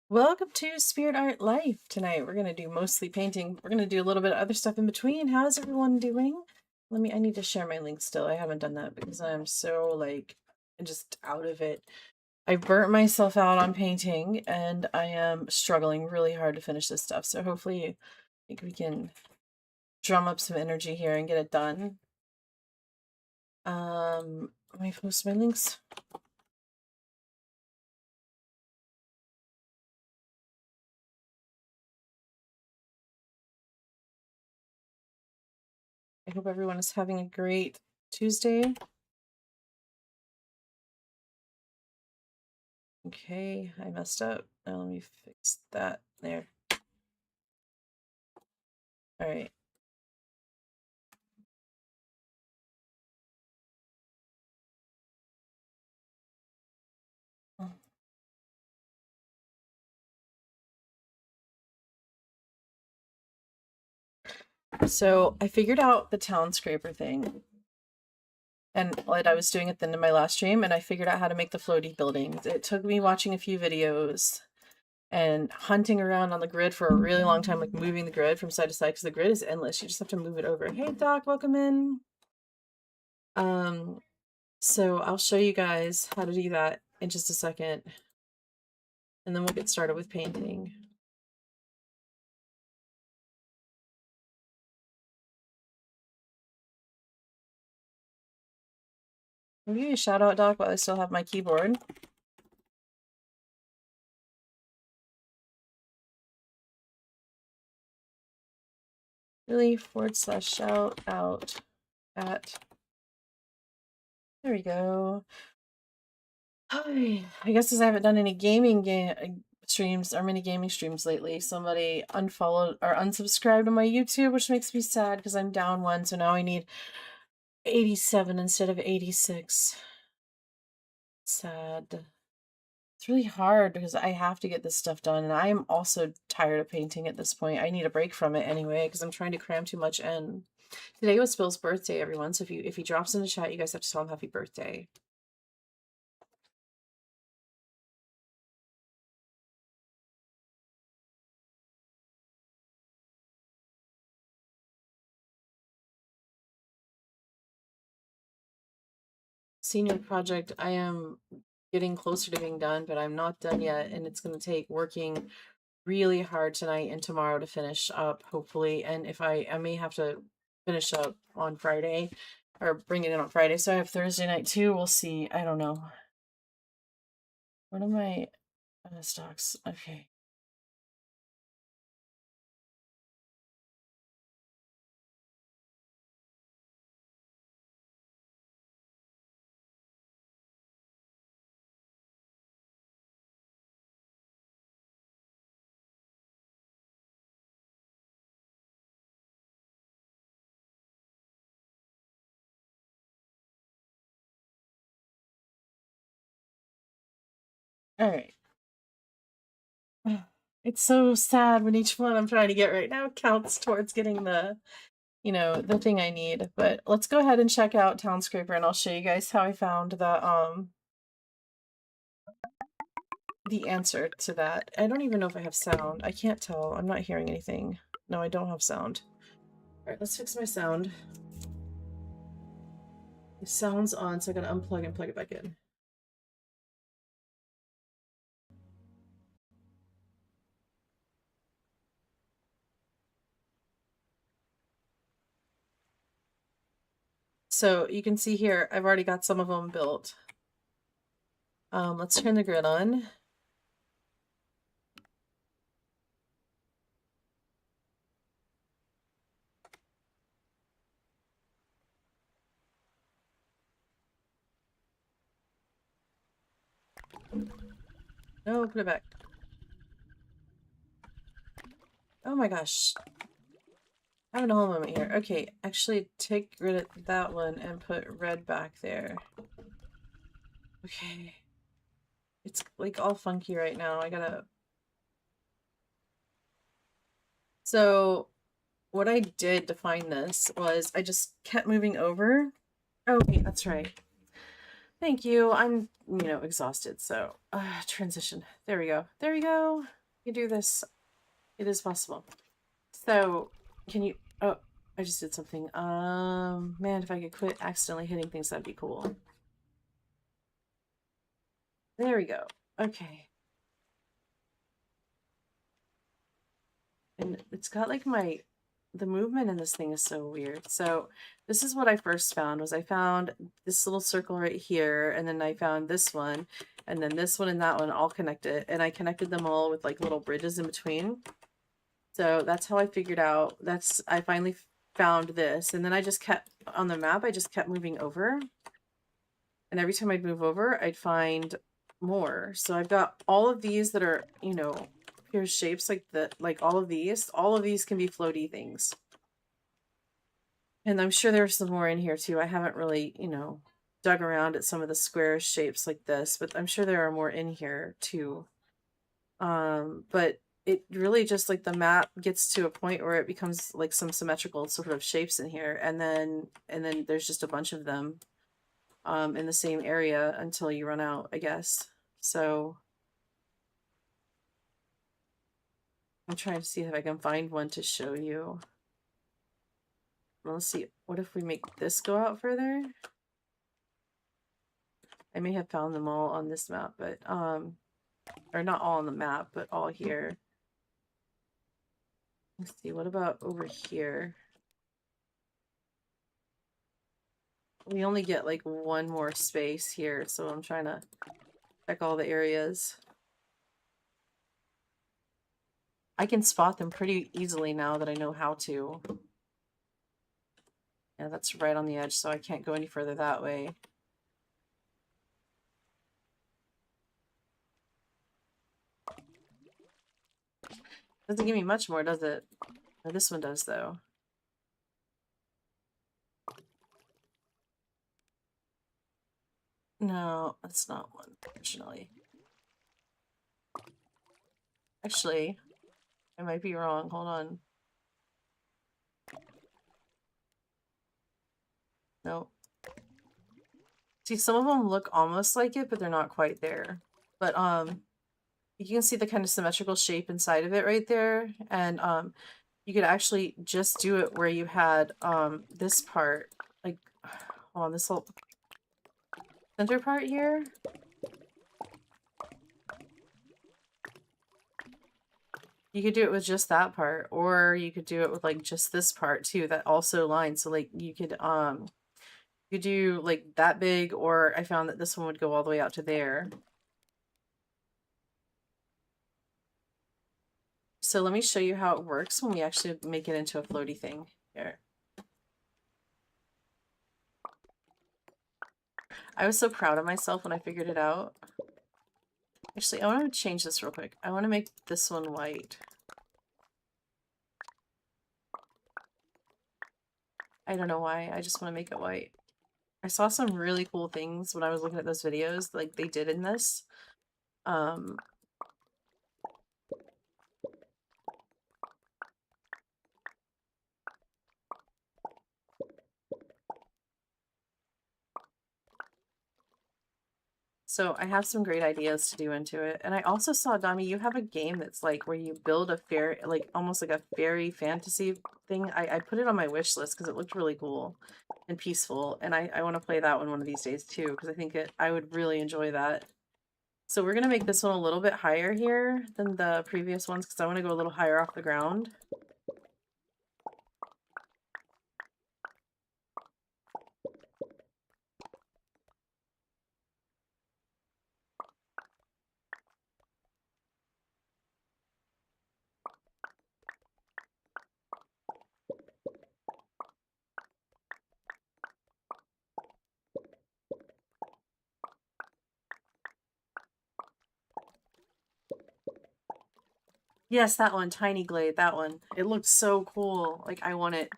Welcome to Spirit Art Life. Tonight we're going to do mostly painting. We're going to do a little bit of other stuff in between. How's everyone doing? I need to share my link still. I haven't done that because I'm so just out of it. I burnt myself out on painting and I am struggling really hard to finish this stuff. So hopefully we can drum up some energy here and get it done. Let me post my links. I hope everyone is having a great Tuesday. Okay, I messed up. Now let me fix that there. All right. So I figured out the town scraper thing. And what I was doing at the end of my last stream, and I figured out how to make the floaty buildings. It took me watching a few videos and hunting around on the grid for a really long time, like moving the grid from side to side, because the grid is endless. You just have to move it over. Hey Doc, welcome in. So I'll show you guys how to do that in just a second. And then we'll get started with painting. I'll give you a shout out, Doc, while I still have my keyboard. Really / shout out at. There we go. Hi. I guess because I haven't done any gaming streams or mini gaming streams lately, somebody unfollowed or unsubscribed to my YouTube, which makes me sad because I'm down one. So now I need 87 instead of 86. Sad. It's really hard because I have to get this stuff done, and I am also tired of painting at this point. I need a break from it anyway because I'm trying to cram too much in. Today was Phil's birthday, everyone. So if he drops in the chat, you guys have to tell him happy birthday. Senior project, I am getting closer to being done, but I'm not done yet, and it's going to take working really hard tonight and tomorrow to finish up, hopefully. And if I may have to finish up on Friday or bring it in on Friday, so I have Thursday night too. We'll see. I don't know. What are my stocks? Okay. All right. It's so sad when each one I'm trying to get right now counts towards getting the, the thing I need. But let's go ahead and check out Town Scraper, and I'll show you guys how I found the answer to that. I don't even know if I have sound. I can't tell. I'm not hearing anything. No, I don't have sound. All right, let's fix my sound. The sound's on, so I gotta unplug and plug it back in. So you can see here, I've already got some of them built. Let's turn the grid on. No, put it back. Oh my gosh. I'm having a whole moment here. Okay, actually take rid of that one and put red back there. Okay. It's like all funky right now. I gotta... So what I did to find this was I just kept moving over. Okay, that's right. Thank you. I'm, exhausted. So transition. There we go. There we go. You do this. It is possible. So, can you... Oh, I just did something. Man, if I could quit accidentally hitting things, that'd be cool. There we go. Okay. And it's got like the movement in this thing is so weird. So this is what I first found was I found this little circle right here, and then I found this one, and then this one and that one all connected, and I connected them all with like little bridges in between. So that's how I figured out, I finally found this, and then I just kept, on the map, I just kept moving over, and every time I'd move over, I'd find more. So I've got all of these that are, you know, here's shapes like all of these can be floaty things. And I'm sure there's some more in here too. I haven't really, you know, dug around at some of the square shapes like this, but I'm sure there are more in here too. But it really just like the map gets to a point where it becomes like some symmetrical sort of shapes in here, and then there's just a bunch of them in the same area until you run out, I guess. So I'm trying to see if I can find one to show you. Well, let's see. What if we make this go out further? I may have found them all on this map, but or not all on the map, but all here. Let's see, what about over here? We only get like one more space here, so I'm trying to check all the areas. I can spot them pretty easily now that I know how to. Yeah, that's right on the edge, so I can't go any further that way. Doesn't give me much more, does it? Oh, this one does, though. No, that's not one, fortunately. Actually, I might be wrong. Hold on. Nope. See, some of them look almost like it, but they're not quite there. But you can see the kind of symmetrical shape inside of it right there, and you could actually just do it where you had this part, like, hold on, this whole center part here. You could do it with just that part, or you could do it with like just this part too that also lines. So like you could do like that big, or I found that this one would go all the way out to there. So let me show you how it works when we actually make it into a floaty thing here. I was so proud of myself when I figured it out. Actually, I want to change this real quick. I want to make this one white. I don't know why. I just want to make it white. I saw some really cool things when I was looking at those videos, like they did in this. So I have some great ideas to do into it. And I also saw, Dami, you have a game that's like where you build a fairy, like almost like a fairy fantasy thing. I put it on my wish list because it looked really cool and peaceful. And I want to play that one of these days too, because I think I would really enjoy that. So we're going to make this one a little bit higher here than the previous ones because I want to go a little higher off the ground. Yes, that one, Tiny Glade, that one. It looks so cool. Like, I want it.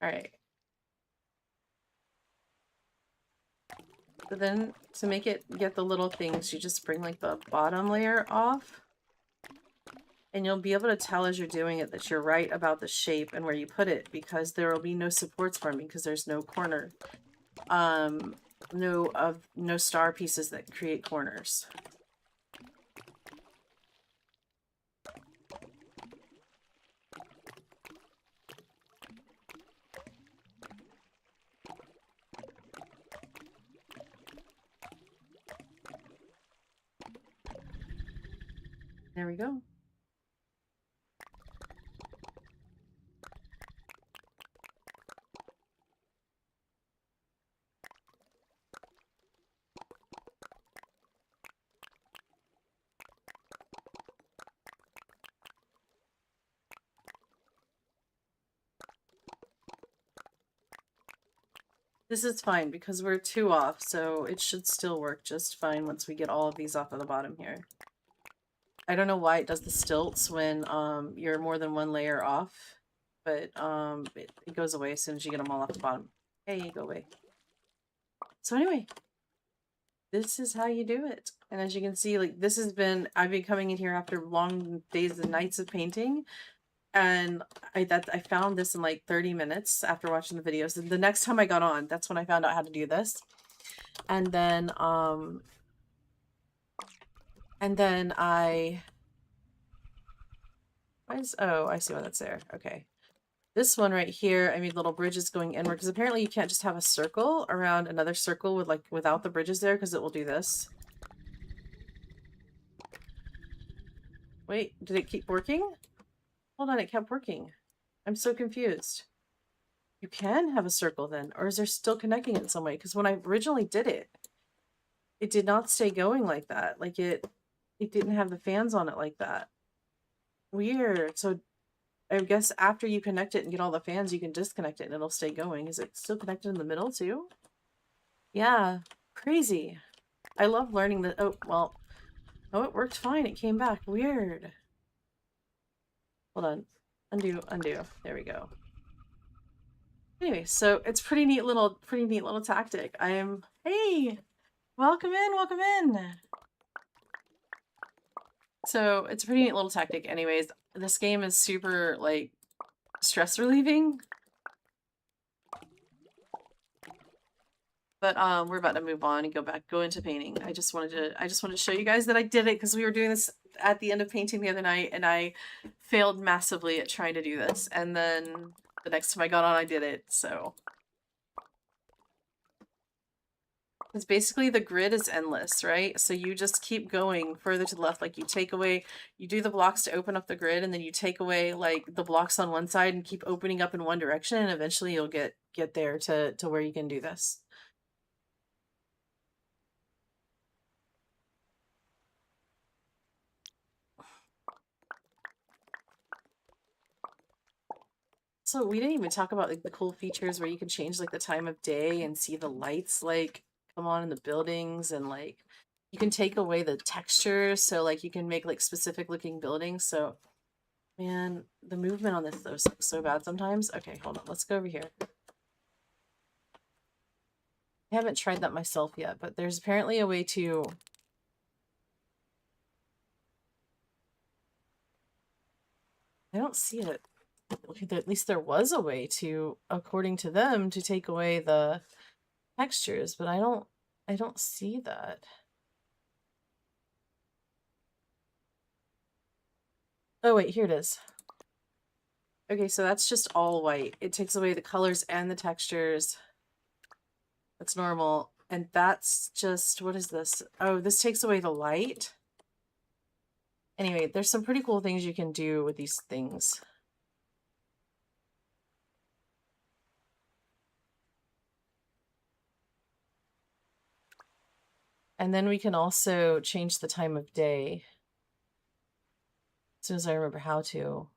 All right. So then to make it get the little things, you just bring like the bottom layer off. And you'll be able to tell as you're doing it that you're right about the shape and where you put it, because there will be no supports forming because there's no corner. No star pieces that create corners. There we go. This is fine because we're 2 off, so it should still work just fine once we get all of these off of the bottom here. I don't know why it does the stilts when you're more than 1 layer off, but it goes away as soon as you get them all off the bottom. Hey, go away. So anyway, this is how you do it. And as you can see, like this has been, I've been coming in here after long days and nights of painting. And I found this in like 30 minutes after watching the videos. And the next time I got on, that's when I found out how to do this. And then I oh, I see why that's there. Okay. This one right here, I made little bridges going inward because apparently you can't just have a circle around another circle with like without the bridges there, because it will do this. Wait, did it keep working? Hold on, it kept working. I'm so confused. You can have a circle then, or is there still connecting it in some way? Because when I originally did it, it did not stay going like that. Like it didn't have the fans on it like that. Weird. So I guess after you connect it and get all the fans, you can disconnect it and it'll stay going. Is it still connected in the middle too? Yeah, crazy. I love learning that. Oh, well, oh, it worked fine. It came back. Weird. Hold on. Undo, undo. There we go. Anyway, so it's pretty neat little tactic. Hey, welcome in, welcome in. So it's a pretty neat little tactic. Anyways, this game is super like stress relieving. But we're about to move on and go into painting. I just wanted to show you guys that I did it because we were doing this at the end of painting the other night and I failed massively at trying to do this. And then the next time I got on, I did it. So it's basically the grid is endless, right? So you just keep going further to the left. Like you take away, you do the blocks to open up the grid, and then you take away like the blocks on one side and keep opening up in one direction, and eventually you'll get there to where you can do this. So we didn't even talk about like the cool features where you can change like the time of day and see the lights like come on in the buildings, and like you can take away the textures, so like you can make like specific looking buildings. So man, the movement on this though is so bad sometimes. Okay, hold on, let's go over here. I haven't tried that myself yet, but there's apparently a way to I don't see it. At least there was a way to, according to them, to take away the textures, but I don't see that. Oh wait, here it is. Okay, so that's just all white. It takes away the colors and the textures. That's normal. And that's just, what is this? Oh, this takes away the light. Anyway, there's some pretty cool things you can do with these things. And then we can also change the time of day. As soon as I remember how to.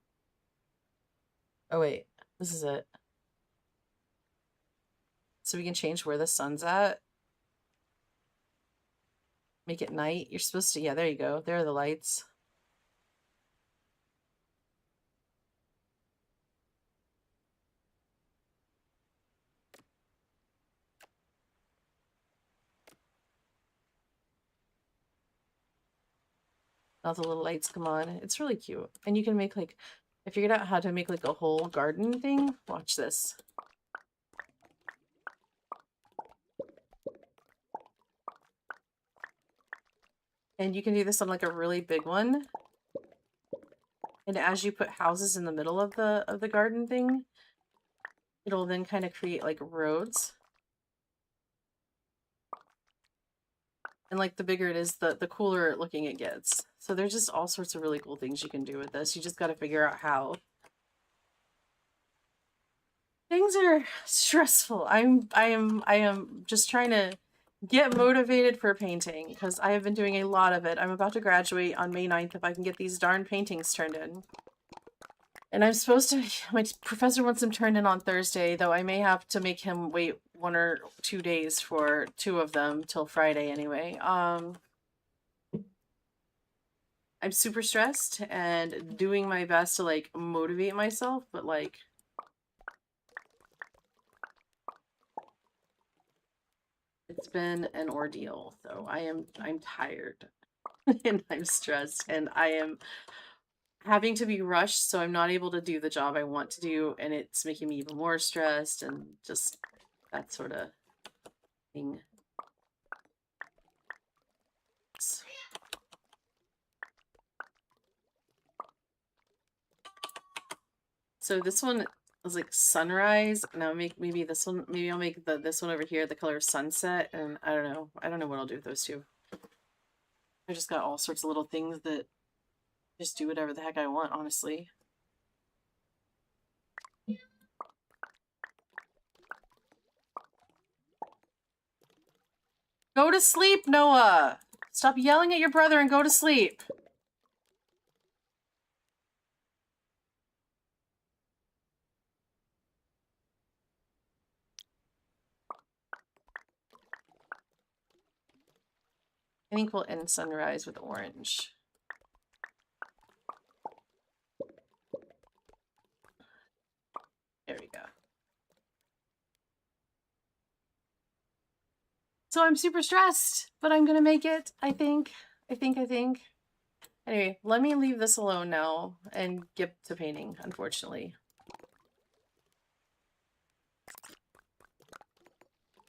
Oh wait, this is it. So we can change where the sun's at. Make it night. You're supposed to, yeah, there you go. There are the lights. All the little lights come on. It's really cute. And you can make like, I figured out how to make like a whole garden thing. Watch this. And you can do this on like a really big one. And as you put houses in the middle of the garden thing, it'll then kind of create like roads. And like the bigger it is, the cooler looking it gets. So there's just all sorts of really cool things you can do with this. You just got to figure out how. Things are stressful. I am just trying to get motivated for painting because I have been doing a lot of it. I'm about to graduate on May 9th if I can get these darn paintings turned in. And I'm supposed to, my professor wants them turned in on Thursday, though I may have to make him wait 1 or 2 days for 2 of them till Friday anyway. I'm super stressed and doing my best to like motivate myself, but like it's been an ordeal. So I'm tired and I'm stressed and I am having to be rushed, so I'm not able to do the job I want to do, and it's making me even more stressed and just that sort of thing. So this one was like sunrise. Now maybe this one, maybe I'll make this one over here the color sunset, and I don't know. I don't know what I'll do with those two. I just got all sorts of little things that just do whatever the heck I want, honestly. Go to sleep, Noah! Stop yelling at your brother and go to sleep. I think we'll end sunrise with orange. There we go. So I'm super stressed, but I'm gonna make it, I think. Anyway, let me leave this alone now and get to painting, unfortunately.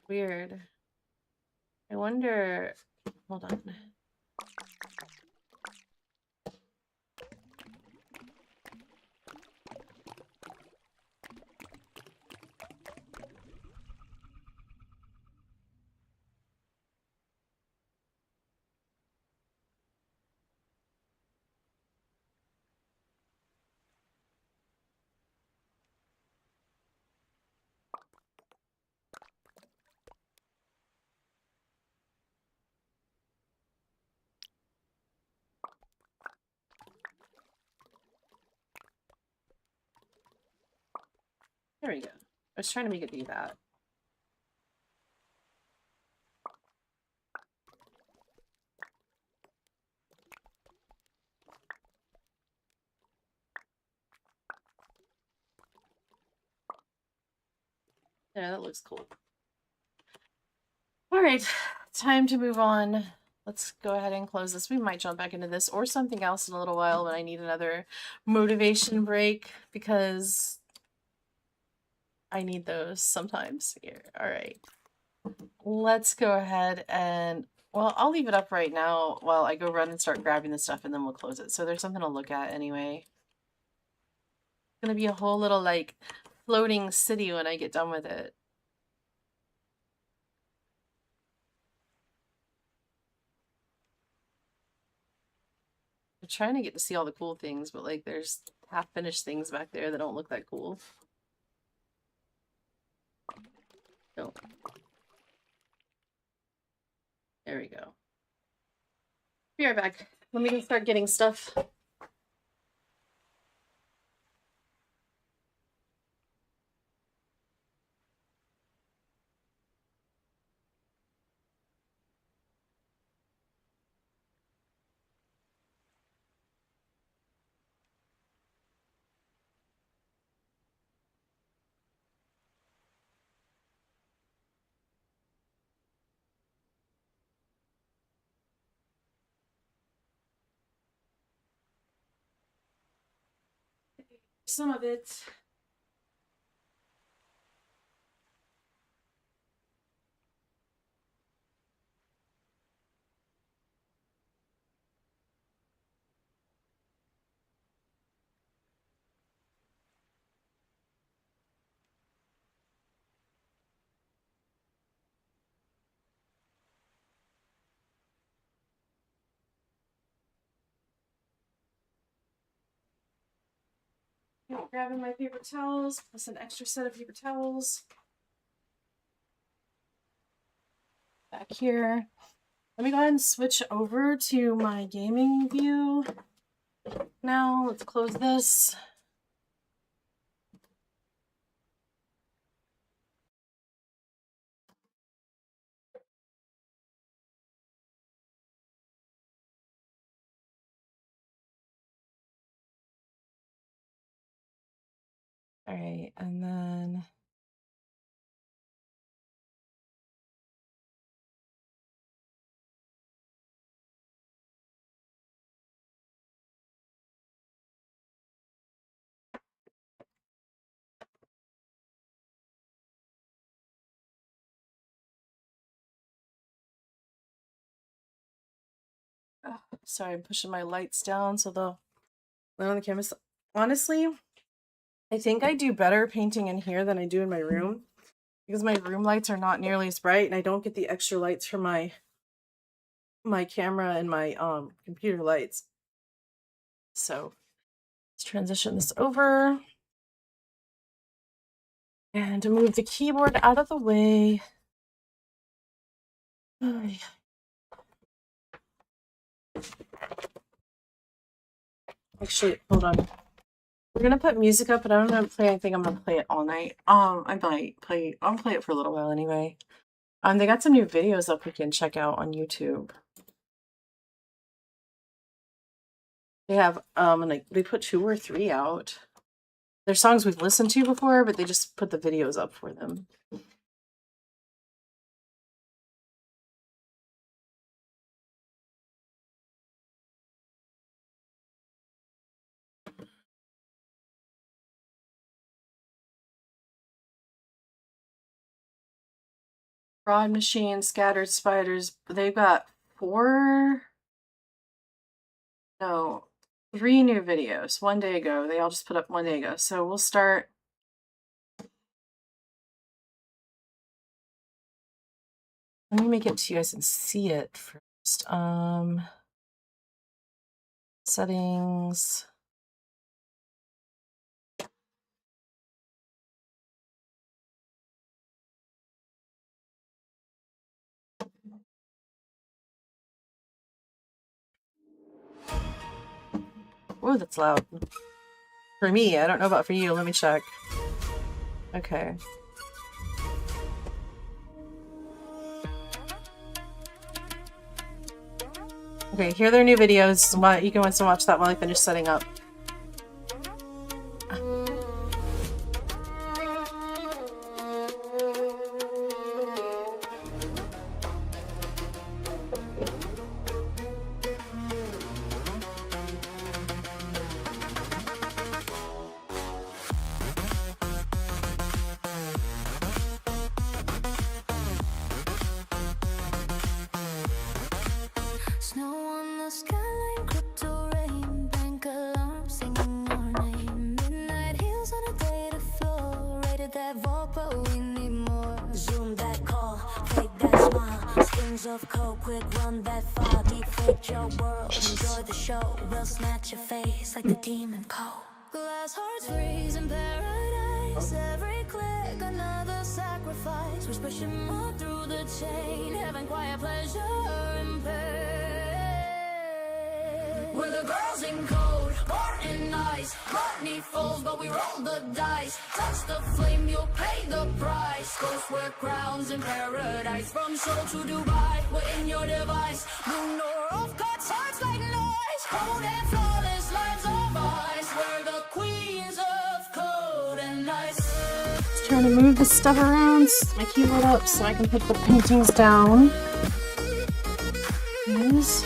Weird. I wonder... Hold on. There we go. I was trying to make it do that. Yeah, that looks cool. All right, time to move on. Let's go ahead and close this. We might jump back into this or something else in a little while when I need another motivation break because I need those sometimes here. All right, let's go ahead and, well, I'll leave it up right now while I go run and start grabbing the stuff and then we'll close it. So there's something to look at anyway. It's gonna be a whole little like floating city when I get done with it. I'm trying to get to see all the cool things, but like there's half-finished things back there that don't look that cool. Oh. There we go. Be right back. Let me start getting stuff. some of it. Grabbing my paper towels, plus an extra set of paper towels. Back here. Let me go ahead and switch over to my gaming view. Now, let's close this. All right, and then sorry, I'm pushing my lights down so they'll light on the canvas. Honestly, I think I do better painting in here than I do in my room because my room lights are not nearly as bright and I don't get the extra lights from my camera and my computer lights. So let's transition this over and to move the keyboard out of the way. Actually, hold on. We're gonna put music up, but I don't know how to play. I think I'm gonna play it all night. I'll play it for a little while anyway. They got some new videos up we can check out on YouTube. They have like they put 2 or 3 out. They're songs we've listened to before, but they just put the videos up for them. Broad Machine, Scattered Spiders. They've got 3 new videos 1 day ago. They all just put up 1 day ago. So we'll start. Let me make it so you guys can see it first. Settings. Oh, that's loud. For me, I don't know about for you. Let me check. Okay. Okay, here are their new videos. You can watch that while I finish setting up. Of cold, quick run that far, deep fake your world. Enjoy the show, we'll snatch your face like the demon cold. Glass hearts freeze in paradise. Every click, another sacrifice. We're pushing more through the chain, having quiet pleasure in pain. We're the girls in code, born in ice. Money falls, but we roll the dice. Touch the flame, you'll pay the price. Ghosts wear crowns in paradise. From Seoul to Dubai, we're in your device. Moon or off cuts, hearts like noise. Cold and flawless lines of ice. We're the queens of code and ice. Just trying to move this stuff around, my keyboard up so I can put the paintings down. Yes.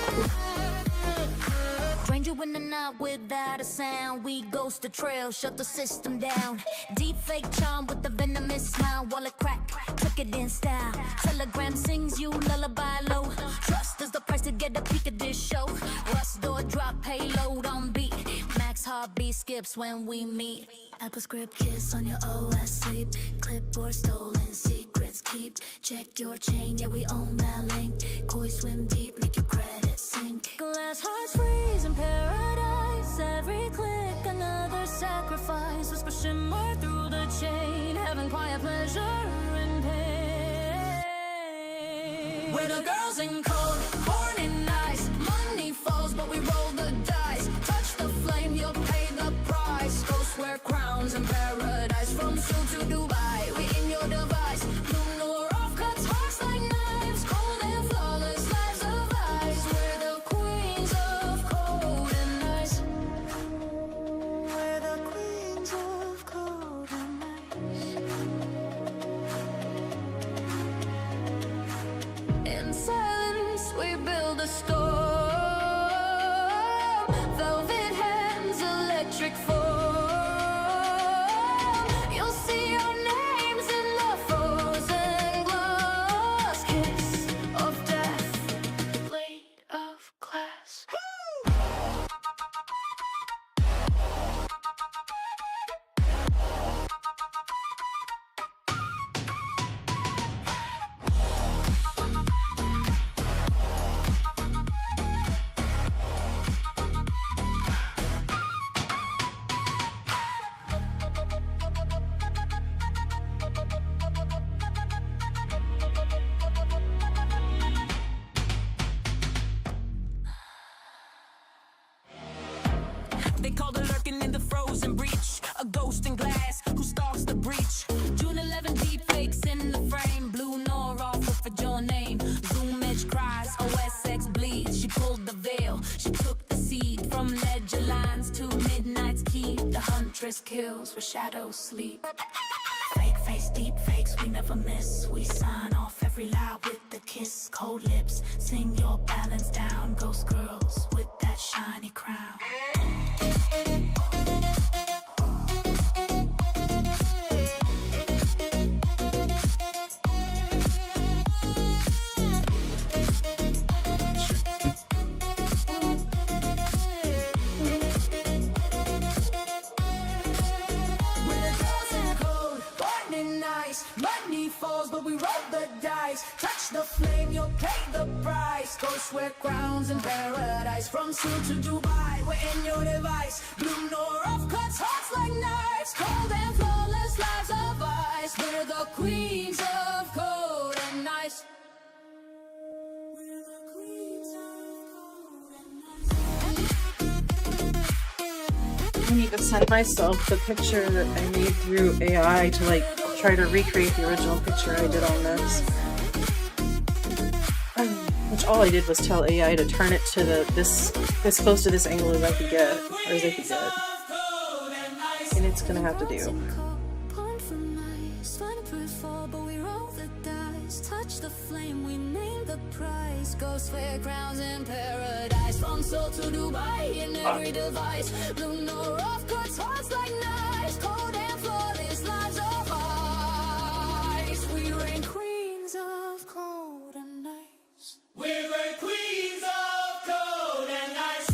Stranger in the night. out without a sound. We ghost the trail, shut the system down. Deep fake charm with the venomous smile. Wallet crack, took it in style. Telegram sings you lullaby low. Trust is the price to get a peek at this show. Rust door drop, payload on beat. Max heartbeat skips when we meet. Apple script kiss on your OS sleep. Clipboard stolen, secrets keep. Check your chain, yeah we own that link. Koi swim deep, make your credit sink. Glass hearts freeze in paradise. Every click another sacrifice. Whisper shimmer through the chain. Having quiet pleasure and pain. We're the girls in code, born in ice. Money falls but we roll the dice. Touch the flame, you'll pay the price. Ghosts wear crowns in paradise. From Seoul to Dubai, we in your device. Lunar off cuts hearts like knives. Cold and flawless lives of ice. We're the queens of cold and ice. We're the queens of cold and ice. In silence we build a storm. Velvet hands, electric form. You'll see your names in the frozen glass. Kiss of death, blade of glass. They call the lurking in the frozen breach a ghost in glass who stalks the breach. June 11 deep fakes in the frame. Blue nor off, look for your name. Zoom edge cries, OSX bleeds. She pulled the veil, she took the seed. From ledger lines to midnight's keep. The huntress kills where shadows sleep. Fake face, deep fakes, we never miss. We sign off every lie with the kiss. Cold lips, sing your balance down. Ghost girls with that shiny crown. Money falls, but we roll the dice. Touch the flame, you'll pay the price. Ghosts wear crowns in paradise. From Seoul to Dubai, we're in your device. Blue nor off cuts hearts like knives. Cold and flawless lives of ice. We're the queens of cold and ice. We're the queens of cold and ice. I need to send myself the picture that I made through AI to like try to recreate the original picture I did on this. Which all I did was tell AI to turn it to this close to this angle as I could get, or as I could get. And it's gonna have to do. Touch the flame, we name the price. Ghosts wear crowns in paradise. From Seoul to Dubai in every device. Blue nor off cuts hearts like knives. Cold and flawless lives of ice. We reign queens of cold and ice. We reign queens of cold and ice.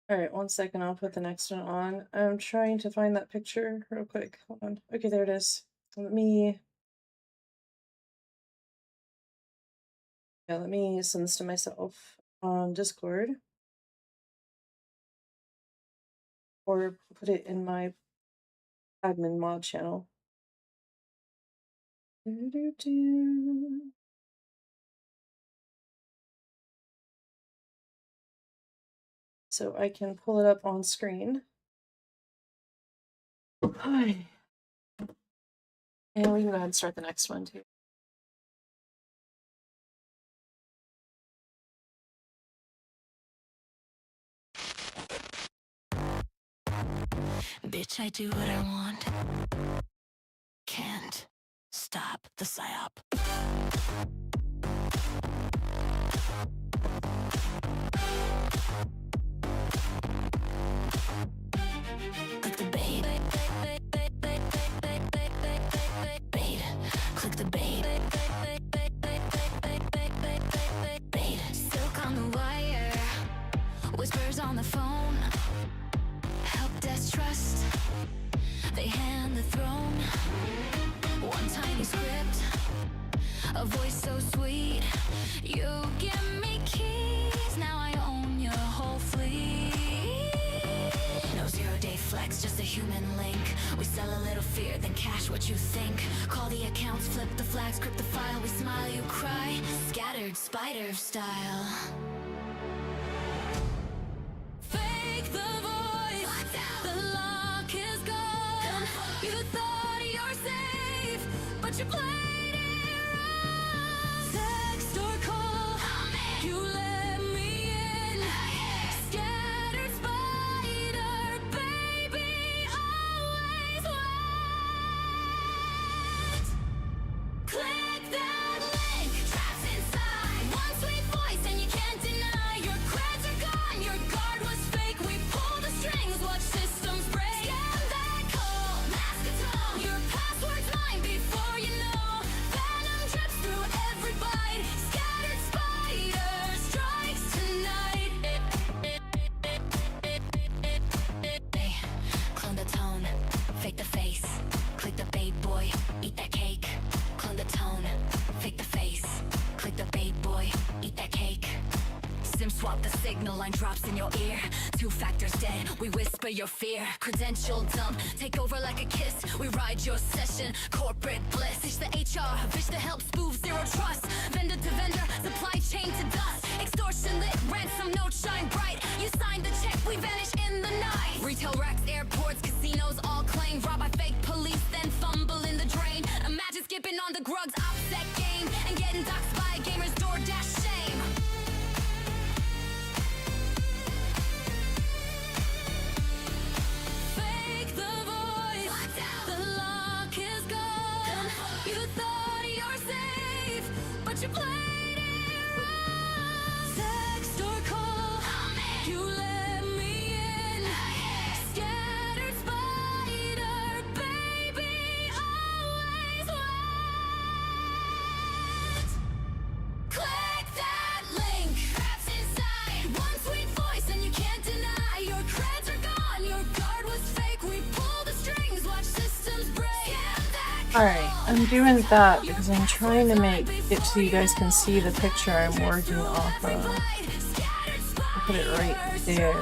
Alright, 1 second, I'll put the next one on. I'm trying to find that picture real quick. Hold on. Okay, there it is. Let me send this to myself on Discord. Or put it in my admin mod channel. So I can pull it up on screen. Hi. And we can go ahead and start the next one too. Bitch, I do what I want. Can't stop the psyop. Click the bait. Bait. Click the bait. Bait. Silk on the wire. Whispers on the phone. Help desk trust. They hand the throne. One tiny script. A voice so sweet. You give me keys. Now I own your whole fleet. No 0-day flex, just a human link. We sell a little fear, then cash what you think. Call the accounts, flip the flags, crypt the file. We smile, you cry. Scattered spider style. Fake the voice. The lock is gone. You thought you're safe, but you played it wrong. Text or call. You let me in. Scattered spider, baby, always wait. Click that link. Trapped inside. One sweet voice and you can't deny. Your creds are gone. Your guard was fake. We pull the strings. Watch systems break. Scam that call. Mask a tone. Your password's mine before you know. Venom drips through every bite. Scattered spider strikes tonight. Hey, clone the tone. Fake the face. Click the bait boy. Eat that cake. Clone the tone. Fake the face. Click the bait boy. Eat that cake. SIM swap the signal line drops in your ear. 2 factors dead, we whisper your fear. Credential dump, take over like a kiss. We ride your session, corporate bliss. It's the HR, bitch to help spoof zero trust. Vendor to vendor, supply chain to dust. Extortion lit, ransom note shine bright. You signed the check, we vanish in the night. Retail racks, airports, casinos all claim. Rob by fake police, then fumble in the drain. Imagine skipping on the Grugs offset game and getting doxxed by a gamer's DoorDash shame. Fake the voice. The lock is gone. You thought you're safe, but you played it wrong. Text or call. You let me in. Scattered spider, baby, always wait. Click that link. Trapped inside. One sweet voice and you can't deny. Your creds are gone. Your guard was fake. We pull the strings. Watch systems break. Scam that call. Alright, I'm doing that because I'm trying to make it so you guys can see the picture I'm working off of. I'll put it right there.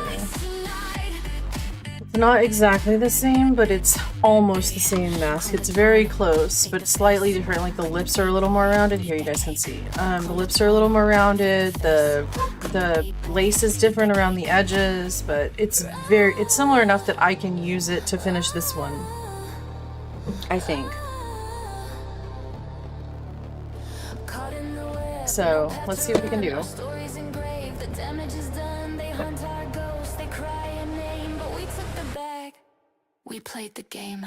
It's not exactly the same, but it's almost the same mask. It's very close, but slightly different. Like the lips are a little more rounded. Here, you guys can see. The lips are a little more rounded. The lace is different around the edges, but it's similar enough that I can use it to finish this one, I think. So let's see what we can do. Stories engraved, the damage is done. They hunt our ghosts, they cry a name, but we took the bag. We played the game.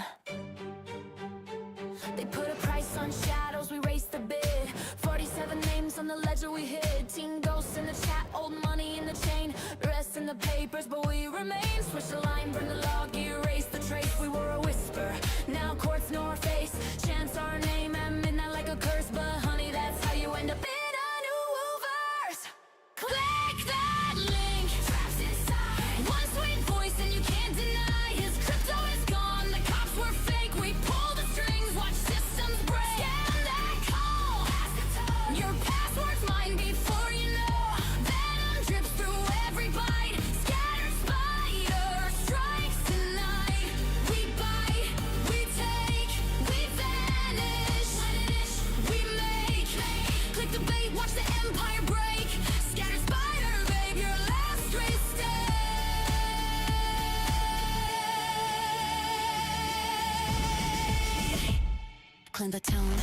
They put a price on shadows, we raised the bid. 47 names on the ledger we hid. Teen ghosts in the chat, old money in the chain. Rest in the papers, but we remain. Switch the line, burn the log, erase the trace. We were a whisper, now courts know our face. Chance our name at midnight like a curse, but honey, that's how you end up in a new verse. Click that link. Trapped inside. One sweet voice and you can't deny. His crypto is gone. The cops were fake. We pull the strings. Watch systems break. Scam that call. Your password's mine before you know. Venom drips through every bite. Scattered spider strikes tonight. We bite, we take, we vanish. We make. Click the bait, watch the empire break. Scattered spider, babe, your last mistake. Clean the tone,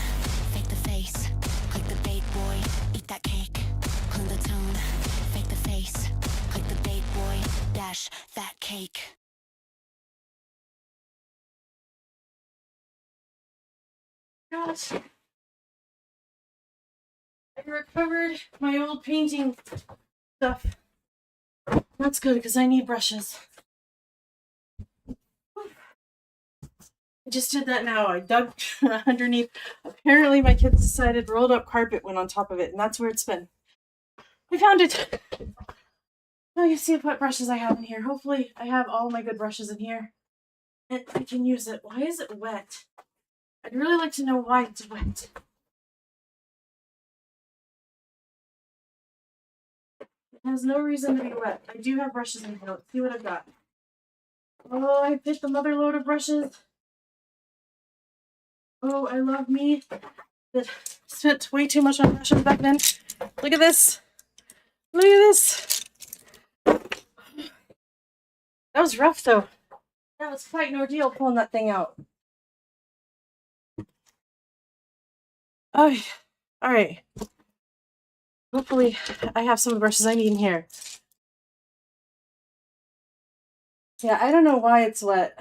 fake the face. Click the bait boy, eat that cake. Clean the tone, fake the face. Click the bait boy, dash that cake. gosh. I recovered my old painting stuff. That's good because I need brushes. I just did that now. I dug underneath. Apparently, my kids decided rolled up carpet went on top of it, and that's where it's been. I found it. Now you see what brushes I have in here. Hopefully, I have all my good brushes in here, and I can use it. Why is it wet? I'd really like to know why it's wet. It has no reason to be wet. I do have brushes in here. Let's see what I've got. Oh, I picked a mother load of brushes. Oh, I love me. That spent way too much on brushes back then. Look at this. Look at this. That was rough though. That was quite an ordeal pulling that thing out. Oh, all right. Hopefully I have some of the brushes I need in here. Yeah, I don't know why it's wet.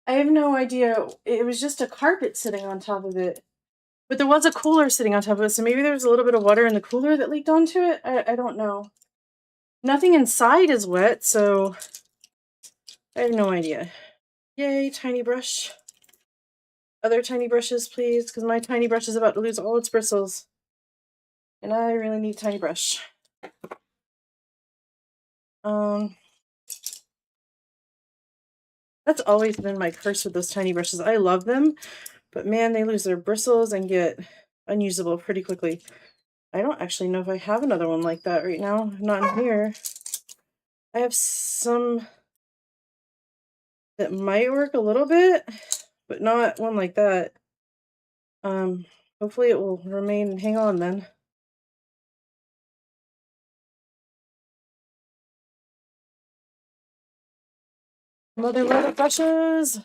I have no idea. It was just a carpet sitting on top of it. But there was a cooler sitting on top of it, so maybe there was a little bit of water in the cooler that leaked onto it. I don't know. Nothing inside is wet, so I have no idea. Yay, tiny brush. Other tiny brushes, please, because my tiny brush is about to lose all its bristles. And I really need a tiny brush. That's always been my curse with those tiny brushes. I love them, but man, they lose their bristles and get unusable pretty quickly. I don't actually know if I have another one like that right now. Not in here. I have some that might work a little bit, but not one like that. Hopefully it will remain and hang on then. Another load of brushes.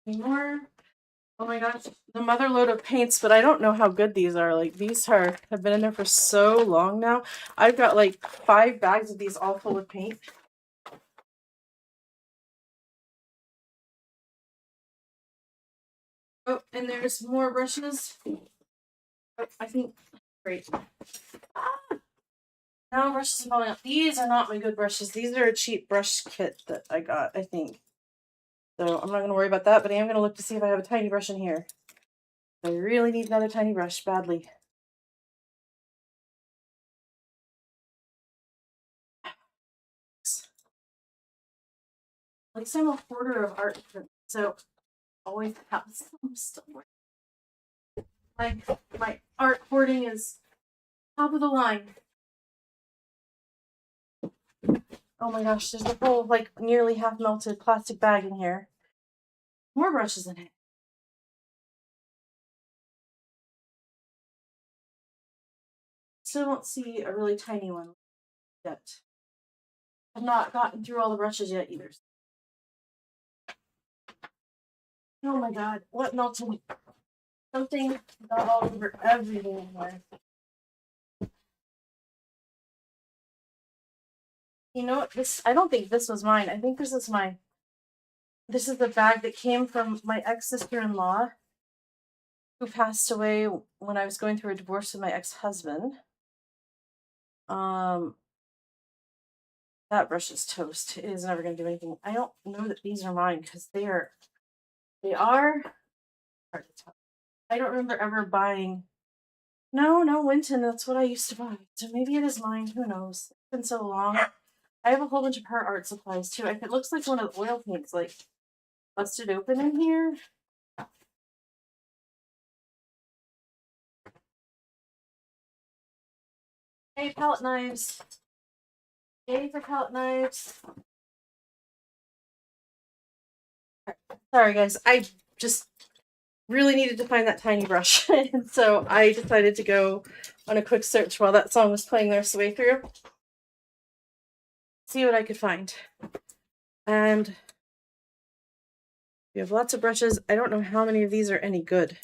Any more? Oh my gosh, the mother load of paints, but I don't know how good these are. Like these have been in there for so long now. I've got like 5 bags of these all full of paint. Oh, and there's more brushes. Oh, I think, great. Ah! Now brushes are falling out. These are not my good brushes. These are a cheap brush kit that I got, I think. So I'm not going to worry about that, but I am going to look to see if I have a tiny brush in here. I really need another tiny brush badly. At least I'm a hoarder of art, so always have some somewhere. My art hoarding is top of the line. Oh my gosh, there's a whole like nearly half melted plastic bag in here. More brushes in it. Still don't see a really tiny one yet. I've not gotten through all the brushes yet either. Oh my god, what melted? Something got all over everything in here. You know what? I don't think this was mine. I think this is mine. This is the bag that came from my ex-sister-in-law who passed away when I was going through a divorce with my ex-husband. That brush is toast. It is never going to do anything. I don't know that these are mine because they are hard to tell. I don't remember ever buying. No, Winton. That's what I used to buy. So maybe it is mine. Who knows? It's been so long. I have a whole bunch of her art supplies too. It looks like one of the oil paints, like busted open in here. Hey, palette knives. Yay for palette knives. Sorry, guys. I just really needed to find that tiny brush. And so I decided to go on a quick search while that song was playing their way through. See what I could find. And we have lots of brushes. I don't know how many of these are any good.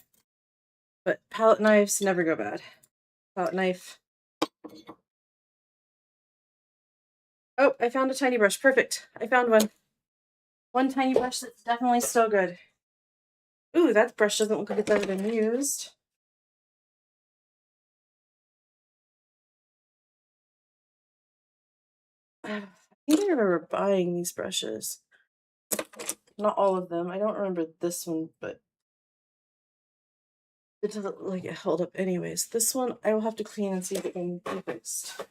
But palette knives never go bad. Palette knife. Oh, I found a tiny brush. Perfect. I found one. One tiny brush that's definitely still good. Ooh, that brush doesn't look like it's ever been used. I think I remember buying these brushes. Not all of them. I don't remember this one, but it doesn't look like it held up anyways. This one I will have to clean and see if it can be fixed.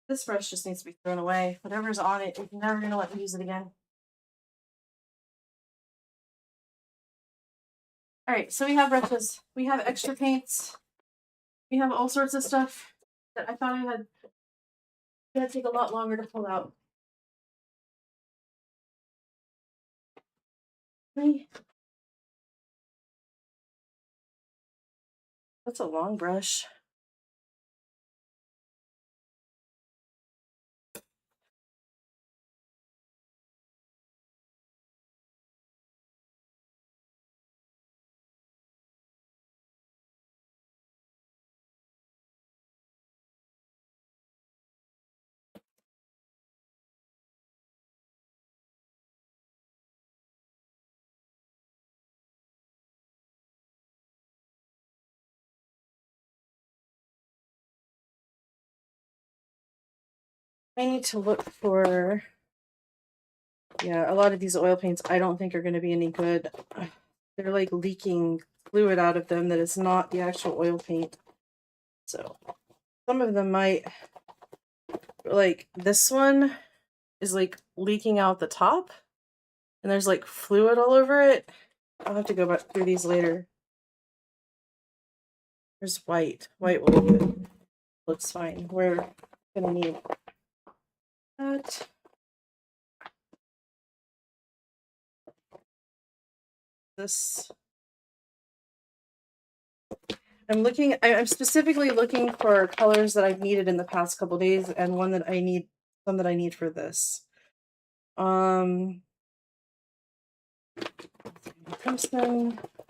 This brush just needs to be thrown away. Whatever's on it, you're never gonna let me use it again. All right, so we have brushes. We have extra paints. We have all sorts of stuff that I thought I had. It's gonna take a lot longer to pull out. That's a long brush. I need to look for, yeah, a lot of these oil paints I don't think are going to be any good. They're like leaking fluid out of them that is not the actual oil paint. So some of them might, like this one is like leaking out the top and there's like fluid all over it. I'll have to go back through these later. There's white. White will be good. Looks fine. We're gonna need that. This. I'm specifically looking for colors that I've needed in the past couple days and some that I need for this. Crimson.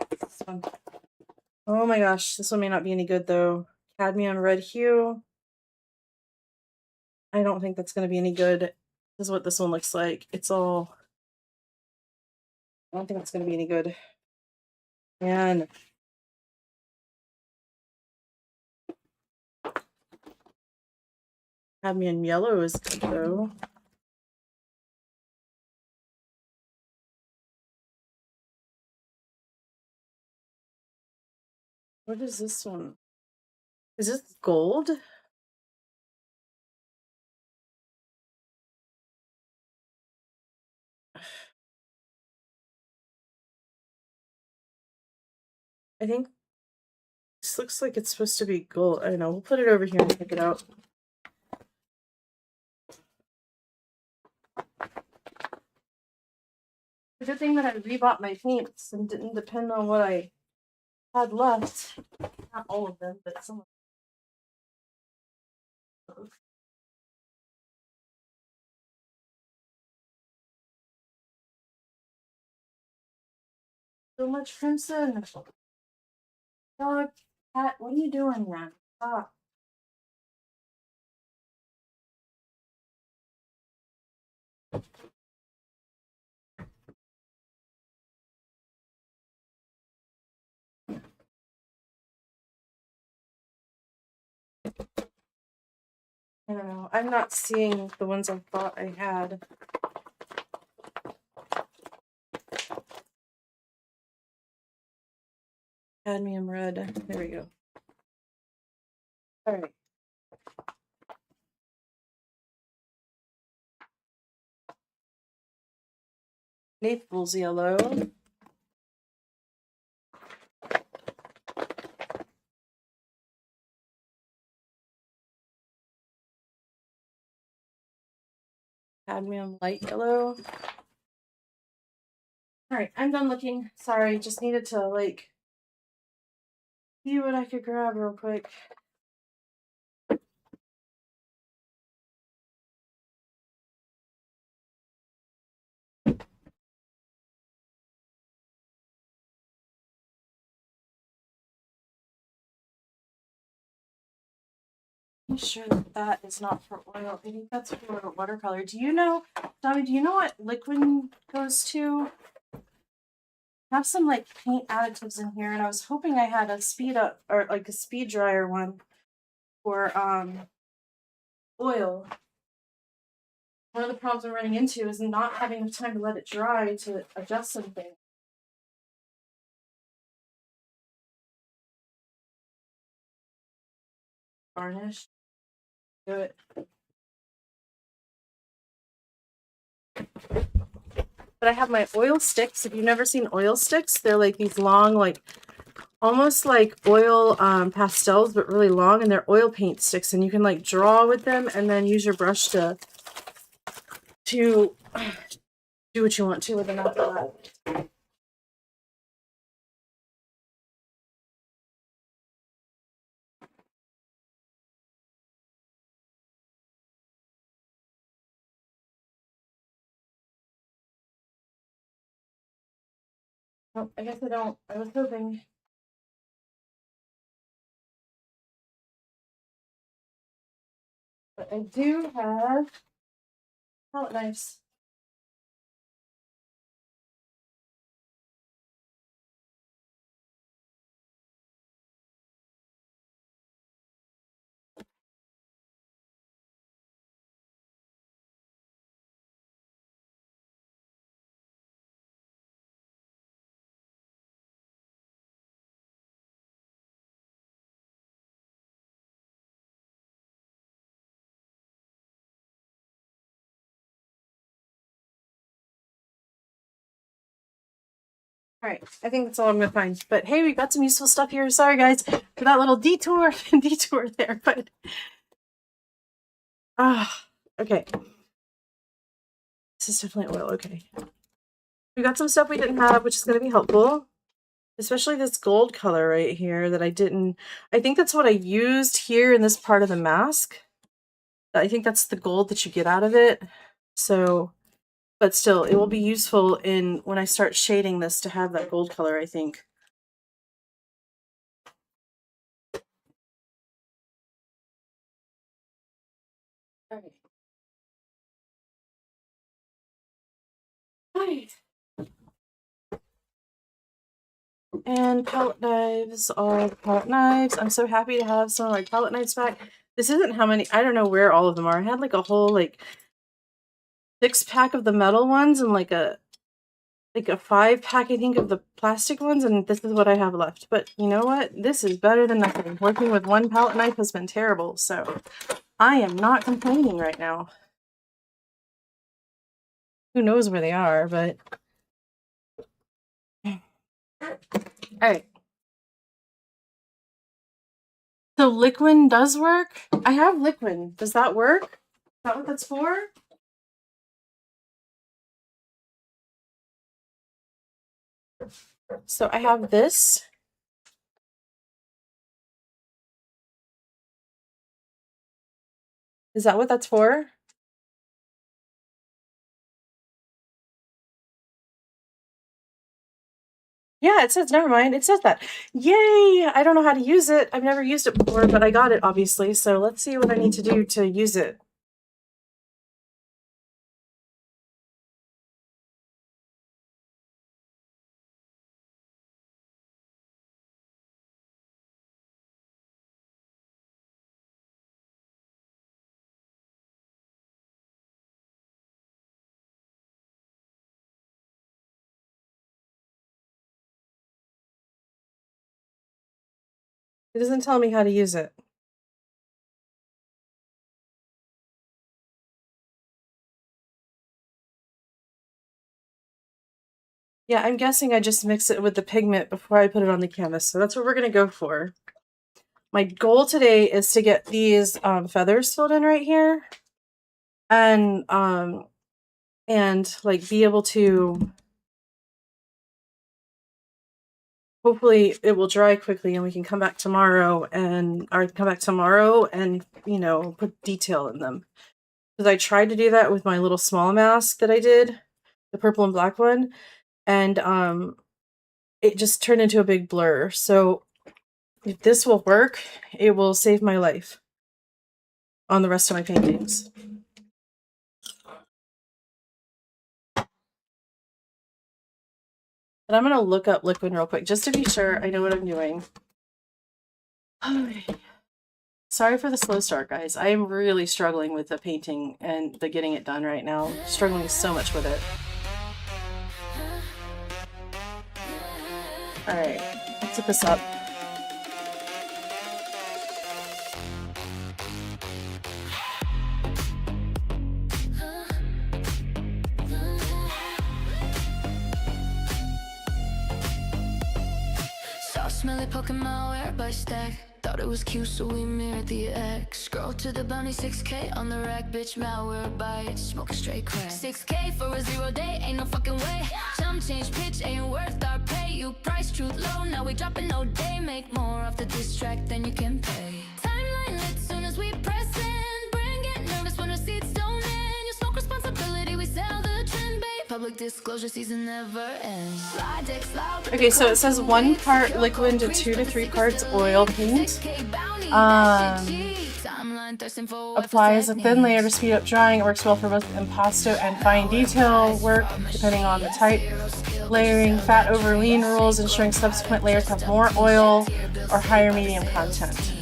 This one. Oh my gosh, this one may not be any good though. Cadmium red hue. I don't think that's going to be any good. This is what this one looks like. I don't think it's going to be any good. And cadmium yellow is good though. What is this one? Is this gold? I think this looks like it's supposed to be gold. I don't know. We'll put it over here and check it out. The good thing that I rebought my paints and didn't depend on what I had left. Not all of them, but some of them. So much crimson. Dog, cat, what are you doing, man? Stop. I don't know. I'm not seeing the ones I thought I had. Cadmium red. There we go. All right. Naples yellow. Cadmium light yellow. All right, I'm done looking. Sorry, just needed to like see what I could grab real quick. I'm sure that that is not for oil. I think that's for watercolor. Do you know, Tommy, do you know what liquid goes to? I have some like paint additives in here, and I was hoping I had a speed up or like a speed dryer one for oil. One of the problems I'm running into is not having enough time to let it dry to adjust some things. Varnish. Do it. But I have my oil sticks. If you've never seen oil sticks, they're like these long, like almost like oil pastels, but really long, and they're oil paint sticks, and you can like draw with them and then use your brush to do what you want to with them after that. Oh, I guess I don't. I was hoping. But I do have palette knives. All right, I think that's all I'm gonna find. But hey, we got some useful stuff here. Sorry guys for that little detour there, but okay. This is definitely oil. Okay, we got some stuff we didn't have, which is gonna be helpful. Especially this gold color right here that I didn't. I think that's what I used here in this part of the mask. I think that's the gold that you get out of it. So, but still, it will be useful in when I start shading this to have that gold color, I think. Okay. Right. And palette knives are the palette knives. I'm so happy to have some of my palette knives back. This isn't how many, I don't know where all of them are. I had like a whole like 6-pack of the metal ones and like a 5-pack, I think, of the plastic ones, and this is what I have left. But you know what? This is better than nothing. Working with one palette knife has been terrible, so I am not complaining right now. Who knows where they are, but... Alright. So liquid does work? I have liquid. Does that work? Is that what that's for? So I have this. Is that what that's for? Yeah, it says, never mind, it says that. Yay! I don't know how to use it. I've never used it before, but I got it, obviously. So let's see what I need to do to use it. It doesn't tell me how to use it. Yeah, I'm guessing I just mix it with the pigment before I put it on the canvas. So that's what we're going to go for. My goal today is to get these feathers filled in right here. And like be able to, hopefully it will dry quickly and we can come back tomorrow and you know, put detail in them. Because I tried to do that with my little small mask that I did, the purple and black one, and it just turned into a big blur. So if this will work, it will save my life. on the rest of my paintings. But I'm going to look up liquid real quick just to be sure I know what I'm doing. Sorry for the slow start, guys. I am really struggling with the painting and the getting it done right now. Struggling so much with it. Alright, let's look this up. Smelly poking my wear by stack. Thought it was cute, so we mirrored the ex. Scroll to the bounty, 6K on the rack, bitch, malware bites, smoking straight crack. 6K for a 0 day, ain't no fucking way. Some change pitch ain't worth our pay. You price truth low, now we dropping no day. Make more off the diss track than you can pay. Timeline lit soon as we press in. Brain get nervous when receipts don't end. You smoke responsibility, we sell the trend, babe. Public disclosure season never ends. Okay, so it says 1 part liquid to 2 to 3 parts oil paint. Applies a thin layer to speed up drying. It works well for both impasto and fine detail work, depending on the type. Layering fat over lean rules, ensuring subsequent layers have more oil or higher medium content.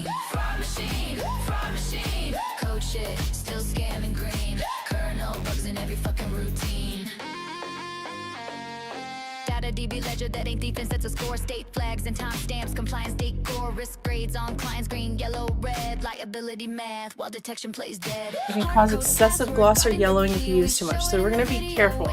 DB ledger that ain't defense, that's a score. State flags and timestamps, compliance decor, risk grades on clients, green, yellow, red, liability math, while detection plays dead. It can cause excessive gloss or yellowing if you use too much, so we're going to be careful.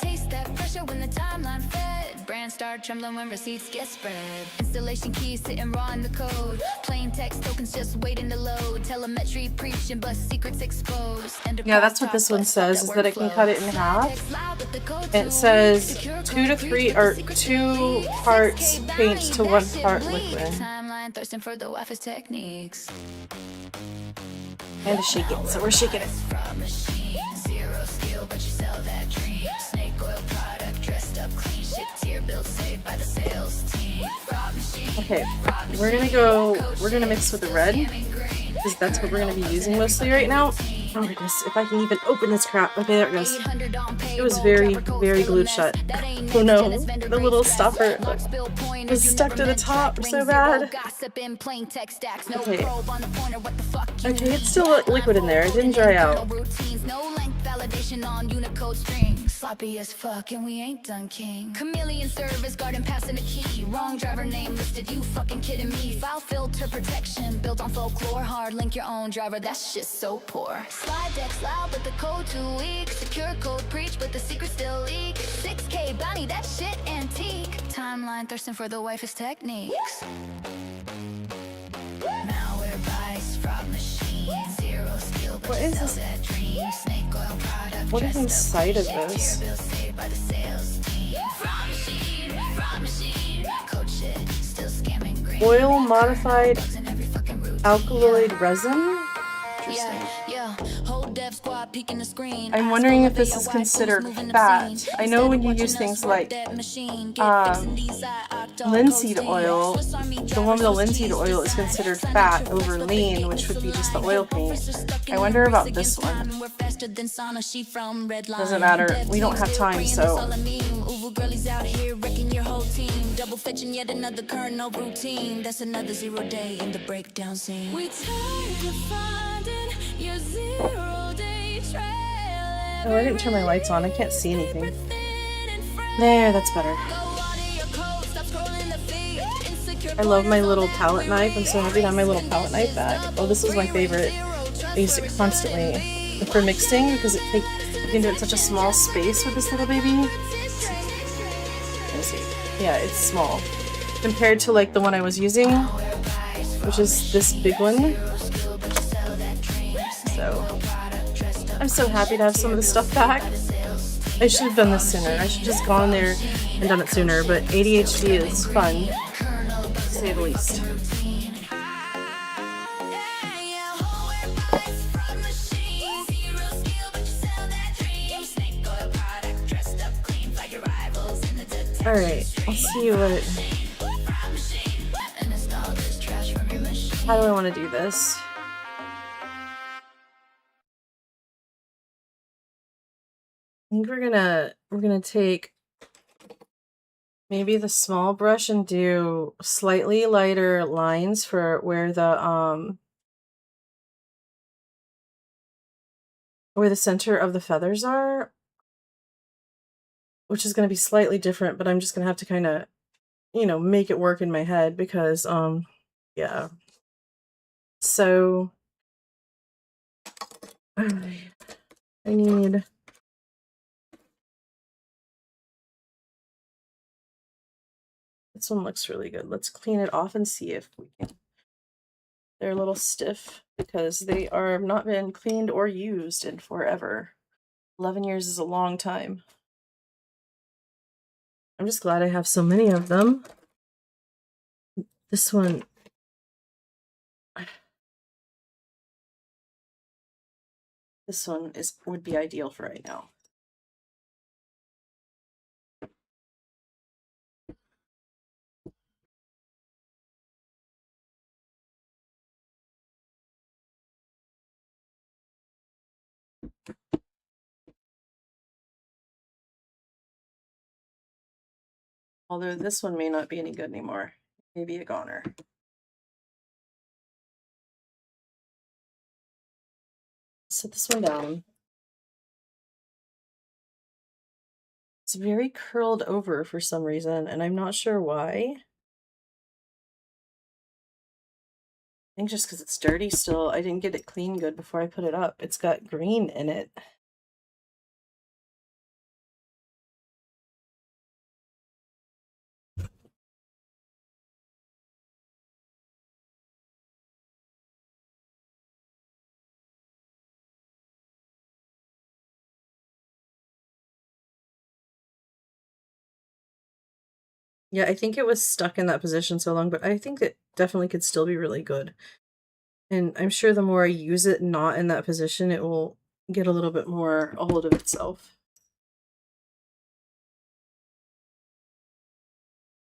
Taste that pressure when the timeline fed. Brand start trembling when receipts get spread. Installation keys sitting raw in the code. Plain text tokens just waiting to load. Telemetry preaching, but secrets exposed. Yeah, that's what this one says, is that it can cut it in half. It says 2 to 3 or 2 parts paint to 1 part liquid. And to shake it, so we're shaking it. Okay, we're gonna mix with the red, because that's what we're gonna be using mostly right now. Oh my goodness, if I can even open this crap. Okay, there it goes. It was very, very glued shut. Oh no, the little stopper was stuck to the top so bad. Okay. Okay, it's still liquid in there. It didn't dry out. Sloppy as fuck and we ain't done, king. Chameleon service, garden passing the key. Wrong driver name listed, you fucking kidding me. File filter protection, built on folklore. Hard link your own driver, that shit's so poor. Slide decks loud, but the code too weak. Secure code preach, but the secret still leak. 6K bounty, that shit antique. Timeline thirsting for the wife's techniques. Malware bias, fraud machine. Zero skill, but what is this? What is inside of this? Oil modified alkaloid resin? Interesting. I'm wondering if this is considered fat. I know when you use things like linseed oil, the one with the linseed oil is considered fat over lean, which would be just the oil paint. I wonder about this one. Doesn't matter. We don't have time, so. Double fetching yet another cardinal routine. That's another 0 day in the breakdown scene. We tired of finding your 0 day trail. Oh, I didn't turn my lights on. I can't see anything. There, that's better. I love my little palette knife. I'm so happy to have my little palette knife back. Oh, this is my favorite. I use it constantly for mixing because you can do it in such a small space with this little baby. Let me see. Yeah, it's small compared to like the one I was using, which is this big one. So I'm so happy to have some of the stuff back. I should have done this sooner. I should have just gone there and done it sooner, but ADHD is fun, to say the least. Alright, let's see what... How do I want to do this? think we're gonna take maybe the small brush and do slightly lighter lines for where the center of the feathers are, which is gonna be slightly different, but I'm just gonna have to kind of, make it work in my head because yeah. So I need this one looks really good. Let's clean it off and see if we can. They're a little stiff because they are not been cleaned or used in forever. 11 years is a long time. I'm just glad I have so many of them. This one, would be ideal for right now. Although this one may not be any good anymore. Maybe a goner. Set this one down. It's very curled over for some reason, and I'm not sure why. I think just because it's dirty still. I didn't get it clean good before I put it up. It's got green in it. Yeah, I think it was stuck in that position so long, but I think it definitely could still be really good. And I'm sure the more I use it not in that position, it will get a little bit more a hold of itself.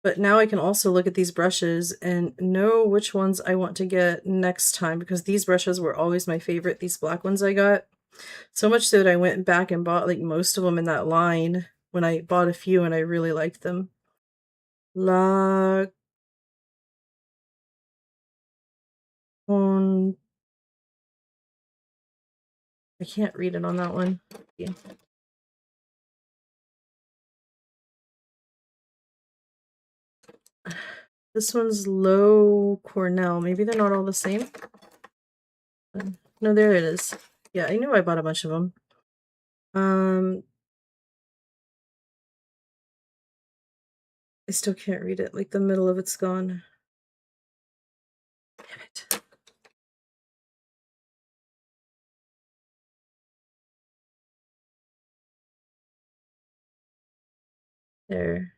But now I can also look at these brushes and know which ones I want to get next time because these brushes were always my favorite, these black ones I got. So much so that I went back and bought like most of them in that line when I bought a few and I really liked them. La Con I can't read it on that one. Yeah. This one's Low Cornell. Maybe they're not all the same. No, there it is. Yeah, I knew I bought a bunch of them. I still can't read it. Like the middle of it's gone. Damn it. There.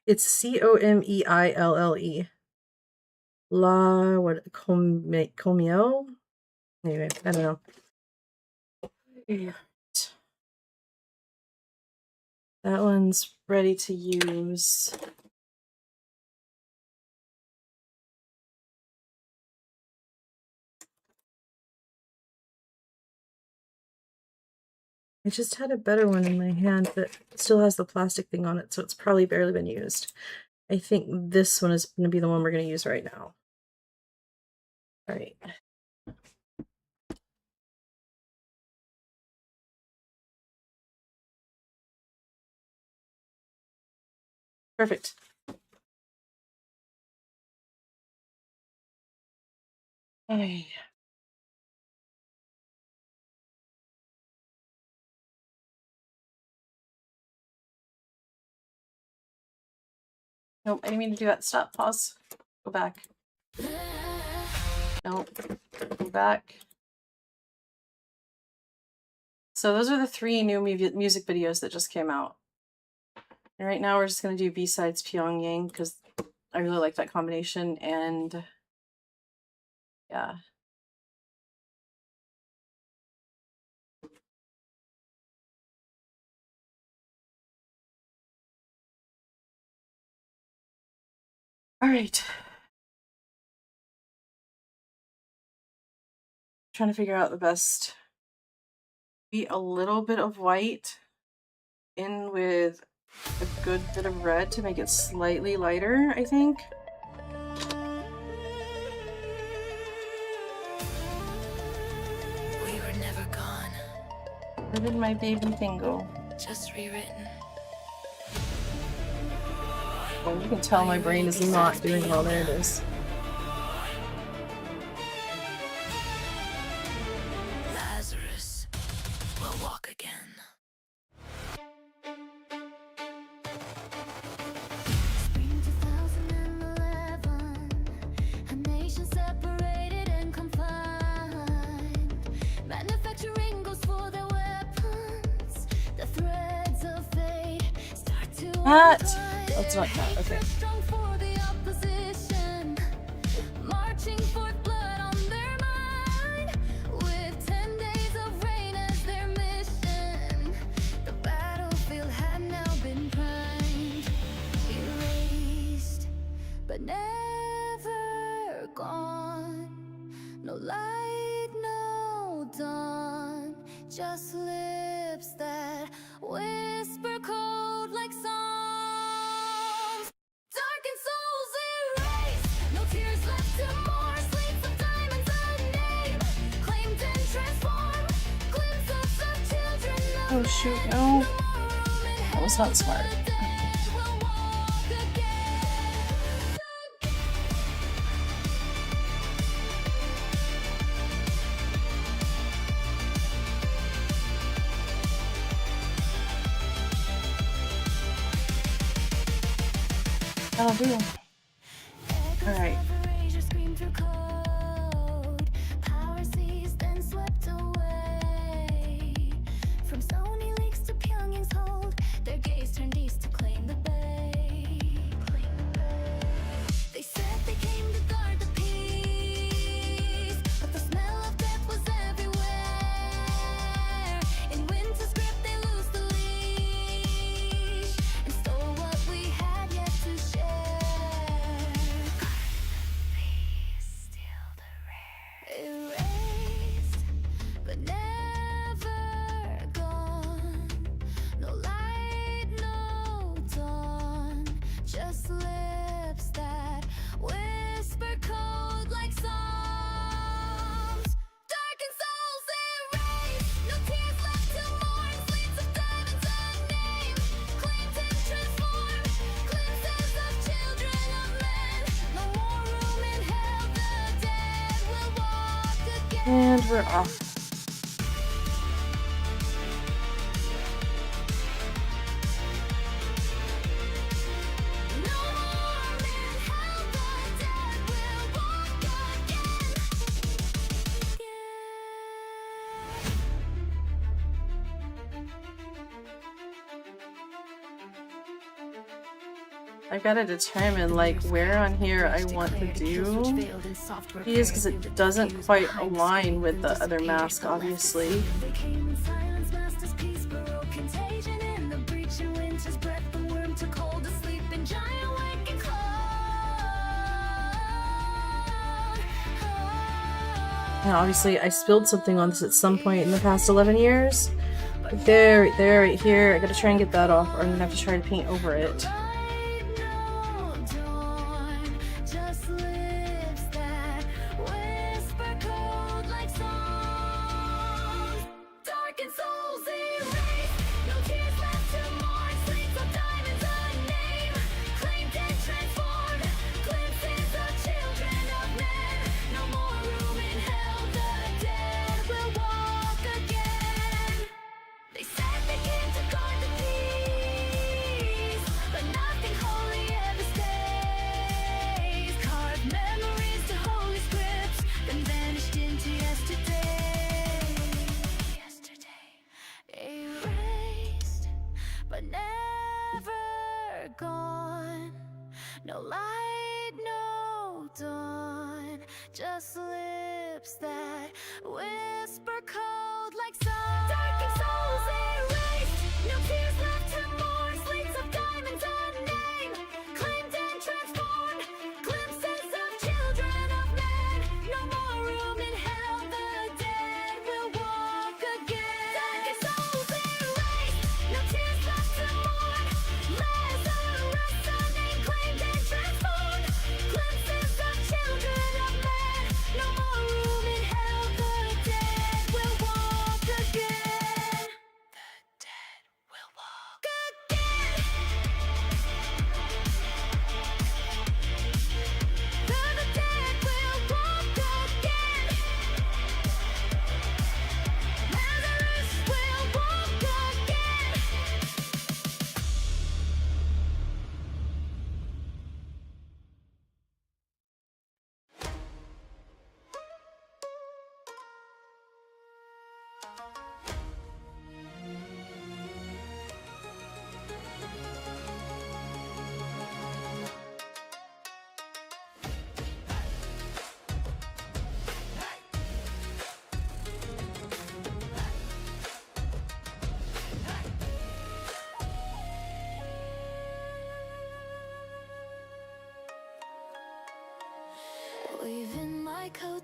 It's Comeille. Comiel? Anyway, I don't know. Yeah. That one's ready to use. I just had a better one in my hand that still has the plastic thing on it, so it's probably barely been used. I think this one is going to be the one we're going to use right now. All right. Perfect. Okay. Nope, I didn't mean to do that. Stop. Pause. Go back. Nope. Go back. So those are the 3 new music videos that just came out. And right now we're just going to do B-Sides Pyongyang because I really like that combination and yeah. All right. Trying to figure out the best. Be a little bit of white in with a good bit of red to make it slightly lighter, I think. We were never gone, Where did my baby thing go? just rewritten. Well, you can tell my brain is not doing well. There it is. Lazarus will walk again. Spring 2011, a nation separated and confined. Manufacturing goes for their weapons. The threads of fate start to That's not that. Okay. strong for the opposition, marching forth blood on their mind, with 10 days of rain as their mission. The battlefield had now been primed, erased, but never gone. No light, no dawn, just lips that whisper cold like songs. Darkened souls erased, no tears left to mourn. Sleeps of diamonds unnamed, claimed and transformed. Glimpses of children of Oh shoot, no. That was not smart. the dead will walk again. That'll do. Alright. Erasure screamed through code. Power seized and swept away. From Sony leaks to Pyongyang's hold, their gaze turned east to claim the bay. They said they came to guard the peace, but the smell of death was everywhere. In winter's grip, they loosed the leash and stole what we had yet to share. Still the rare, erased, but never gone. No light, no dawn, just lips that whisper cold like songs. Darkened souls erased, no tears left to mourn. Sleeps of diamonds unnamed, claimed and transformed. Glimpses of children of men, no more room in hell. The dead will walk again. And we're off. No more in hell. The dead will walk again. I gotta determine like where on here I want to do these because it doesn't quite align with the other mask, obviously. They came in silence, master's peace, broke contagion in the breach in winter's breath. The worm took hold of sleep and giant waking clawed. Now, obviously, I spilled something on this at some point in the past 11 years. But there, right here. I gotta try and get that off, or I'm gonna have to try to paint over it. Light, no dawn, just lips that whisper cold like songs. Darkened souls erased, no tears left to mourn. Sleeps of diamonds unnamed, claimed and transformed. Glimpses of children of men, no more room in hell. The dead will walk again. They said they came to guard the peace, but nothing holy ever stays. Carved memories to holy scripts, then vanished into yesterday. Erased, but never gone. No light, no dawn, just lips that whisper cold like songs. Darkened souls erased, no tears left to mourn. Sleeps of diamonds unnamed, claimed and transformed. Glimpses of children of men, no more room in hell. The dead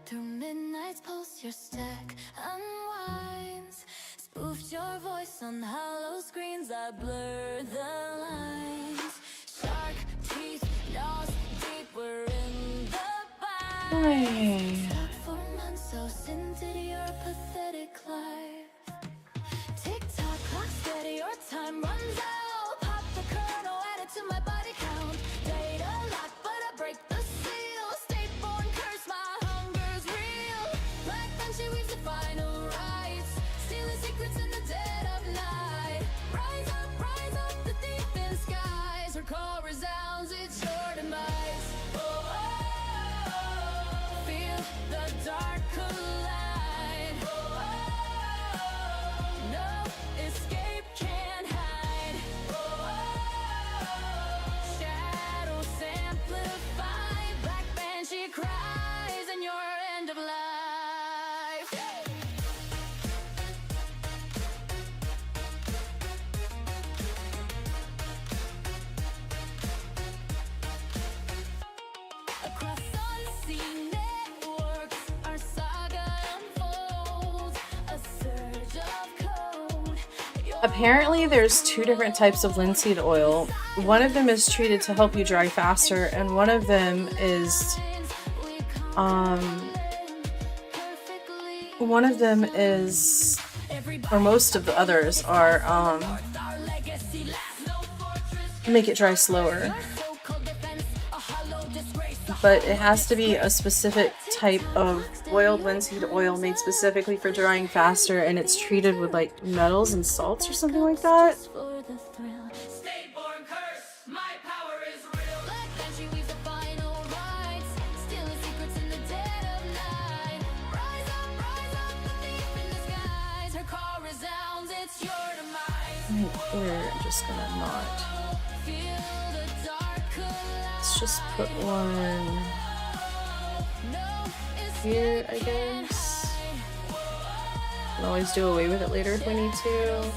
Through midnight's pulse, your stack unwinds. Spoofed your voice on hollow screens, I blur the lines. Shark teeth, nails deep, we're in the bind. Stuck for months, so scented your pathetic life. Tick-tock, clock steady, your time runs out. Pop the kernel, add it to my body count. Data lock, but I break the seal. State-born curse, my hunger's real. Black then she weaves the final rites, stealing secrets in the dead of night. Rise up, the thief in skies. Her call resounds, it's your demise. Oh, oh, oh, feel the dark collide. Oh, oh, oh, no escape, can't hide. Oh, oh, oh, shadows amplify. Black banshee cries in your end of life. Across unseen networks, our saga unfolds. A surge of code. Apparently, there's two different types of linseed oil. One of them is treated to help you dry faster, and one of them is, or most of the others are, make it dry slower. But it has to be a specific type of boiled linseed oil made specifically for drying faster, and it's treated with like metals and salts or something like that. For the thrill. State-born curse, my power is real. Black banshee weaves the final rites, stealing secrets in the dead of night. Rise up, the thief in disguise. Her call resounds, it's your demise. Right here, I'm just gonna not. Feel the dark collide. Let's just put one here, I guess. Can always do away with it later if we need to.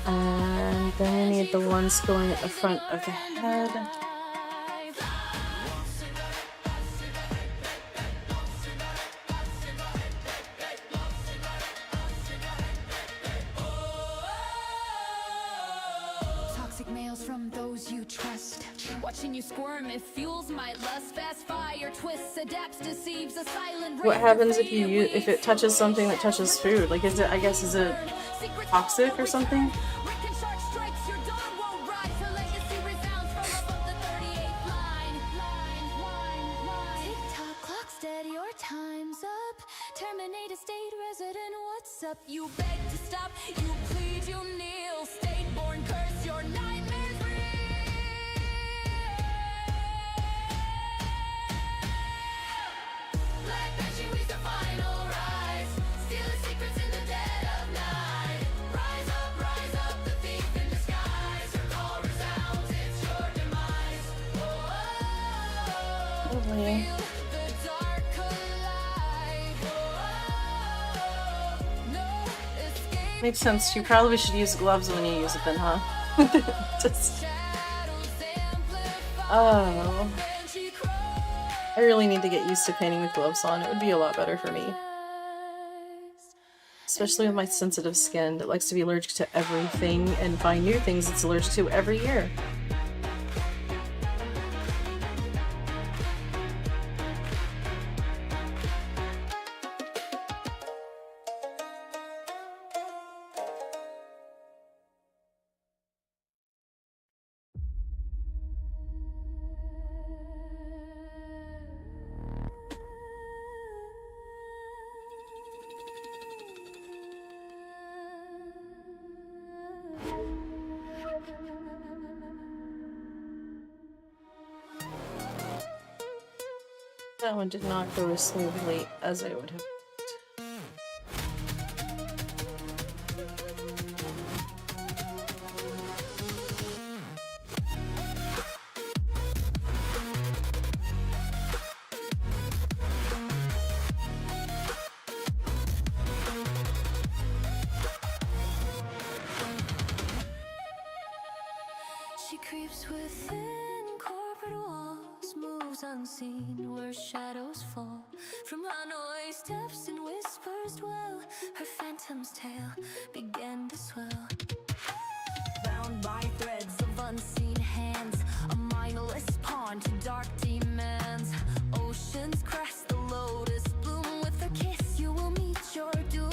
And then we need the ones going at the front of the head. Toxic mails from those you trust. Watching you squirm, it fuels my lust. Fast fire twists, adapts, deceives, a silent What rage happens if defeated you with if it touches something that touches food? Like, is it? I guess is it toxic or something? Rick and Shark strikes, your dawn won't rise. Her legacy resounds from above the 38th line. Tick-tock, clock steady, your time's up. Terminate a state resident, what's up? You beg to stop, you plead, you kneel. State-born curse, your nightmares real. Black banshee weaves the final rise, stealing secrets in the dead of night. Rise up, the thief in disguise. Her call resounds, it's your demise. Oh, oh, oh, Lovely. feel the dark collide. Oh, oh, oh, no escape. Makes sense. You probably should use gloves when you use it then, huh? Just, Shadows amplify. oh. Banshee cries. I really need to get used to painting with gloves on. It would be a lot better for me. Especially with my sensitive skin that likes to be allergic to everything and find new things it's allergic to every year. That one did not go as smoothly as I would have. She creeps within corporate walls, moves unseen where shadows fall. From forest well, her phantom's tale began to swell. Bound by threads of unseen hands, a mindless pawn to dark demands. Oceans crest the lotus bloom, with her kiss you will meet your doom.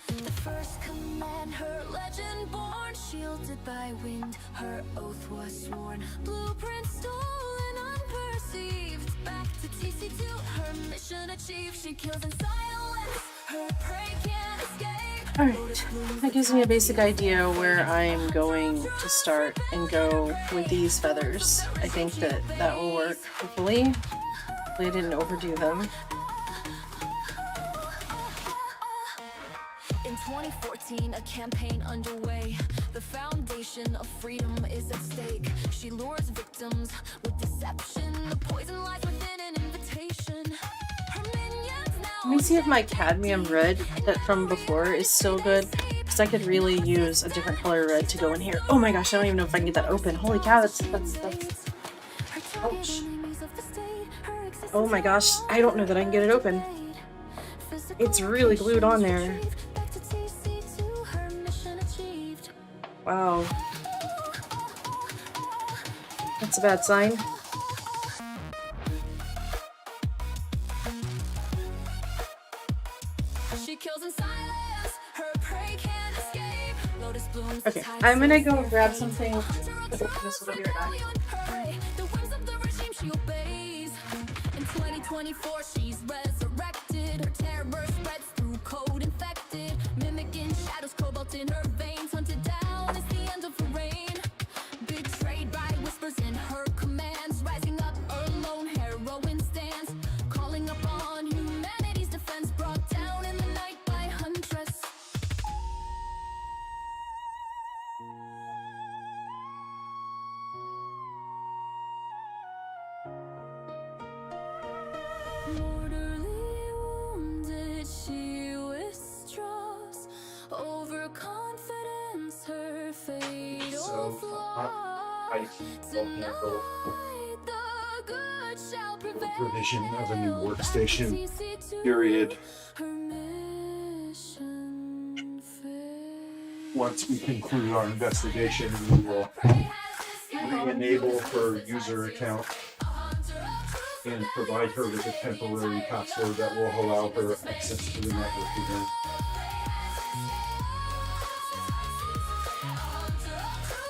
The first command, her legend born, shielded by wind, her oath was sworn. Blueprint stolen unperceived, back to TC2, her mission achieved. She kills in silence, her prey can't escape. Alright, that gives me a basic idea where I'm going to start and go with these feathers. I think that that will work, hopefully. Hopefully I didn't overdo them. In 2014, a campaign underway. The foundation of freedom is at stake. She lures victims with deception. The poison lies within an invitation. Her minions now. Let me see if my cadmium red that from before is still good, because I could really use a different color red to go in here. Oh my gosh, I don't even know if I can get that open. Holy cow, that's ouch. Oh my gosh, I don't know that I can get it open. It's really glued on there. Wow. That's a bad sign. She kills in silence, her prey can't escape. Lotus blooms. Okay, I'm gonna go grab something. This will be right back. The whims of the regime she obeys. In 2024, she's resurrected. Her terror spreads through code infected. Mimicking shadows, cobalt in her veins. Hunted down, it's the end of her reign. Betrayed by whispers in her commands. Rising up alone, heroine stands. Calling upon humanity's defense. Brought down in the night by Huntress. Mortally wounded, she withdraws. Overconfidence, her fatal flaw. Tonight, the good shall prevail. Provision of a new workstation. Period. Her mission fails. Once we conclude our investigation, we will re-enable her user account and provide her with a temporary password that will allow her access to the network again.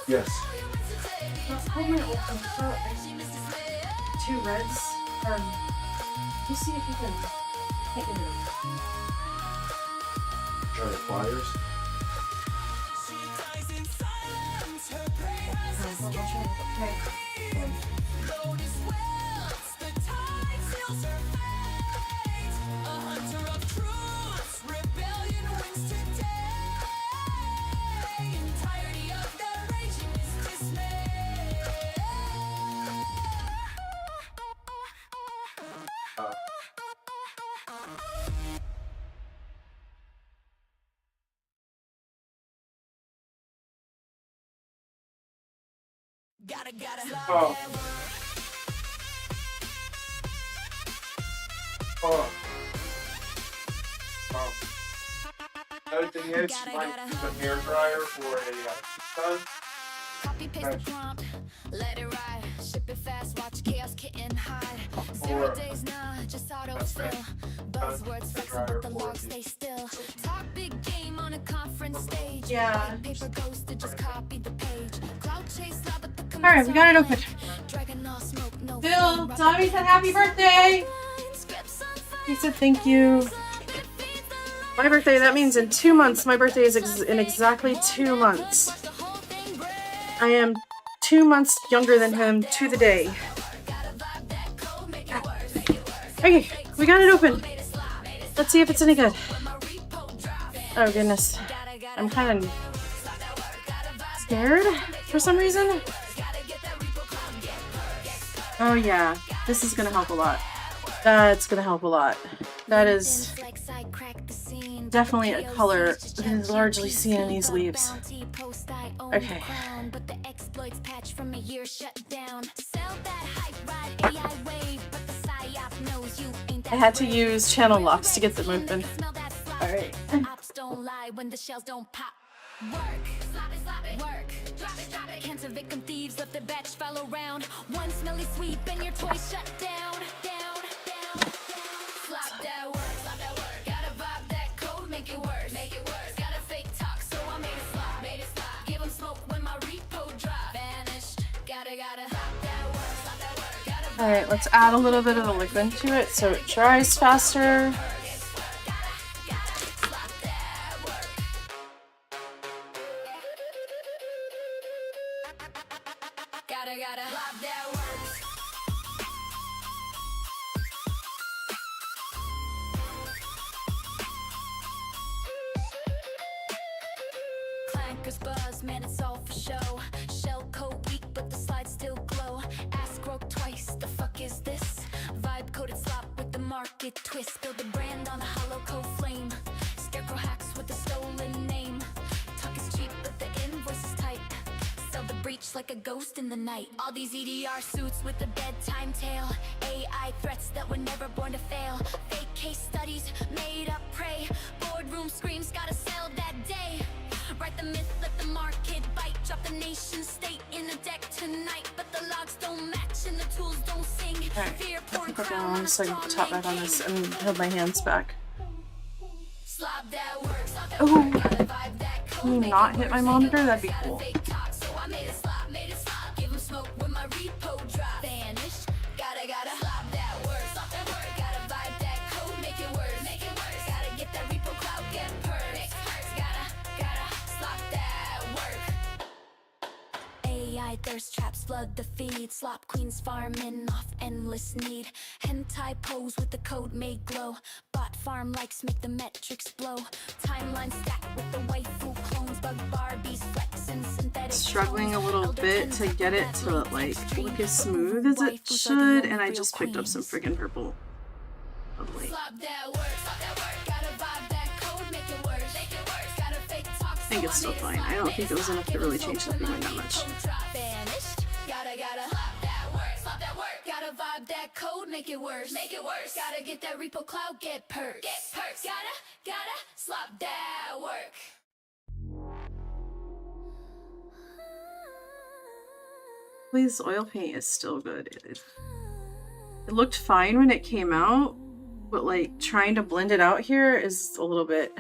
Yes. Two reds. You see if you can get it open. Try the pliers. Okay. Oh. Oh. Another thing is, you might use a hair dryer for a sun. Copy paste the prompt, let it ride. Ship it fast, watch chaos kitten hide. 0 days now, just autofill. Buzzwords flexing, but the logs stay still. Talk big game on a conference stage. Yeah. Paper goes to just copy the page. Cloud chase up at the Alright, we got it open. Dragon all smoke, no Bill, Tommy said happy birthday! He said thank you. My birthday, that means in 2 months. My birthday is in exactly 2 months. I am 2 months younger than him to the day. Okay, we got it open. Let's see if it's any good. Oh goodness. I'm kind of scared for some reason. Oh yeah, this is gonna help a lot. That's gonna help a lot. That is definitely a color that is largely seen in these leaves. Okay. I had to use channel locks to get them open. Alright. Ops don't lie when the shells don't pop. Work, slap it, work, drop it. Can't evict thieves, let the batch follow round. One smelly sweep and your toy shut down, down, down, down. Slap that work, gotta vibe that code, make it worse, Got a fake talk, so I made it slide, Give 'em smoke when my repo drop. Vanished, gotta slap that work, gotta vibe. Alright, let's add a little bit of the liquid to it so it dries faster. Gotta slap that work. Clankers buzz, man, it's all for show. Shell coat weak, but the slides still glow. Ass broke twice, the fuck is this? Vibe coated slop with the market twist. Build a brand on a hollow coat flame. Scarecrow hacks with a stolen name. Talk is cheap, but the invoice is tight. Sell the breach like a ghost in the night. All these EDR suits with a bedtime tale. AI threats that were never born to fail. Fake case studies, made up prey. Boardroom screams, gotta sell that day. Write the myth, let the market bite. Drop the nation state in the deck tonight. But the logs don't match and the tools don't sing. Alright, Fear I porn think I'll go crown on on a so I can straw put top man back on king. this and hold my hands back. Slap that work, slap that Oh, work, gotta vibe that code, can you make not it hit my worse, monitor? make it That'd be worse. Got a cool. fake talk, so I made it slap. Give 'em smoke when my repo drop. Vanished, gotta slap that work, gotta vibe that code, make it worse, gotta get that repo cloud, get perks, gotta slap that work. AI thirst traps flood the feed. Slop queens farming off endless need. Hentai pose with the code made glow. Bot farm likes make the metrics blow. Timeline stack with the waifu clones. Bug Barbies flexing synthetic. Struggling a little bit to get it to like look as smooth as it should, and I just picked up some freaking purple. Lovely. Slap that work, gotta vibe that code, make it worse, got a fake talk, I think it's still fine. I don't think it was enough to really change the pigment that much. Vanished, gotta slap that work, gotta vibe that code, make it worse, gotta get that repo cloud, get perks, gotta slap that work. This oil paint is still good. It looked fine when it came out, but like trying to blend it out here is a little bit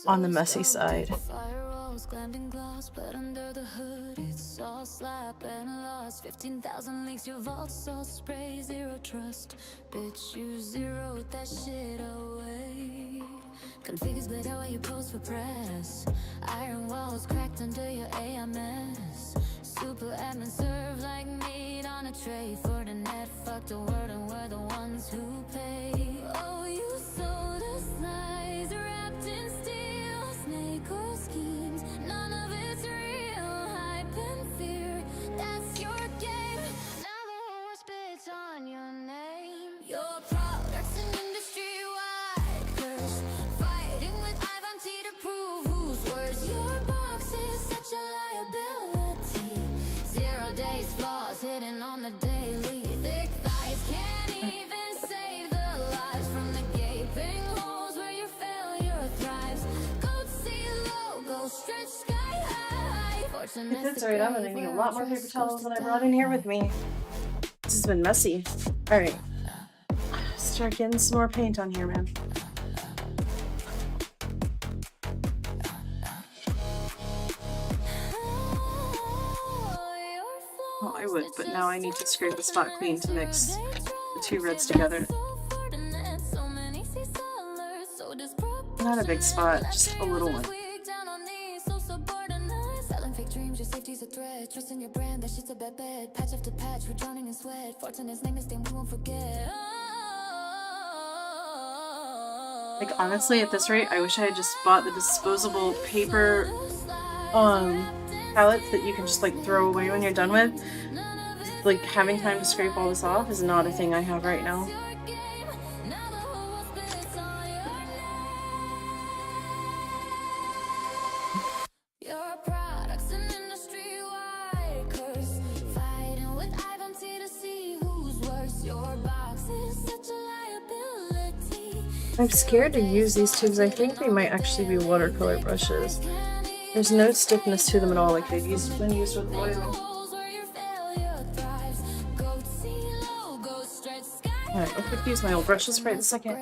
on the messy side. Firewalls, glamping glass, but under the hood it's all slap and lost. 15,000 leaks, your vault's all spray, zero trust. Bitch, you zeroed that shit away. Configures split out while you pose for press. Iron walls cracked under your AMS. Super admin serve like meat on a tray. For the net, fuck the world and we're the ones who pay. Oh, you sold us lies wrapped in steel. Snake oil schemes, none of it's real. Hype and fear, that's your game. Now the whole world spits on your name. Your products and industry-wide curse. Fighting with Ivanti to prove who's worse. Your box is such a liability. 0 days flaws hidden on the daily. Thick thighs can't even save the lives from the gaping holes where your failure thrives. Code C logo stretch sky high. If it's alright, I'm gonna need a lot more paper towels than I brought in here with me. This has been messy. Alright. Start getting some more paint on here, man. Well, I would, but now I need to scrape a spot clean to mix the two reds together. Not a big spot, just a little one. Selling fake dreams, your safety's a threat. Trust in your brand, that shit's a bad bet. Patch after patch, we're drowning in sweat. Fortunate's name is thing we won't forget. Like, honestly, at this rate, I wish I had just bought the disposable paper palettes that you can just like throw away when you're done with. Like, having time to scrape all this off is not a thing I have right now. Your products and industry-wide curse. Fighting with Ivanti to see who's worse. Your box is such a liability. I'm scared to use these two because I think they might actually be watercolor brushes. There's no stiffness to them at all, like they've been used with oil. Alright, I'll quick use my old brushes right in a second.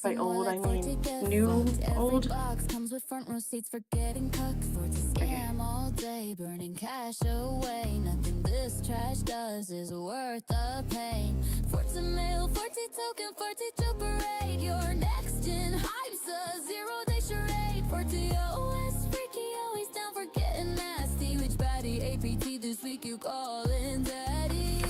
By old, I mean new old. Okay. All day, burning cash away. Nothing this trash does is worth the pain. 40 mil, 40 token, 40 to parade. Your next gen hype's a 0-day charade. 40 OS freaky, always down for getting nasty. Which baddie APT this week you callin' daddy?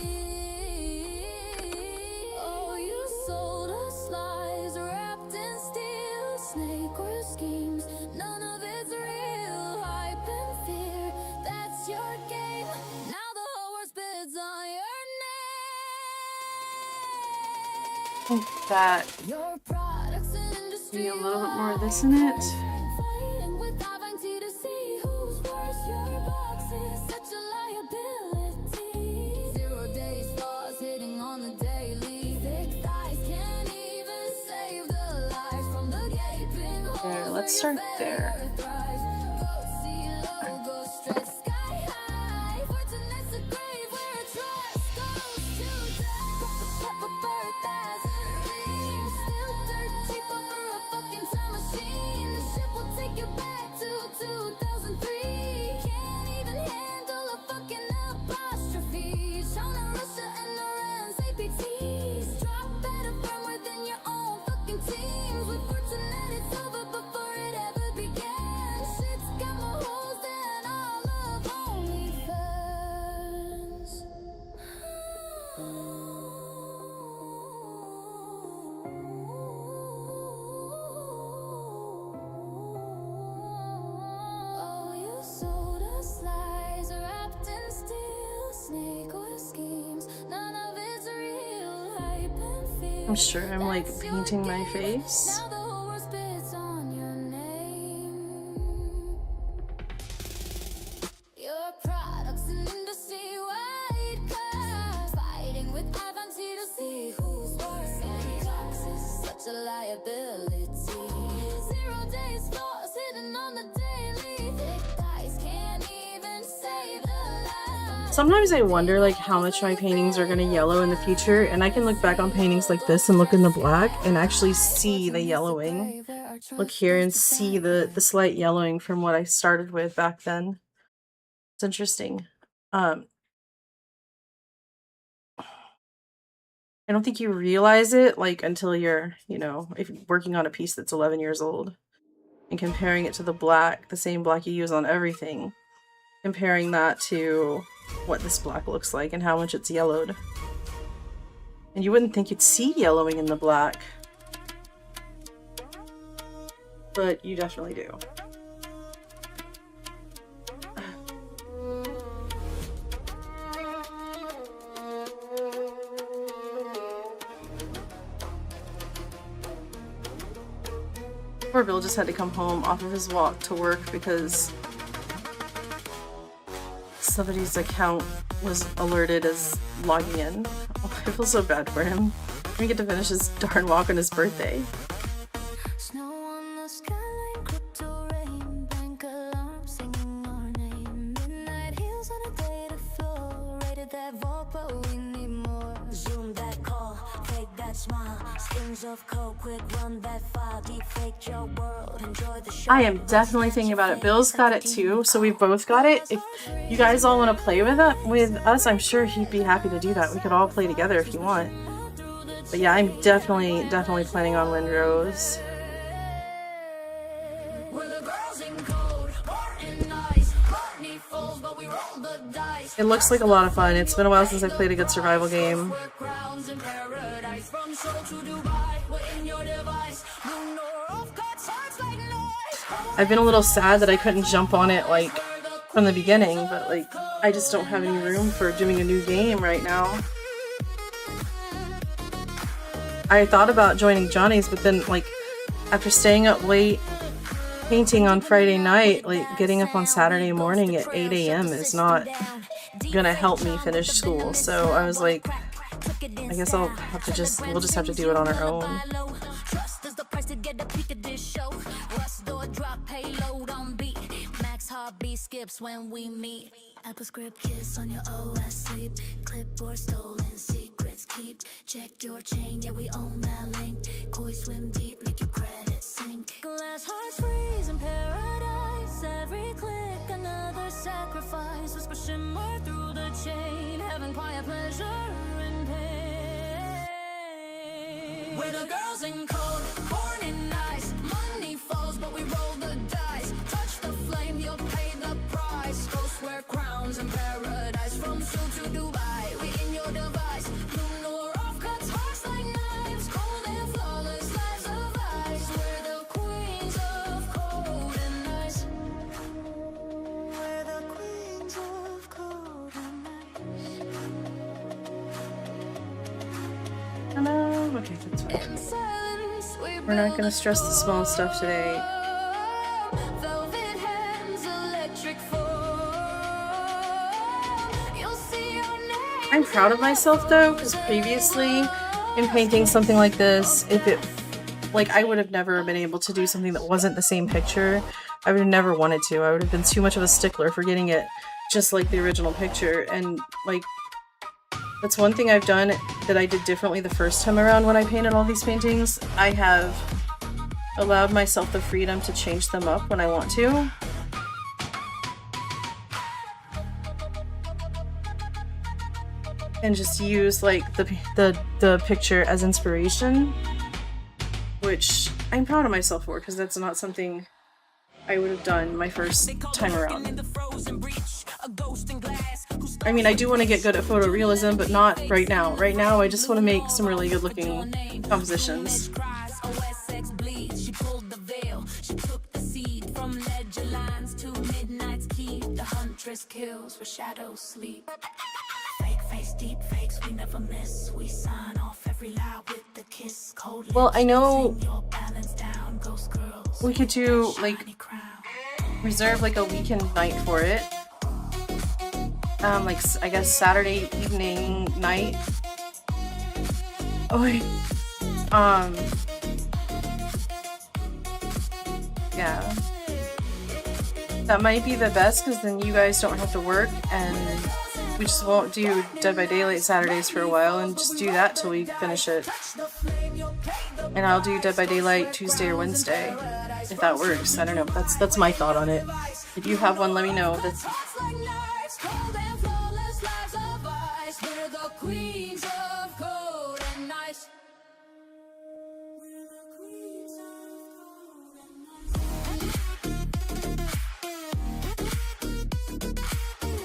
Oh, you sold us lies wrapped in steel. Snake oil schemes, none of it's real. Hype and fear, that's your game. Now the whole world bids on your name. I think that Your products and industry be a little bit more of this in it. fighting with Avanti to see who's worse. Your box is such a liability. 0 days flaws hitting on the daily. Thick thighs can't even save the lives from the gaping hole. There, let's start there. I'm sure I'm like painting my face. Sometimes I wonder like how much my paintings are gonna yellow in the future, and I can look back on paintings like this and look in the black and actually see the yellowing. Look here and see the slight yellowing from what I started with back then. It's interesting. I don't think you realize it like until you're, if you're working on a piece that's 11 years old and comparing it to the black, the same black you use on everything, comparing that to what this black looks like and how much it's yellowed. And you wouldn't think you'd see yellowing in the black, but you definitely do. Poor Bill just had to come home off of his walk to work because somebody's account was alerted as logging in. Oh, I feel so bad for him. We get to finish his darn walk on his birthday. Snow on the skyline, crypto rain, bank alarm singing our name. Midnight heels on a data floor, rated that vault, but we need more. Zoom that call, fake that smile, skins of coke, quick run that file, deep fake your world, enjoy the show. I am definitely thinking about it. Bill's got it too, so we both got it. If you guys all want to play with us, I'm sure he'd be happy to do that. We could all play together if you want. But yeah, I'm definitely planning on Windrose. It looks like a lot of fun. It's been a while since I played a good survival game. I've been a little sad that I couldn't jump on it like from the beginning, but like I just don't have any room for doing a new game right now. I thought about joining Johnny's, but then like after staying up late painting on Friday night, like getting up on Saturday morning at 8 a.m. is not gonna help me finish school. So I was like, I guess we'll just have to do it on our own. Trust is the price to get a peek at this show. Rush door drop, payload on beat. Max heartbeat skips when we meet. Apple script kiss on your OS sleep. Clipboard stolen, secrets keep. Check your chain, yeah we own that link. Koi swim deep, make your credit sink. Glass hearts freeze in paradise. Every click another sacrifice. Whisper shimmer through the chain. Having quiet pleasure and pain. We're the girls in code, born in ice. Money falls, but we roll the dice. Touch the flame, you'll pay the price. Ghosts wear crowns in paradise. From Seoul to Dubai, we in your device. Lunar off cuts hearts like knives. Cold and flawless lives of ice. We're the queens of cold and ice. We're the queens of cold and ice. Hello. Okay, that's fine. We're not gonna stress the small stuff today. I'm proud of myself though, because previously in painting something like this, I would have never been able to do something that wasn't the same picture. I would have never wanted to. I would have been too much of a stickler for getting it just like the original picture. And like, that's one thing I've done that I did differently the first time around when I painted all these paintings. I have allowed myself the freedom to change them up when I want to. And just use like the picture as inspiration, which I'm proud of myself for, because that's not something I would have done my first time around. I mean, I do want to get good at photorealism, but not right now. Right now, I just want to make some really good looking compositions. Kills for shadows sleep. Fake face, deep fakes, we never miss. We sign off every lie with the kiss. Cold. Well, I know we could do like reserve like a weekend night for it. Like I guess Saturday evening night. Oh wait. Yeah. That might be the best, because then you guys don't have to work, and we just won't do Dead by Daylight Saturdays for a while, and just do that till we finish it. And I'll do Dead by Daylight Tuesday or Wednesday, if that works. I don't know. That's my thought on it. If you have one, let me know. That's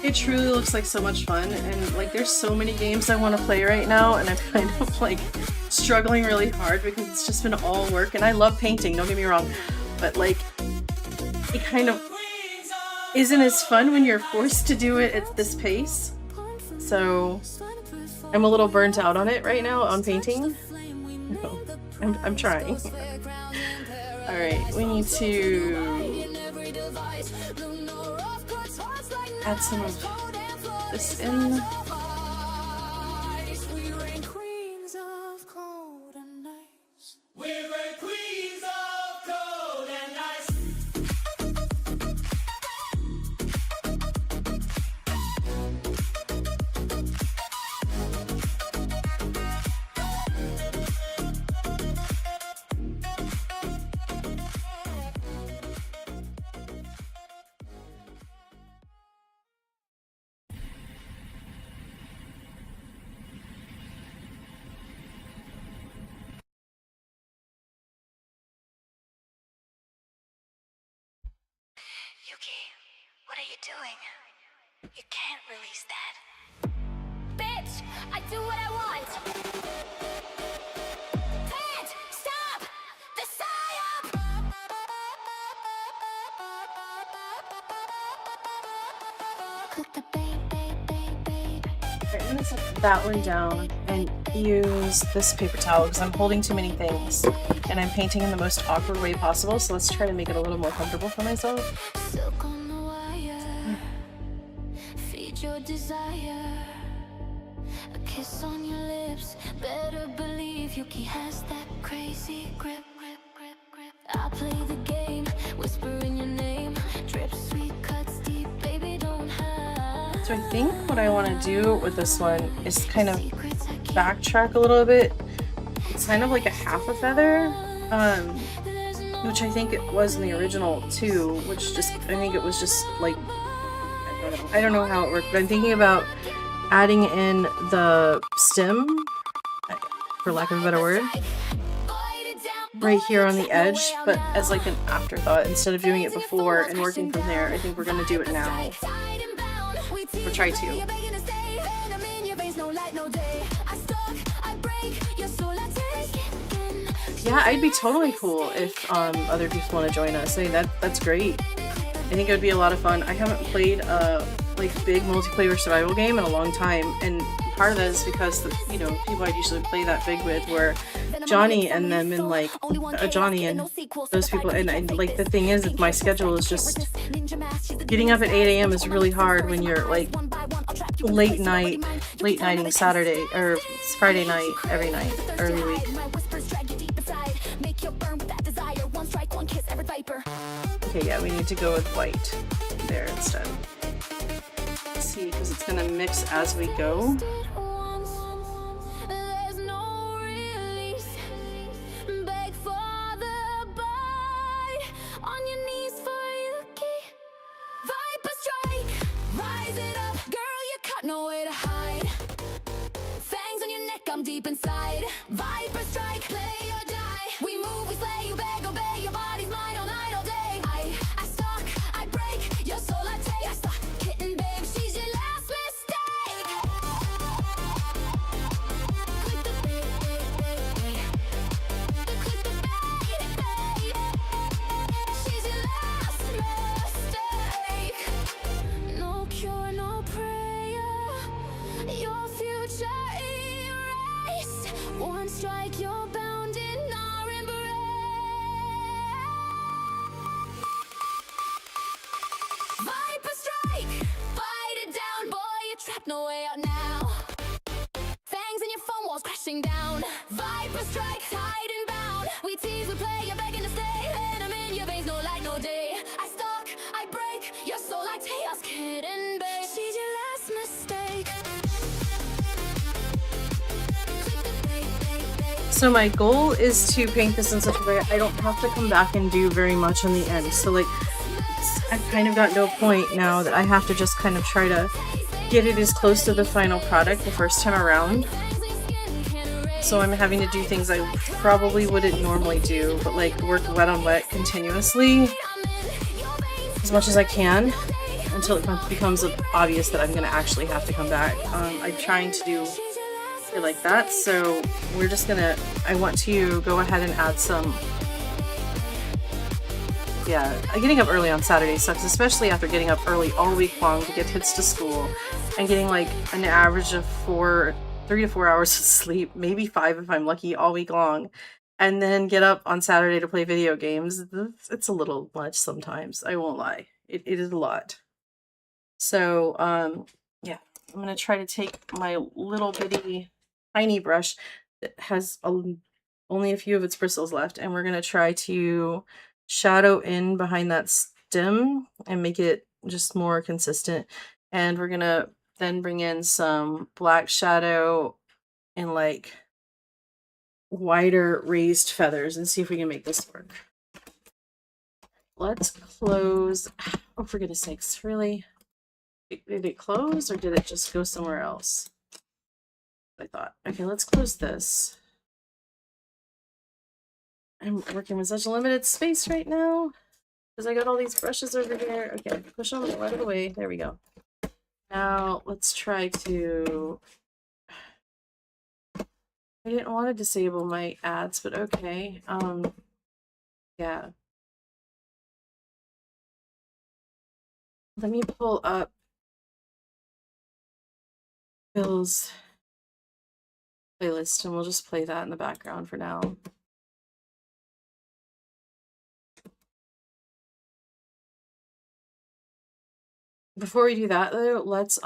It truly looks like so much fun, and like there's so many games I want to play right now, and I'm kind of like struggling really hard because it's just been all work, and I love painting, don't get me wrong, but like it kind of isn't as fun when you're forced to do it at this pace. So I'm a little burnt out on it right now, on painting. I'm trying. Alright, we need to add some of this in. Yuki, what are you doing? You can't release that. Bitch! I do what I want! Can't! Stop! The psyop! Cook the babe. Alright, I'm gonna set that one down and use this paper towel because I'm holding too many things and I'm painting in the most awkward way possible, so let's try to make it a little more comfortable for myself. Silk on the wire, feed your desire. kiss on your lips. Better believe Yuki has that crazy grip. I play the game, whispering your name. Drip sweet cuts deep, baby, don't hide. So I think what I want to do with this one is kind of backtrack a little bit. It's kind of like a half a feather, which I think it was in the original too, which just, I think it was just like, I don't know how it worked, but I'm thinking about adding in the stem, for lack of a better word, right here on the edge, but as like an afterthought instead of doing it before and working from there. I think we're gonna do it now, or try to. Yeah, I'd be totally cool if other people want to join us. I mean, that's great. I think it would be a lot of fun. I haven't played a like big multiplayer survival game in a long time, and part of that is because the people I'd usually play that big with were Johnny and them, and like Johnny and those people. And like the thing is, my schedule is just getting up at 8 a.m. is really hard when you're like late nighting Saturday or Friday night every night, early week. Okay, yeah, we need to go with white there instead. Let's see, because it's gonna mix as we go. I'm deep inside. Viper strike, play or die. We move, we slay, you beg, obey. Your body's mine all night, all day. I stalk, I break. Your soul I take. I stalk, kitten, babe. She's your last mistake. Click the bait, click the bait. She's your last mistake. No cure, no prayer. Your future erased. One strike, you're bound in our embrace. Viper strike, fight it down, boy, you're trapped, no way out now. Fangs in your phone walls crashing down. Viper strike, tied and bound. We tease, we play, you're begging to stay. Venom in your veins, no light, no day. I stalk, I break, your soul like chaos, kitten, babe. She's your last mistake. So my goal is to paint this in such a way I don't have to come back and do very much on the end. So like, I've kind of gotten to a point now that I have to just kind of try to get it as close to the final product the first time around. So I'm having to do things I probably wouldn't normally do, but like work wet on wet continuously as much as I can until it becomes obvious that I'm going to actually have to come back. I'm trying to do it like that, so we're just gonna, I want to go ahead and add some, yeah, getting up early on Saturday sucks, especially after getting up early all week long to get kids to school and getting like an average of 3 to 4 hours of sleep, maybe 5 if I'm lucky, all week long, and then get up on Saturday to play video games. It's a little much sometimes, I won't lie. It is a lot. So yeah, I'm gonna try to take my little bitty tiny brush that has only a few of its bristles left, and we're going to try to shadow in behind that stem and make it just more consistent. And we're going to then bring in some black shadow and like wider raised feathers and see if we can make this work. Let's close. Oh, for goodness sakes, really? Did it close or did it just go somewhere else? I thought. Okay, let's close this. I'm working with such a limited space right now because I got all these brushes over here. Okay, push them right out of the way. There we go. Now let's try to... I didn't want to disable my ads, but okay. Yeah. Let me pull up Bill's playlist and we'll just play that in the background for now. Before we do that though, let's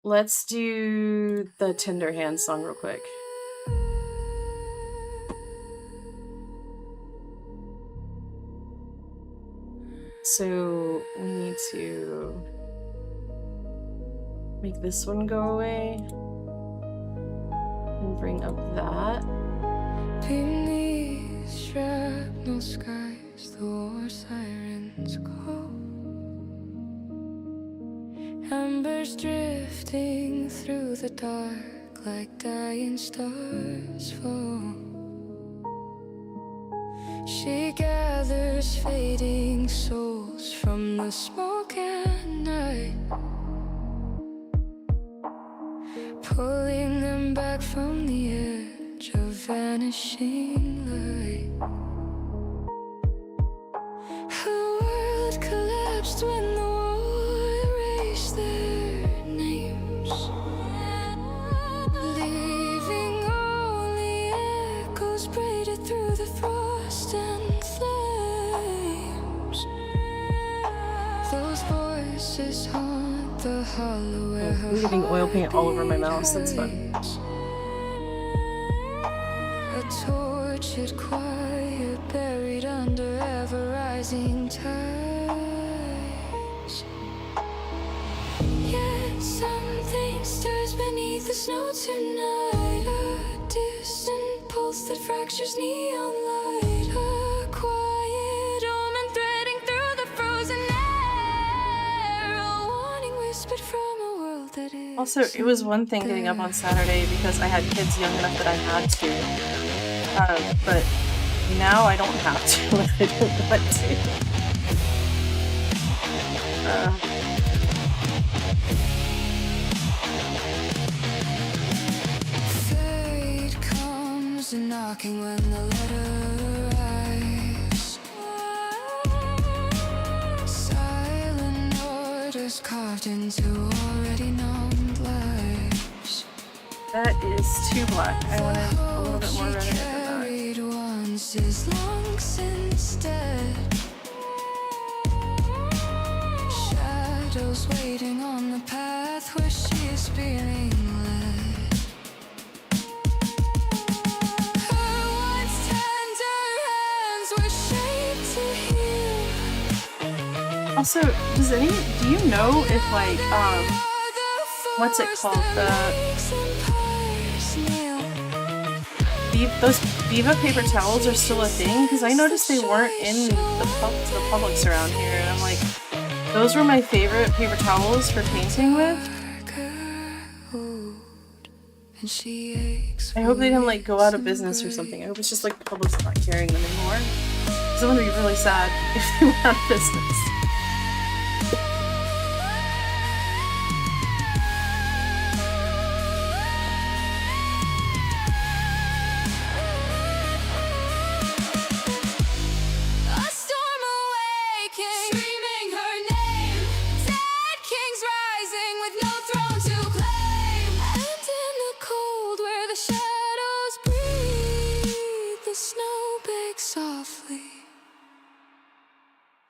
let's do the Tinder Hand song real quick. So we need to make this one go away and bring up that. Beneath shrapnel skies, the war sirens call. Embers drifting through the dark like dying stars fall. She gathers fading souls from the smoke and night, pulling them back from the edge of vanishing light. Her world collapsed when the war erased their names, leaving only echoes braided through the frost and flames. Those voices haunt the hollow where her I'm getting oil paint all over my mouse. That's fun. A tortured choir buried under ever-rising tides. Yet something stirs beneath the snow tonight. A distant pulse that fractures neon light. A quiet omen threading through the frozen air. A warning whispered from a world that is. Also, it was one thing getting up on Saturday because I had kids young enough that I had to. But now I don't have to when I don't want to. Fate comes knocking when the letter arrives. Silent orders carved into already known lives. That is too black. I wanted a little bit more red in it than that. Once is long since dead. Shadows waiting on the path where she is being led. Her once tender hands were shaped to heal. Also, do you know if like what's it called, those Viva paper towels are still a thing? Because I noticed they weren't in the Publix around here, and I'm like, those were my favorite paper towels for painting with. I hope they didn't like go out of business or something. I hope it's just like Publix not carrying them anymore. Because I'm gonna be really sad if they went out of business.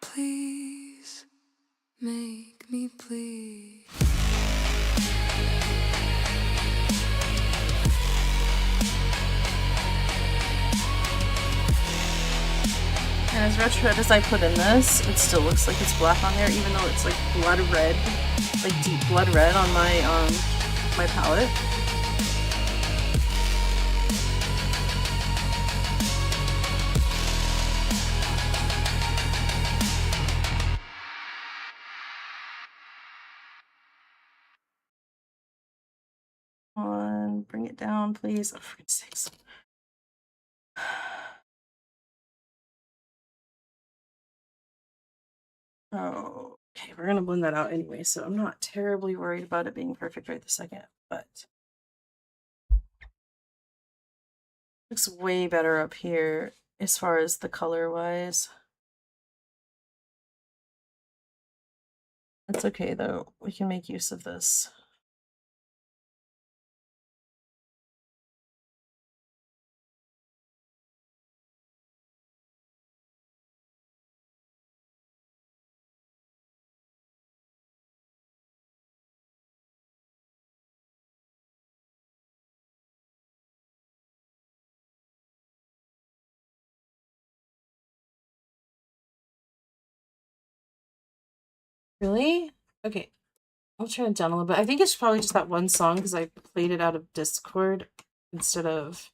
Please make me please. And as retro as I put in this, it still looks like it's black on there, even though it's like blood red, like deep blood red on my my palette. Bring it down, please. Oh, for goodness sakes. Oh, okay, we're gonna blend that out anyway, so I'm not terribly worried about it being perfect right this second, but looks way better up here as far as the color wise. That's okay though, we can make use of this. Really? Okay. I'll try it down a little bit. I think it's probably just that one song because I played it out of Discord instead of.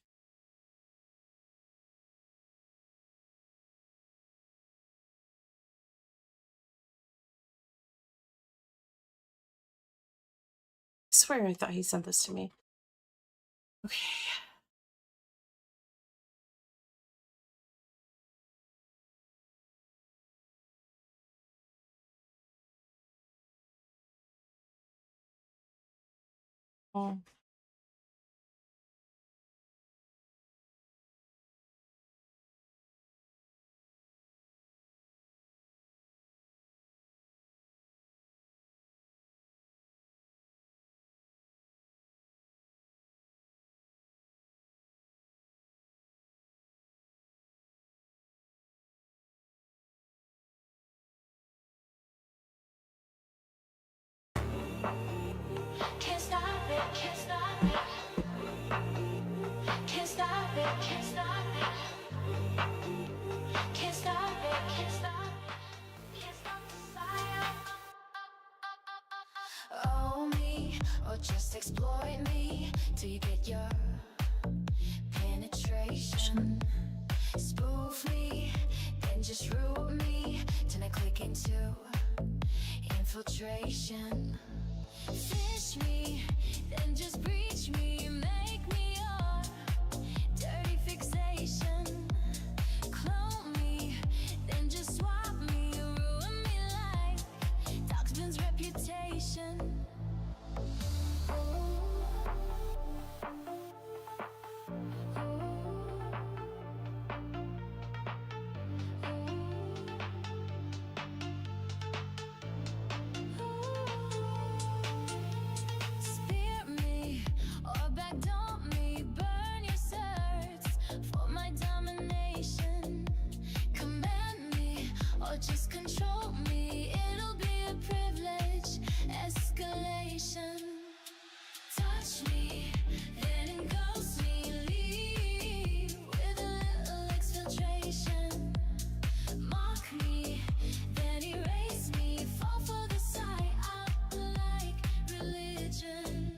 I swear I thought he sent this to me. Okay. Oh. Can't stop it, can't stop it. Can't stop it, can't stop it. Can't stop it, can't stop it. Can't stop the fire. Own me, or just exploit me till you get your penetration. Spoof me, then just root me till I click into infiltration. Fish me, then just breach me, make me your dirty fixation. Clone me, then just swap me, ruin me like Dogspin's reputation. Spear me or backdoor me, burn your certs for my domination. Command me or just control me, it'll be a privilege. Escalation. Touch me, then engulf me, leave with a little exfiltration. Mock me, then erase me, fall for the sight out like religion.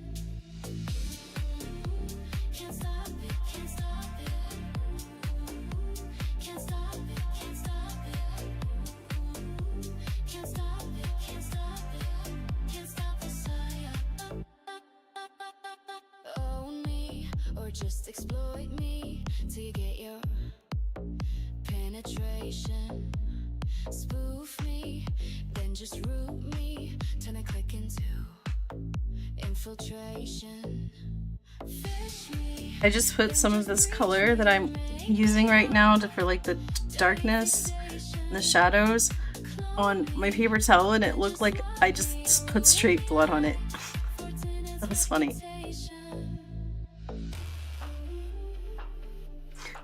Can't stop it, can't stop it. Can't stop it, can't stop it. Can't stop it, can't stop it. Can't stop the sight. Own me, or just exploit me till you get your penetration. Spoof me, then just root me till I click into infiltration. Fish me. I just put some of this color that I'm using right now for like the darkness and the shadows on my paper towel, and it looked like I just put straight blood on it. That was funny.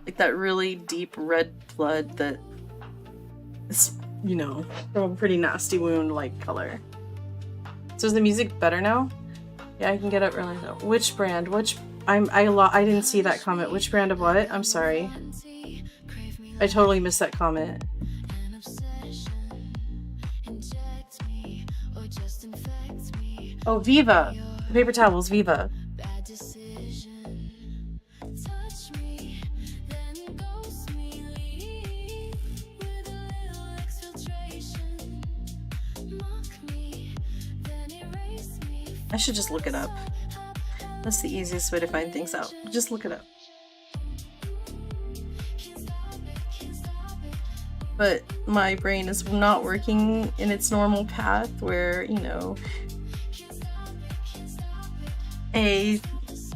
Like that really deep red blood that is, you know, from a pretty nasty wound like color. So is the music better now? Yeah, I can get it really low. Which brand? I didn't see that comment. Which brand of what? I'm sorry. I totally missed that comment. Oh, Viva. The paper towels, Viva. I should just look it up. That's the easiest way to find things out. Just look it up. But my brain is not working in its normal path where, you know, A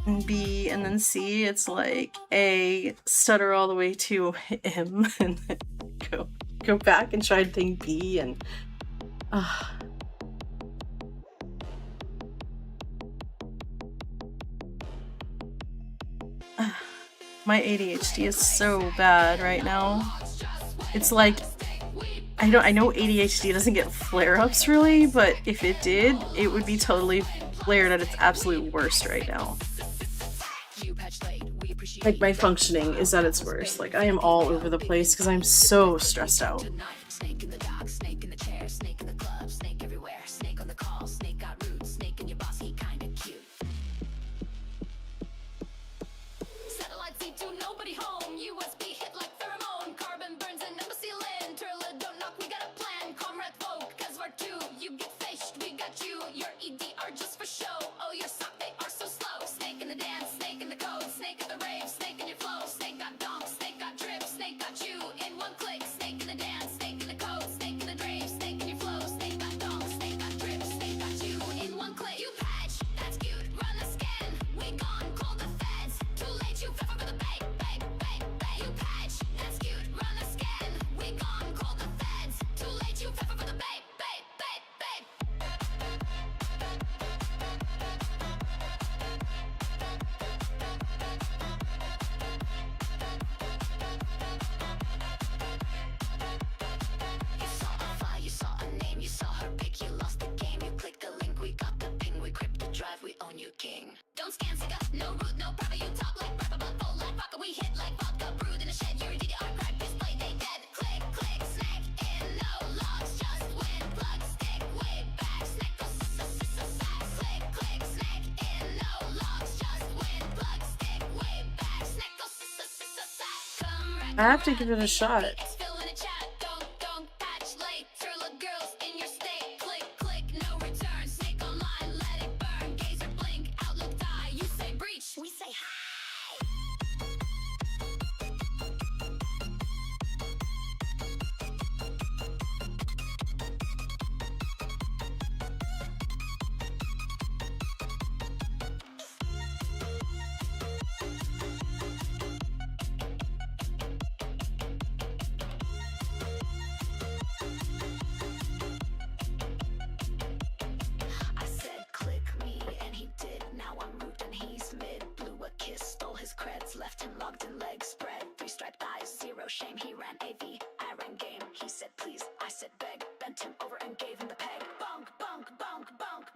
and B and then C. It's like A, stutter all the way to M, and then go back and try to think B, and my ADHD is so bad right now. It's like, I know ADHD doesn't get flare-ups really, but if it did, it would be totally flared at its absolute worst right now. Like my functioning is at its worst. Like I am all over the place because I'm so stressed out. phone. USB hit like pheromone. Carbon burns an embassy land. Turla don't knock, we got a plan. Comrade folk, cause we're two. You get fished, we got you. Your EDR just for show. Oh, your sock, they are so slow. Snake in the dance, snake in the code. Snake at the rave, snake in your flow. Snake got donk, snake got drip, snake got you. In one click, snake in the dance, snake in the code. Snake in the rave, snake in your flow. Snake got donk, snake got drip, snake got you. In one click, you patch, that's cute. Run the scan, we gone, call the feds. Too late, you fell for the bait, bait, bait, bait. You patch, that's cute. Run the scan, we gone, call the feds. Too late, you fell for the bait, bait, bait, bait. You saw a file, you saw a name, you saw her pic, you lost the game. You clicked the link, we got the ping, we crypt the drive, we own you, king. Don't scan, Sega, no root, no private, you top like rapper, but full like vodka. We hit like vodka, brewed in a shed. Your DDR crack display, they dead. Click, click, snack in, no logs, just win. Plug, stick, way back, snack, sack. Click, click, snack in, no logs, just win. Plug, stick, way back, snack, sack. Come rack, I have to give it a shot. Spill in a chat, don't patch late. Turla girls in your state. Click, click, no return. Snake online, let it burn. Gazer blink, outlook die. You say breach, we say hi. I said click me, and he did. Now I'm root and he's mid. Blew a kiss, stole his creds, left him logged in legs spread. 3 striped eyes, 0 shame. He ran AV, I ran game. He said please, I said beg. Bent him over and gave him the peg. Bonk, bonk, bonk, bonk.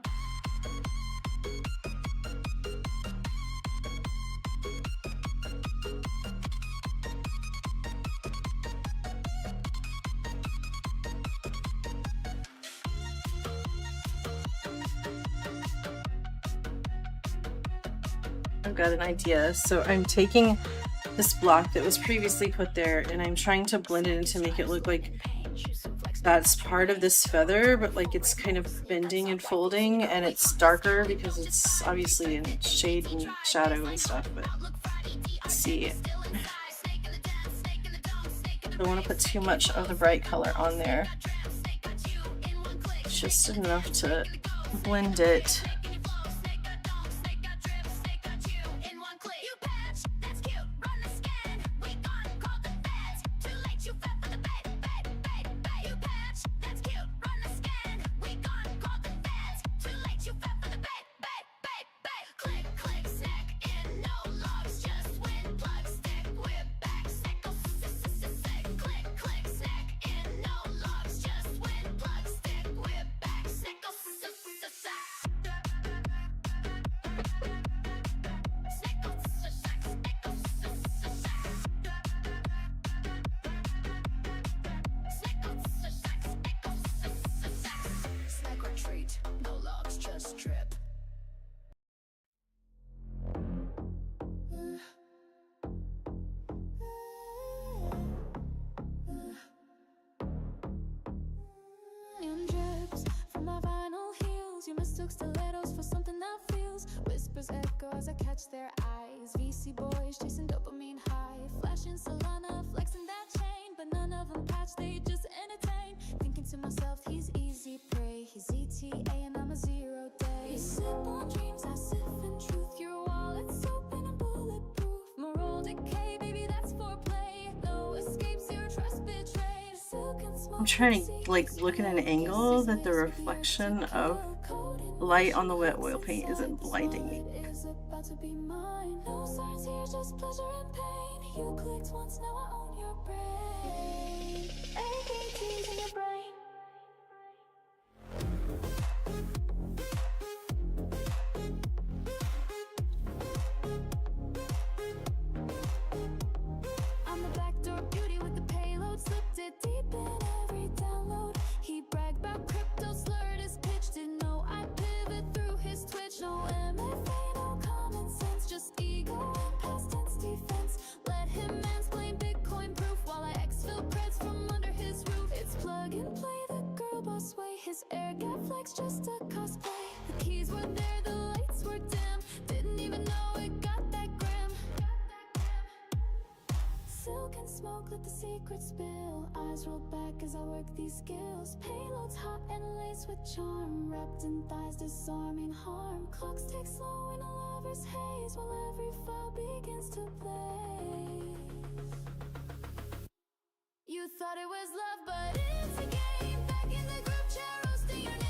I've got an idea. So I'm taking this block that was previously put there and I'm trying to blend it in to make it look like that's part of this feather, but like it's kind of bending and folding and it's darker because it's obviously in shade and shadow and stuff, but let's see. I don't want to put too much of the bright color on there. Just enough to blend it. No logs, just drip. Drips from my vinyl heels. You mistook stilettos for something that feels. Whispers echo as I catch their eyes. VC boys chasing dopamine high. Flashing Solana, flexing that chain. But none of them patch, they just entertain. Thinking to myself, he's easy prey. He's ETA and I'm a 0 day. You sip on dreams, I sip in truth. Your wallet's open and bulletproof. Moral decay, baby, that's foreplay. No escapes, your trust betrayed. Silk and smoke. I'm trying to like look at an angle that the reflection of light on the wet oil paint isn't blinding me. Is about to be mine. No signs here, just pleasure and pain. You clicked once, now I own your brain. ADT's in your brain. I'm the backdoor beauty with the payload. Slipped it deep in every download. He bragged about crypto, slurred his pitch. Didn't know I pivot through his twitch. No MFA, no common sense, just ego and past tense defense. Let him mansplain Silk and smoke, let the secret spill. Eyes roll back as I work these skills. Payloads hot and laced with charm. Wrapped in thighs, disarming harm. Clocks tick slow in a lover's haze while every file begins to play. You thought it was love, but it's a game. Back in the group chat, roasting your name.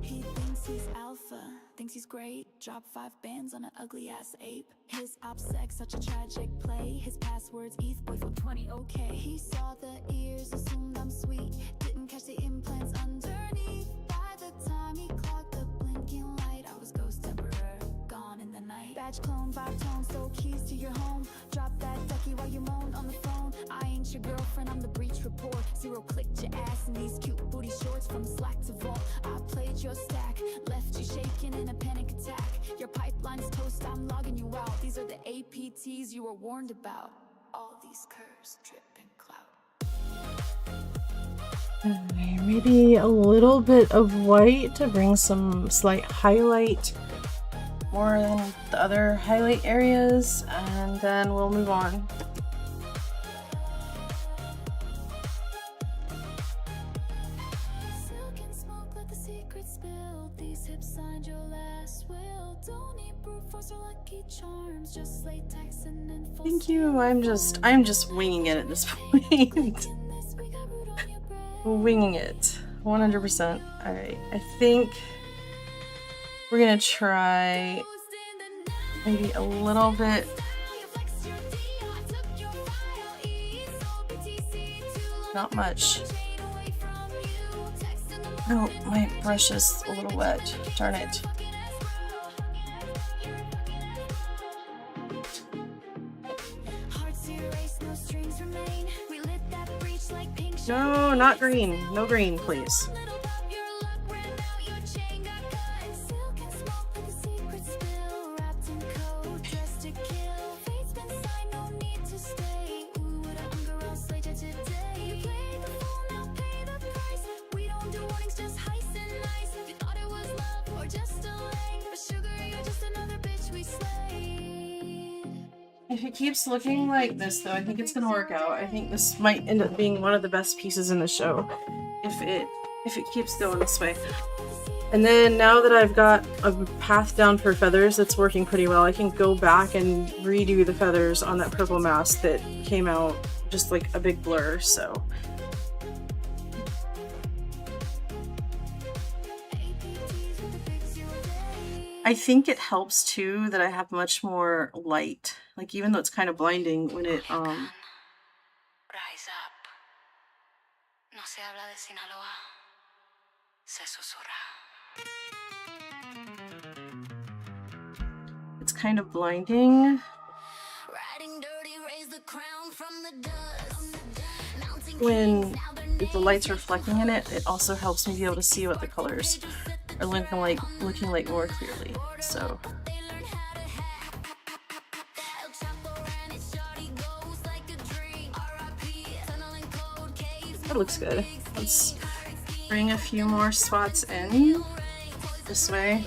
He thinks he's alpha, thinks he's great. Drop 5 bands on an ugly ass ape. His OPSEC, such a tragic play. His passwords, ETH boy for 20, okay. He saw the ears, assumed I'm sweet. Didn't catch the implants underneath. By the time he clocked the blinking light, I was ghost temporary, gone in the night. Badge clone, vibe tone, stole keys to your home. Drop that ducky while you moan on the phone. I ain't your girlfriend, I'm the breach report. 0 clicked your ass in these cute booty shorts. From Slack to Vault, I played your stack. Left you shaking in a panic attack. Your pipeline's toast, I'm logging you out. These are the APTs you were warned about. All these curves dripping clout. Maybe a little bit of white to bring some slight highlight, more than the other highlight areas, and then we'll move on. Silk and smoke, let the secret spill. These hips signed your last will. Don't need brute force or lucky charms. Just latex and then full. Thank you. I'm just winging it at this point. Winging it 100%. All right, I think we're gonna try maybe a little bit, not much. No, my brush is a little wet, darn it. No, not green. No green, please. If it keeps looking like this, though, I think it's gonna work out. I think this might end up being one of the best pieces in the show if it keeps going this way. And then now that I've got a path down for feathers that's working pretty well, I can go back and redo the feathers on that purple mask that came out just like a big blur, so. I think it helps too that I have much more light. Like, even though it's kind of blinding when it Rise up. No se habla de Sinaloa. Se susurra. it's kind of blinding. Riding dirty, raise the crown from the dust. When the light's reflecting in it, it also helps me be able to see what the colors are looking like more clearly. So that looks good. Let's bring a few more spots in this way.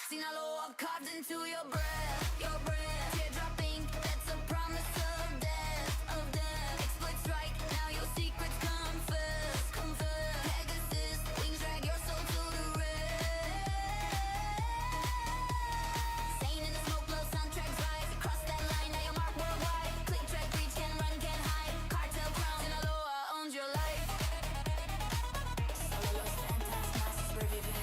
Sinaloa carved into your breath, teardrop ink, that's a promise of death, exploit strike, now your secrets confess, Pegasus, wings drag your soul to the red, sane in the smoke, blow soundtracks rise, cross that line, now your mark worldwide, click, track, reach, can run, can hide, cartel crown, Sinaloa owns your life, solo los fantasmas reviven.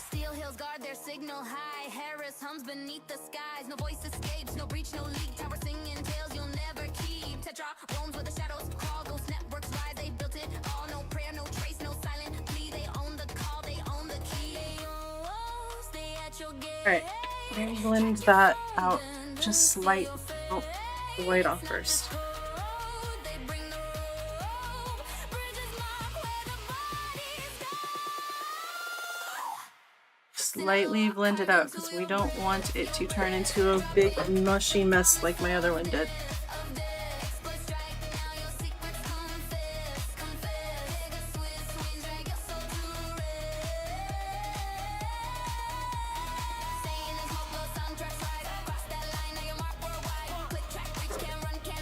Steel hills guard their signal high. Harris hums beneath the skies. No voice escapes, no breach, no leak. Tower singing tales you'll never keep. Tetra roams where the shadows crawl. Those networks rise, they built it all. No prayer, no trace, no silent plea. They own the call, they own the key. Stay at your gate. Alright, I'm gonna blend that out just slight. Oh, the white off first. Slightly blend it out because we don't want it to turn into a big mushy mess like my other one did.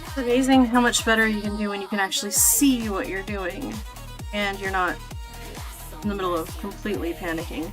It's amazing how much better you can do when you can actually see what you're doing and you're not in the middle of completely panicking.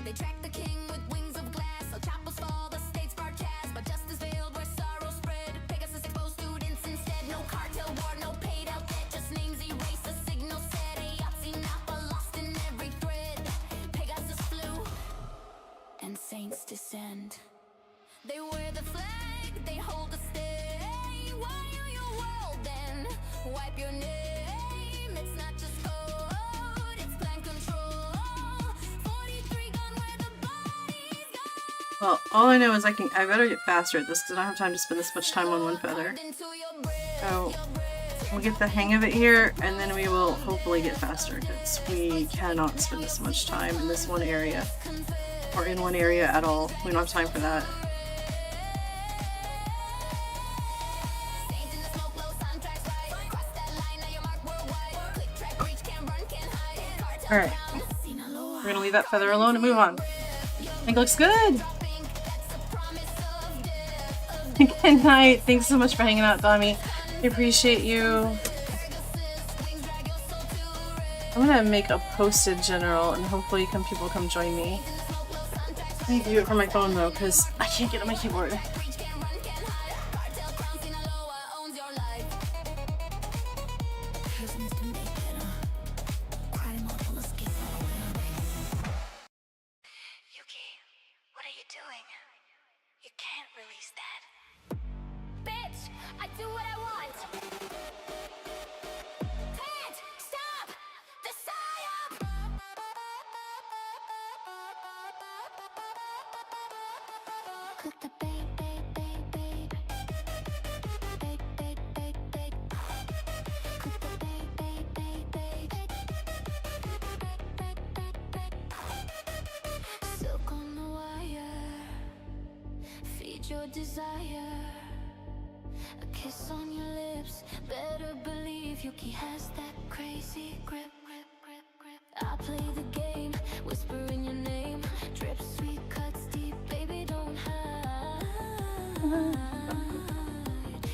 They track the king with wings of glass. So choppers fall, the states broadcast. But justice veiled where sorrow spread. Pegasus exposed students instead. No cartel war, no paid out debt. Just names erased, a signal said. A Yahtzee Napa lost in every thread. Pegasus flew, and saints descend. They wear the flag, they hold the stay. Why are your world then? Wipe your name. It's not just code, it's plan control. 43 gone where the bodies go. Well, all I know is I better get faster at this because I don't have time to spend this much time on one feather. So we'll get the hang of it here and then we will hopefully get faster because we cannot spend this much time in this one area or in one area at all. We don't have time for that. Alright, we're gonna leave that feather alone and move on. I think it looks good! Good night! Thanks so much for hanging out, Dami. I appreciate you. I'm gonna make a posted general and hopefully people come join me. I need to do it from my phone though, because I can't get on my keyboard. Your desire, a kiss on your lips. Better believe Yuki has that crazy grip. I play the game, whisper in your name. Drip sweet cuts deep, baby, don't hide.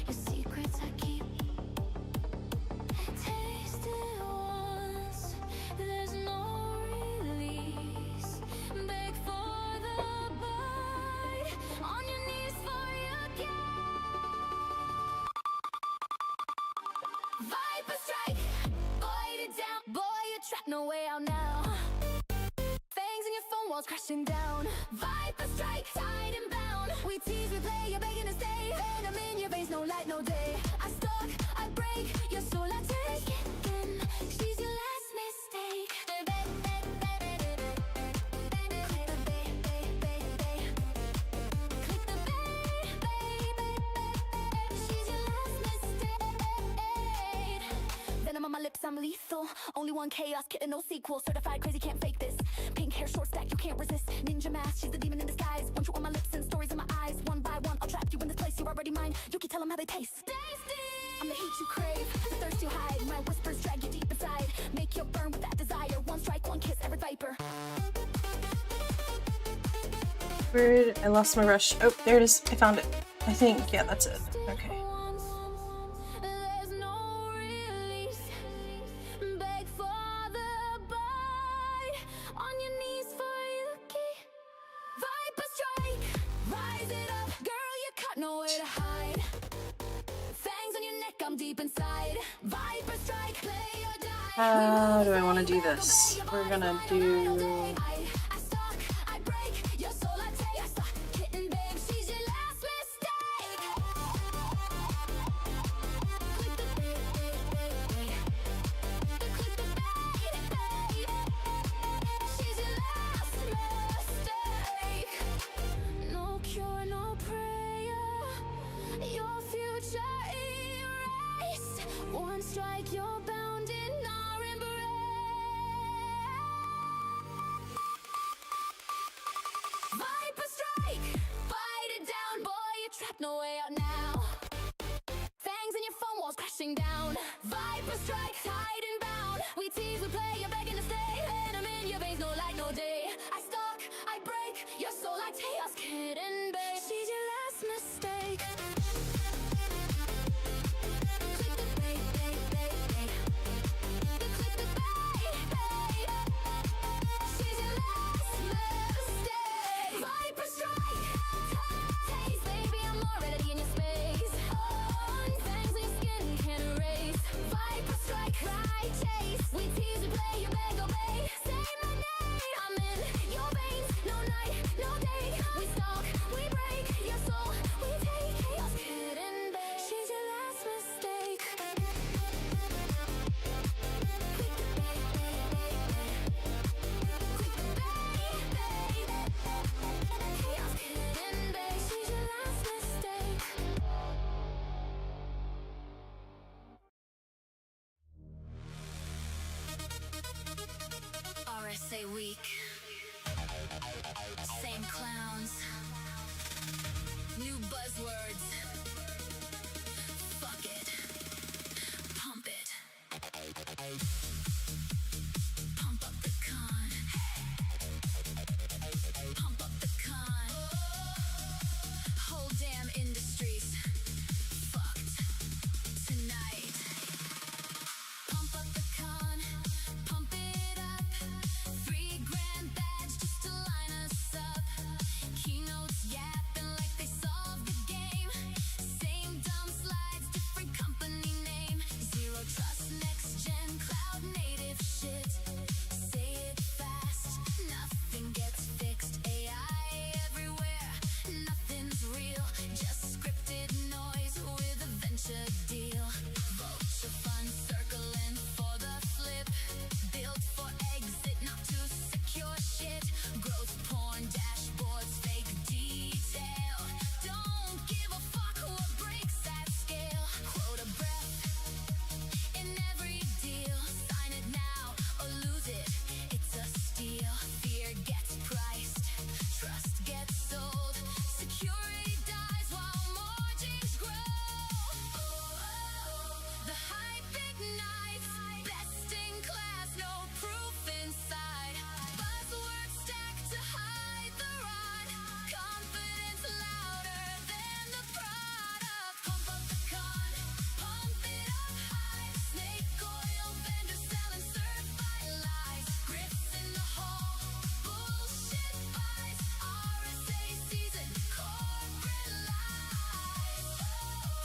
Your secrets I keep. Taste it once, there's no release. Beg for the bite, on your knees for your cat. Viper strike, bite it down. Boy, you're trapped, no way out now. Fangs in your phone walls crashing down. Viper strike, tied and bound. We tease, we play, you're begging to stay. Venom in your veins, no light, no day. I stalk, I break, your soul I take. She's your last mistake. She's your last mistake. Venom on my lips, cause I'm lethal. Only one chaos kitten, no sequel. Certified crazy, can't fake this. Pink hair, short stack, you can't resist. Ninja mask, she's the demon in disguise. Want you on my lips and stories in my eyes. One by one, I'll trap you in this place. You're already mine. You can tell them how they taste. Tasty! I'm the heat you crave, the thirst you hide. My whispers drag you deep inside. Make you burn with that desire. One strike, one kiss, every viper. Weird. I lost my rush. Oh, there it is. I found it. I think. Yeah, that's it. Okay. There's no release. Beg for the bite. On your knees for Yuki. Viper strike. Rise it up. Girl, you got nowhere to hide. Fangs on your neck, I'm deep inside. Viper strike. Play or die. How do I want to do this? We're gonna do... I stalk, I break your soul, I take. I stalk, kitten babe, she's your last mistake. Click the bait, click the bait. She's your last mistake. No cure, no prayer. Your future erased. One strike, you're bound in our embrace. Viper strike! Fight it down, boy, you're trapped, no way out now. Fangs in your phone walls crashing down. Viper strike, tied and bound. We tease, we play, you're begging to stay. Venom in your veins, no light, no day. I stalk, I break your soul like chaos, kitten babe. She's your last mistake. Click the bait, bait, bait, bait. Click the bait, bait. She's your last mistake. Viper strike. Taste, baby, I'm already in your space. Fangs in your skin, can't erase. Viper strike, cry, chase. We tease, we play, you beg, obey. Say my name, I'm in your veins. No night, no day. We stalk, we break your soul. We take chaos, kitten babe. She's your last mistake. Click the bait, bait, bait, bait. Click the bait, bait. Chaos, kitten babe. She's your last mistake. RSA week. Same clowns. New buzzwords. Fuck it. Pump it. Pump up the con. Pump up the con. Whole damn industries. Fucked. Tonight. Pump up the con. Pump it up. $3,000 badge just to line us up. Keynotes yapping like they solved the game. Same dumb slides, different company name. Zero trust, next gen, cloud native shit. Say it fast, nothing gets fixed. AI everywhere, nothing's real. Just scripted noise with a venture deal. Vulture fund circling for the flip. Built for exit, not to secure shit. Growth porn, dashboards, fake detail. Don't give a fuck what breaks that scale. Quota breath in every deal. Sign it now or lose it. It's a steal. Fear gets priced. Trust gets sold. Security dies while margins grow. The hype ignites. Best in class, no proof inside. Buzzwords stacked to hide the rod. Confidence louder than the product. Pump up the con, pump it up high. Snake oil vendors selling certified lies. Grips in the hall, bullshit buys. RSA season, corporate lies.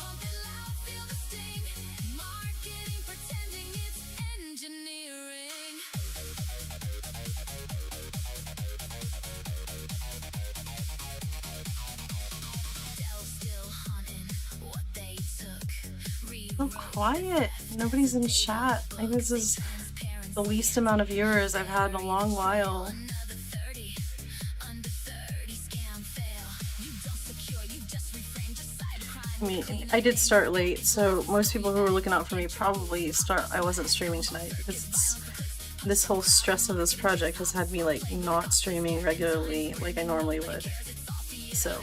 Pump it loud, feel the sting. Marketing pretending it's engineering. Dell still hunting what they took. So quiet. Nobody's in chat. I think this is the least amount of viewers I've had in a long while. Another 30, under 30 scam fail. You don't secure, you just reframe, just cybercrime. I mean, I did start late, so most people who were looking out for me probably I wasn't streaming tonight because this whole stress of this project has had me like not streaming regularly like I normally would. So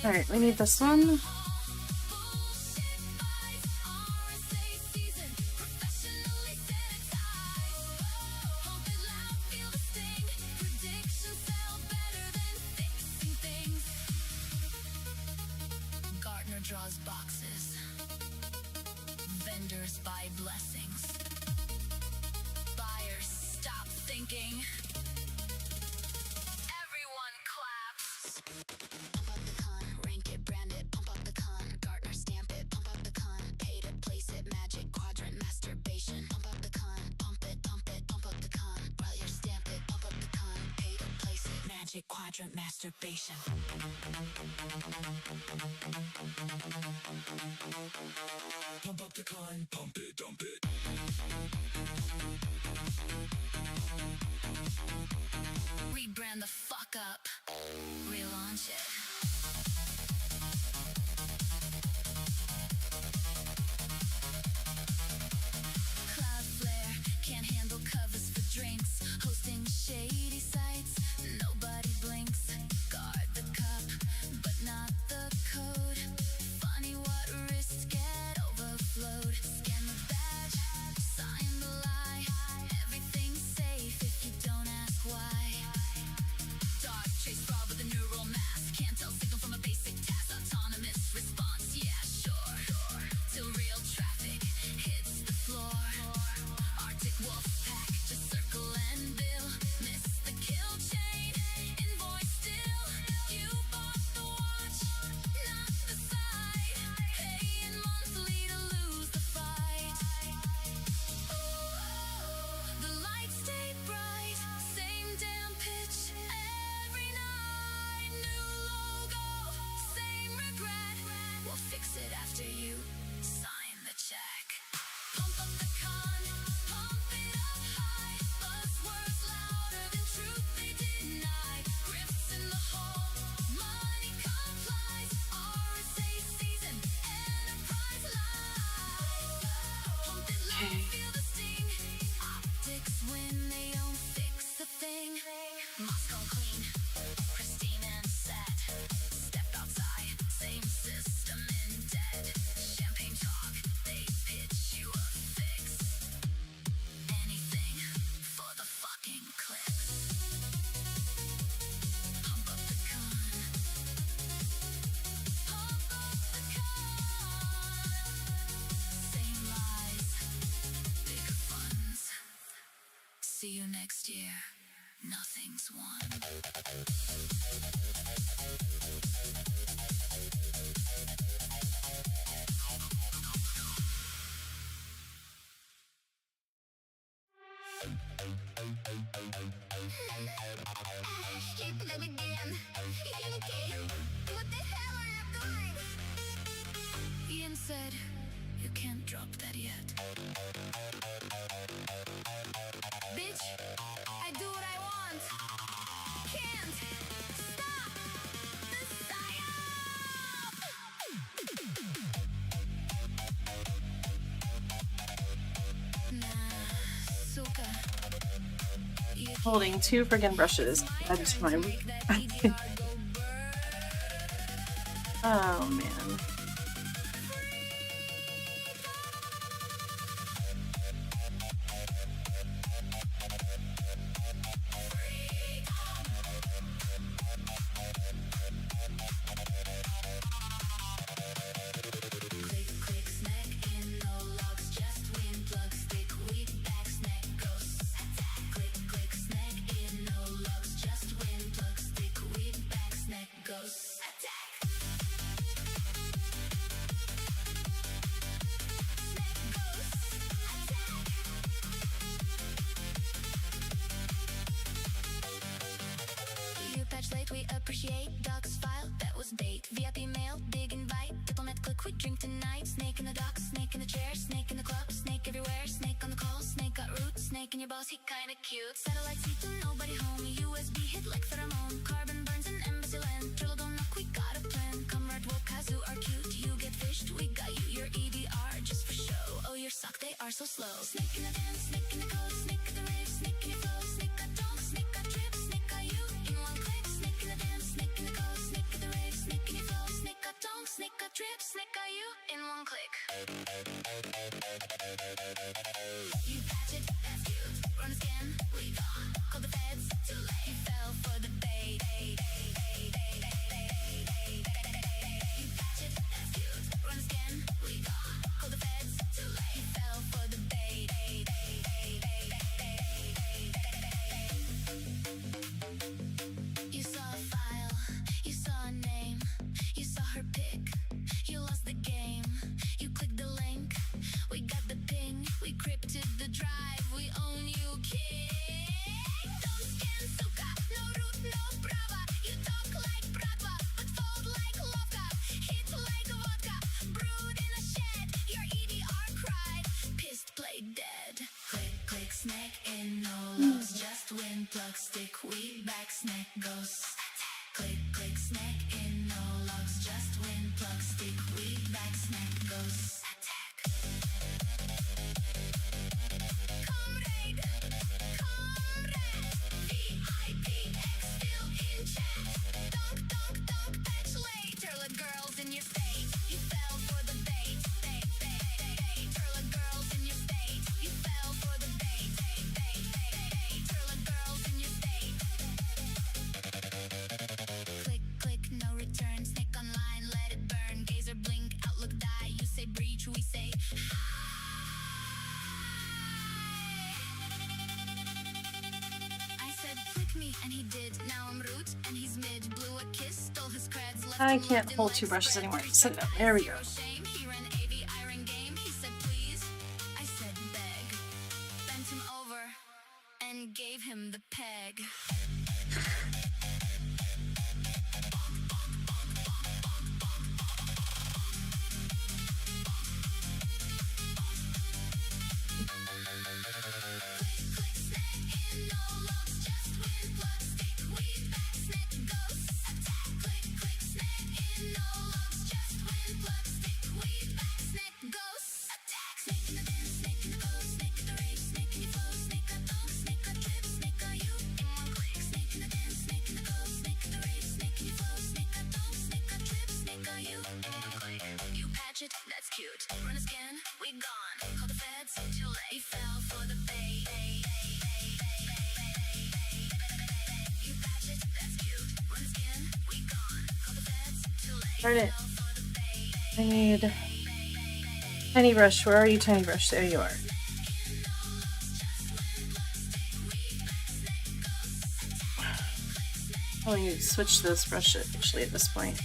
alright, we need this one. Draws boxes. Vendors buy blessings. Buyers stop thinking. Everyone claps. Pump up the con, rank it, brand it, pump up the con. Gartner stamp it, pump up the con. Pay to place it, magic quadrant, masturbation. Pump up the con, pump it, pump up the con. While you stamp it, pump up the con. Pay to place it, magic quadrant, masturbation. Pump up the con, pump it, dump it. Rebrand the fuck up. Relaunch it. Cloudflare can't handle covers for drinks. Hosting shady sites, nobody blinks. Guard the cup, but not the code. Funny what risks get overflowed. Scan the badge, sign the lie. Everything's safe if you don't ask why. Dark trace fraud with a neural mask. Can't tell signal from a basic task. Autonomous response, yeah, sure. Till real traffic hits the floor. Arctic wolf pack, just circle and bill. Miss the kill chain, invoice still. You bought the watch, not the side. Paying monthly to lose the fight. The lights stay bright, same damn pitch every night. New logo, same regret. We'll fix it after you sign the check. Pump up the con, pump it up high. Buzzwords louder than truth they deny. Grifts in the hole, money complies. RSA season, enterprise live. Pump it loud, feel the sting. Optics when they don't fix a thing. Moscow clean, pristine and set. Step outside, same system in dead. Champagne talk, they pitch you a fix. Anything for the fucking clicks. Pump up the con. Pump up the con. Same lies, bigger funds. See you next year. Nothing's won. Here to live again. You okay? What the hell are you doing? Ian said, you can't drop that yet. Bitch, I do what I want. Can't stop the psyop. Nah, suka. You Holding 2 friggin' brushes. That's my. Oh man. click, click, snack in, no logs, just win, plug, stick, weed, back, snack, ghosts, attack. Click, click, snack in, no logs, just win, plug, stick, weed, back, snack, ghosts, attack. plate, we appreciate. Docs file, that was bait. VIP mail, big invite. Diplomat click, we drink tonight. Snake in the dock, snake in the chair, snake in the club, snake everywhere, snake on the call, snake got roots, snake in your boss, he kinda cute. Satellite seat to nobody home, USB hit like pheromone. Carbon burns in embassy land. Drill don't knock, we got a plan. Comrade woke, kazoo are cute. You get fished, we got you. Your EDR just for show. Oh, your sock, they are so slow. Snake in the dance, snake in the code, snake in the rave, snake in your flow, snake got donk, snake got trip, snake got you in one click. Snake in the dance, snake in the code, snake in the rave, snake in your flow, snake got donk, snake got trip, snake got you in one click. You patch it, that's cute. Run a scan, we gone. Call the feds, too late. You fell for the bait. You patch it, that's cute. Run a scan, we gone. Call the feds, too late. You fell for the bait. You saw a file, you saw a name, you saw her pic, you lost the game, you clicked the link, we got the ping, we crypted the drive, we own you, king. Don't scan suka, no root, no brava, you talk like bratva, but fold like lavka, hit like vodka, brewed in a shed, your EDR cried, pissed, played dead. Click, click, snake in, no logs, just win, plug, stick, we back, snake goes. Click, click, snake in, no logs, just win, plug, stick, we back, snake goes. Attack. Comrade, VIPX still in chat. Donk, patch later, let girls in your state. You fell for the bait. Turlet girls in your state. You fell for the bait. Turlet girls in your state. Click, click, no return. Snake online, let it burn. Gazer blink, outlook die. You say breach, we say hi. I said click me, and he did. Now I'm root, and he's mid. Blew a kiss, stole his creds. Left I him can't loved in hold two legs, brushes spread anymore. free Set it up. stuff, There we go. zero shame. He ran AV, iron game. He said please. I said beg. Bent him over and gave him the peg. Click, snake in, no logs, just win, plug, stick, weed, back, snake goes. Attack, click, snake in, no logs, just win, plug, stick, weed, back, snake goes. Attack, snake in the dance, snake in the code, snake in the rave, snake in your flow, snake got donk, snake got trip, snake got you in one click. Snake in the dance, snake in the code, snake in the rave, snake in your flow, snake got donk, snake got trip, snake got you in one click. You patch it, that's cute. Run a scan, we gone. Call the feds, too late. You fell for the bait. You patch it, that's cute. Run a scan, we gone. Call the feds, too late. Darn it. Fell for the bait. I need Tiny Brush. Where are you, Tiny Brush? There you are. Oh, I need to switch this brush actually at this point.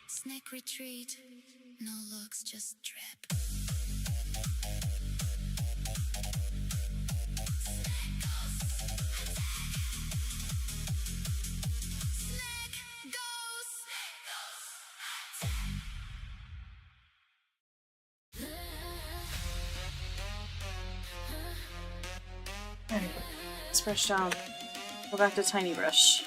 Snake retreat, no looks, just drip. Snake goes. There we go. Let's brush down. Go back to Tiny Brush.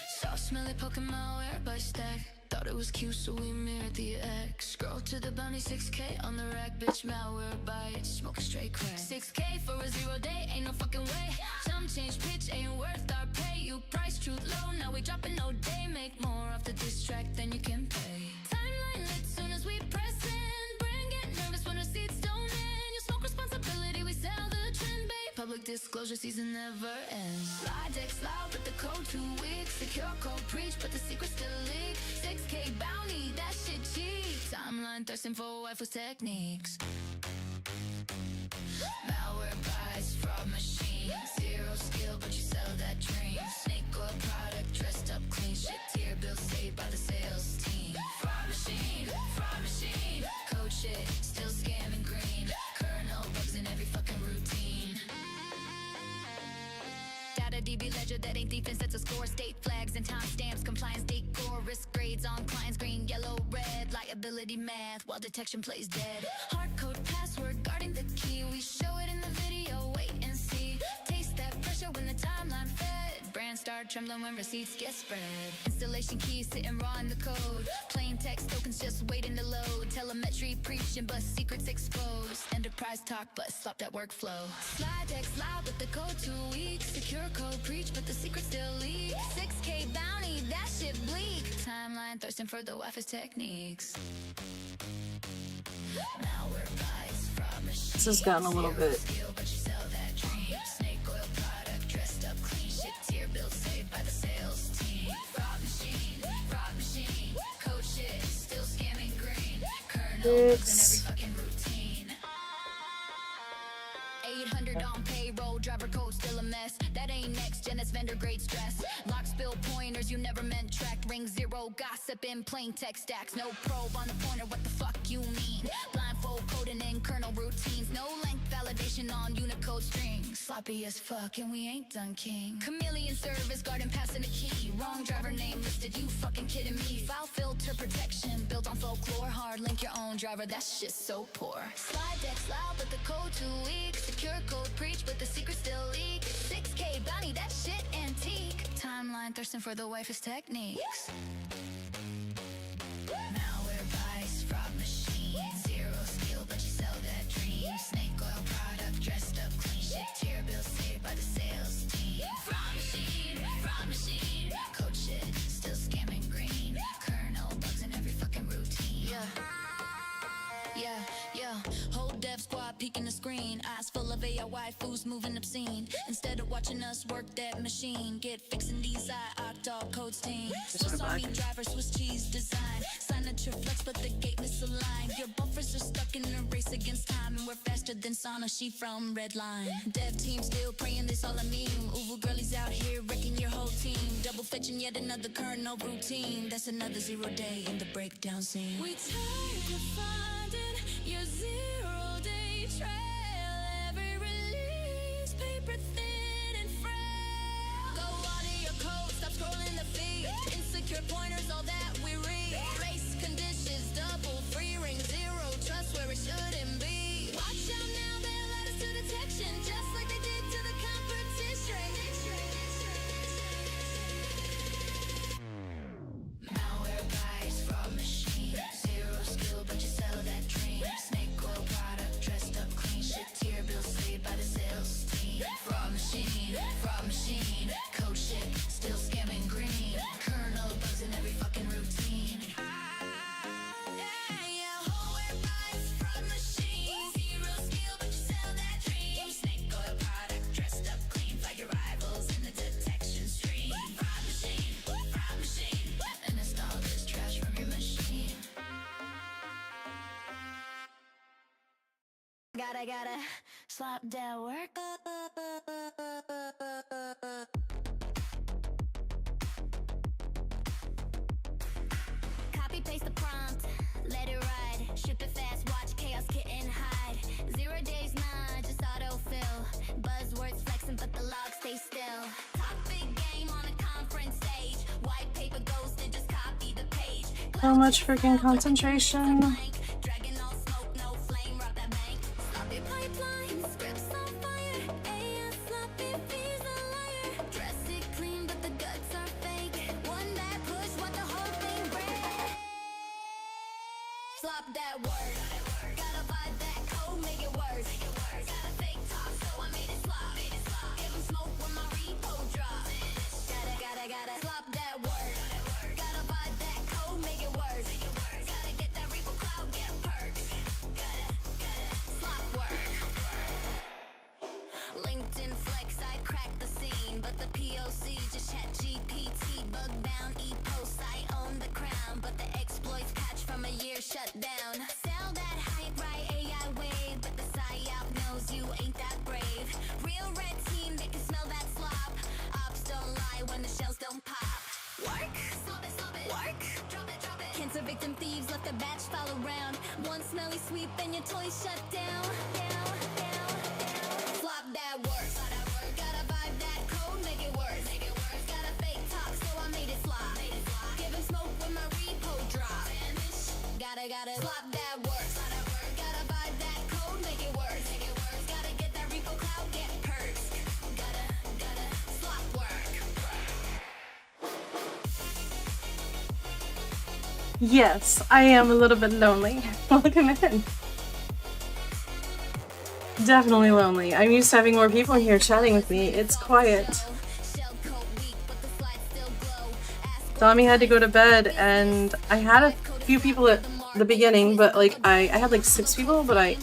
Soft smelly Pokemon wear by stack. Thought it was cute, so we mirrored the ex. Scroll to the bounty, 6K on the rack. Bitch, malware bites, smoking straight crack. 6K for a 0 day, ain't no fucking way. Some change pitch ain't worth our pay. You price truth low, now we dropping no day. Make more off the diss track than you can pay. Timeline lit soon as we press in. Brain get nervous when receipts don't end. You smoke responsibility, we sell the trend, babe. Public public disclosure season never ends. Slide deck loud, but the code 2 weeks. Secure code preach, but the secret still leak. 6K bounty, that shit cheap. Timeline thirsting for waifu techniques. Malware buys, fraud machine. Zero skill, but you sell that dream. Snake oil product, dressed up clean. Shit tier bill saved by the sales team. Fraud machine, code shit, still scamming green. Kernel bugs in every fucking routine. Data DB ledger that ain't defense, that's a score. State flags and timestamps, compliance decor. Risk grades on clients, green, yellow, red. Liability math, while detection plays dead. Hardcode password, guarding the key. We show it in the video, wait and see. Taste that pressure when the timeline fed. Brand start trembling when receipts get spread. Installation keys sitting raw in the code. Plain text tokens just waiting to load. Telemetry preaching, but secrets exposed. Enterprise talk, but slop that workflow. Slide text loud, but the code 2 weeks. Secure code preach, but the secret still leak. 6K bounty, that shit bleak. Timeline thirsting for the Wi-Fi techniques. Malware buys, fraud machine. This has gotten a little bit. Skill, but you sell that dream. Snake oil product, dressed up clean. Shit tier bill saved by the sales team. Fraud machine, code shit, still scamming green. Kernel bugs in every fucking routine. 800 on payroll, driver code still a mess. That ain't next gen, it's vendor grade stress. Lock spill pointers you never meant tracked. Ring zero, gossip in plain text stacks. No probe on the pointer, what the fuck you mean? Blindfold coding in kernel routines. No length validation on Unicode strings. Sloppy as fuck and we ain't done king. Chameleon service, guarding passing a key. Wrong driver name listed, you fucking kidding me? File filter protection, built on folklore. Hard link your own driver, that shit's so poor. Slide decks loud, but the code 2 weeks. Secure code preach, but the secret still leak. 6K bounty, that shit antique. Timeline thirsting for the Wi-Fi techniques. Malware buys, fraud machine. Zero skill, but you sell that dream. Snake oil product, dressed up clean. Shit tier bill saved by the sales team. Fraud machine, code shit, still scamming green. Kernel bugs in every fucking routine. Yeah. Whole dev squad peeking the screen. Eyes full of AI waifus moving obscene. Instead of watching us work that machine, get fixing these octal codes team. Swiss Army driver, Swiss cheese design. Signature flex, but the gate misaligned. Your buffers are stuck in a race against time, and we're faster than Sana, she from Redline. Dev team still praying this all a meme. Uvu girlies out here wrecking your whole team. Double fetching yet another kernel routine. That's another 0 day in the breakdown scene. We tired of finding your 0 day trail. Every release, paper thin and frail. Go audit your code, stop scrolling the feed. Insecure pointers, all that we read. Race conditions, double free ring, zero trust where it shouldn't be. Watch out now, they led us to detection, just like they did to the competition. Malware buys, fraud machine. Zero skill, but you sell that dream. Snake oil product, dressed up clean. Shit tier bill saved by the sales team. Fraud machine, code shit, still scamming green. Kernel bugs in every fucking routine. Malware buys, fraud machine. Zero skill, but you sell that dream. Snake oil product, dressed up clean. Fight your rivals in the detection stream. Fraud machine, and install this trash from your machine. Gotta slap that work. Copy paste the prompt, let it ride. Ship it fast, watch chaos kitten hide. 0 days, nah, just autofill. Buzzwords flexing, but the logs stay still. Talk big game on a conference stage. White paper ghosted, just copy the page. So much freaking concentration. Dragon no smoke, no flame, rob that bank. Sloppy pipeline, scripts on fire. AI sloppy, fees a liar. Dress it clean, but the guts are fake. One that push, what the whole thing break. Slop that word. Gotta buy that code, make it worse. Got a fake talk, so I made it slop. Give 'em smoke when my repo drop. Gotta slop that word. Gotta buy that code, make it worse. Gotta get that repo cloud, get perks. Gotta slop work. LinkedIn Cancer victim thieves let the batch fall around. One smelly sweep and your toys shut down. Flop that work. Gotta vibe that code, make it worse. Got a fake top, so I made it flop. Give him smoke when my repo drop. Gotta flop that work. Gotta vibe that code, make it worse. Gotta get that repo cloud, get perks. Gotta flop work. Yes, I am a little bit lonely. Welcome in. Definitely lonely. I'm used to having more people in here chatting with me. It's quiet. Tommy had to go to bed, and I had a few people at the beginning, but like I had like 6 people, but I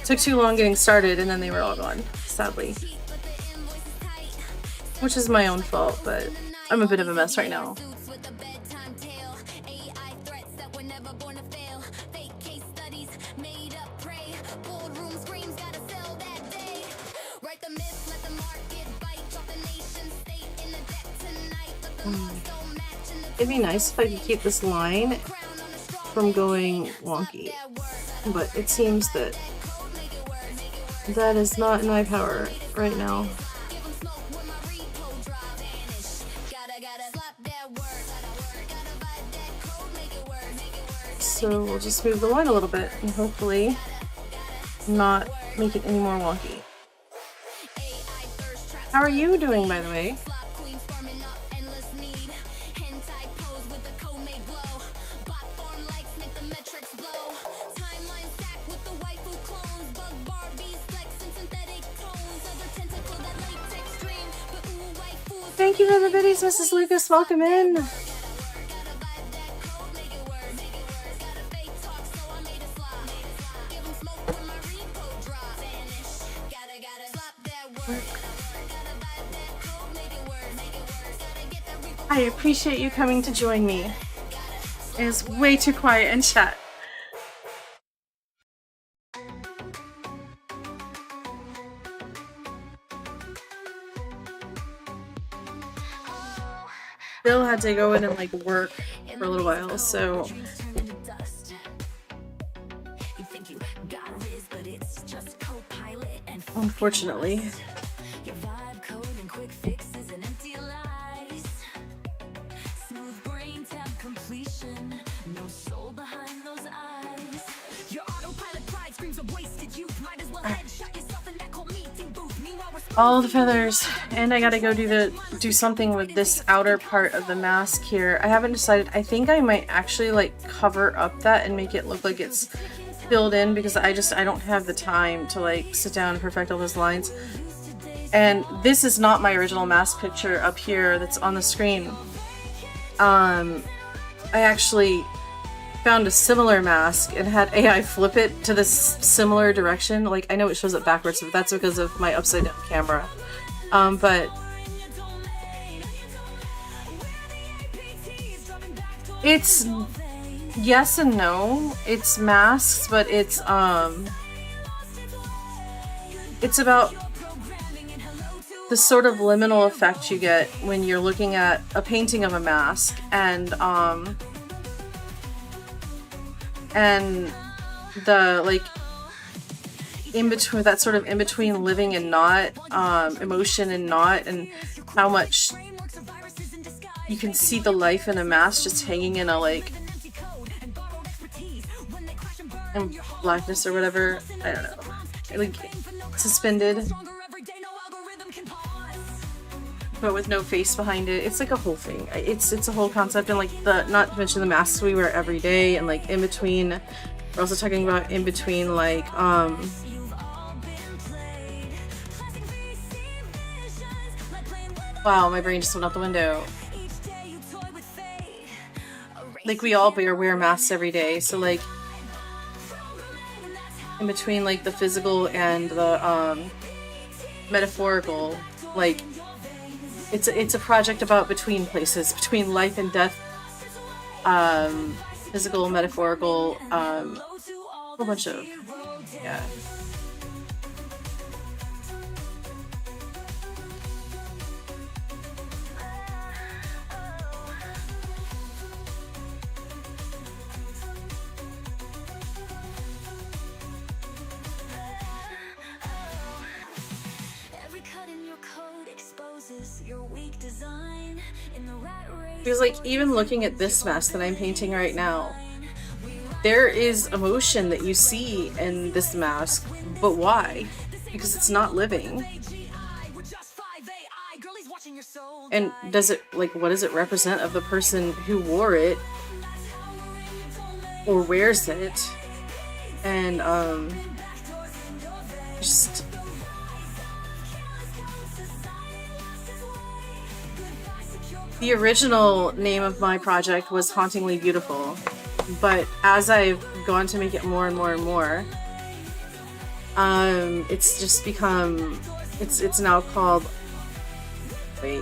took too long getting started, and then they were all gone, sadly. Which is my own fault, but I'm a bit of a mess right now. It'd be nice if I could keep this line from going wonky, but it seems that that is not in my power right now. So we'll just move the line a little bit and hopefully not make it any more wonky. How are you doing, by the way? Thank you for the biddies, Mrs. Lucas. Welcome in. I appreciate you coming to join me. It is way too quiet in chat. Bill had to go in and like work for a little while, so unfortunately. All the feathers, and I gotta go do something with this outer part of the mask here. I haven't decided. I think I might actually like cover up that and make it look like it's filled in, because I don't have the time to like sit down and perfect all those lines. And this is not my original mask picture up here that's on the screen. I actually found a similar mask and had AI flip it to this similar direction. Like, I know it shows it backwards, but that's because of my upside down camera. But it's yes and no. It's masks, but it's about the sort of liminal effect you get when you're looking at a painting of a mask, and the like in between, that sort of in between living and not, emotion and not, and how much you can see the life in a mask just hanging in a like in blackness or whatever. I don't know, like suspended, but with no face behind it. It's like a whole thing. It's a whole concept, and like not to mention the masks we wear every day, and like in between. We're also talking about in between, like wow, my brain just went out the window. Like, we all wear masks every day, so like in between like the physical and the metaphorical, like it's a project about between places, between life and death, physical, metaphorical, a whole bunch of, yeah. Because like even looking at this mask that I'm painting right now, there is emotion that you see in this mask, but why? Because it's not living. And does it, like, what does it represent of the person who wore it or wears it? And just the original name of my project was Hauntingly Beautiful, but as I've gone to make it more and more and more, it's just become, it's now called, wait,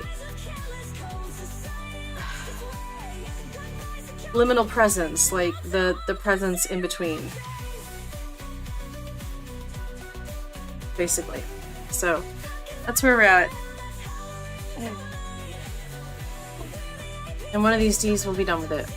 liminal presence, like the presence in between, basically. So that's where we're at. And one of these days we'll be done with it.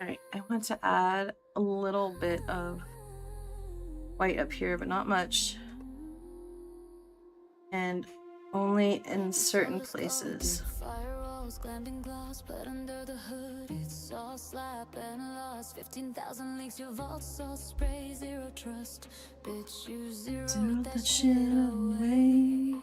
Alright, I want to add a little bit of white up here, but not much. And only in certain places. Firewalls, glamping glass, but under the hood it's all slap and lost. 15,000 leaks, your vault's all spray, zero trust. Bitch, you zero that shit away.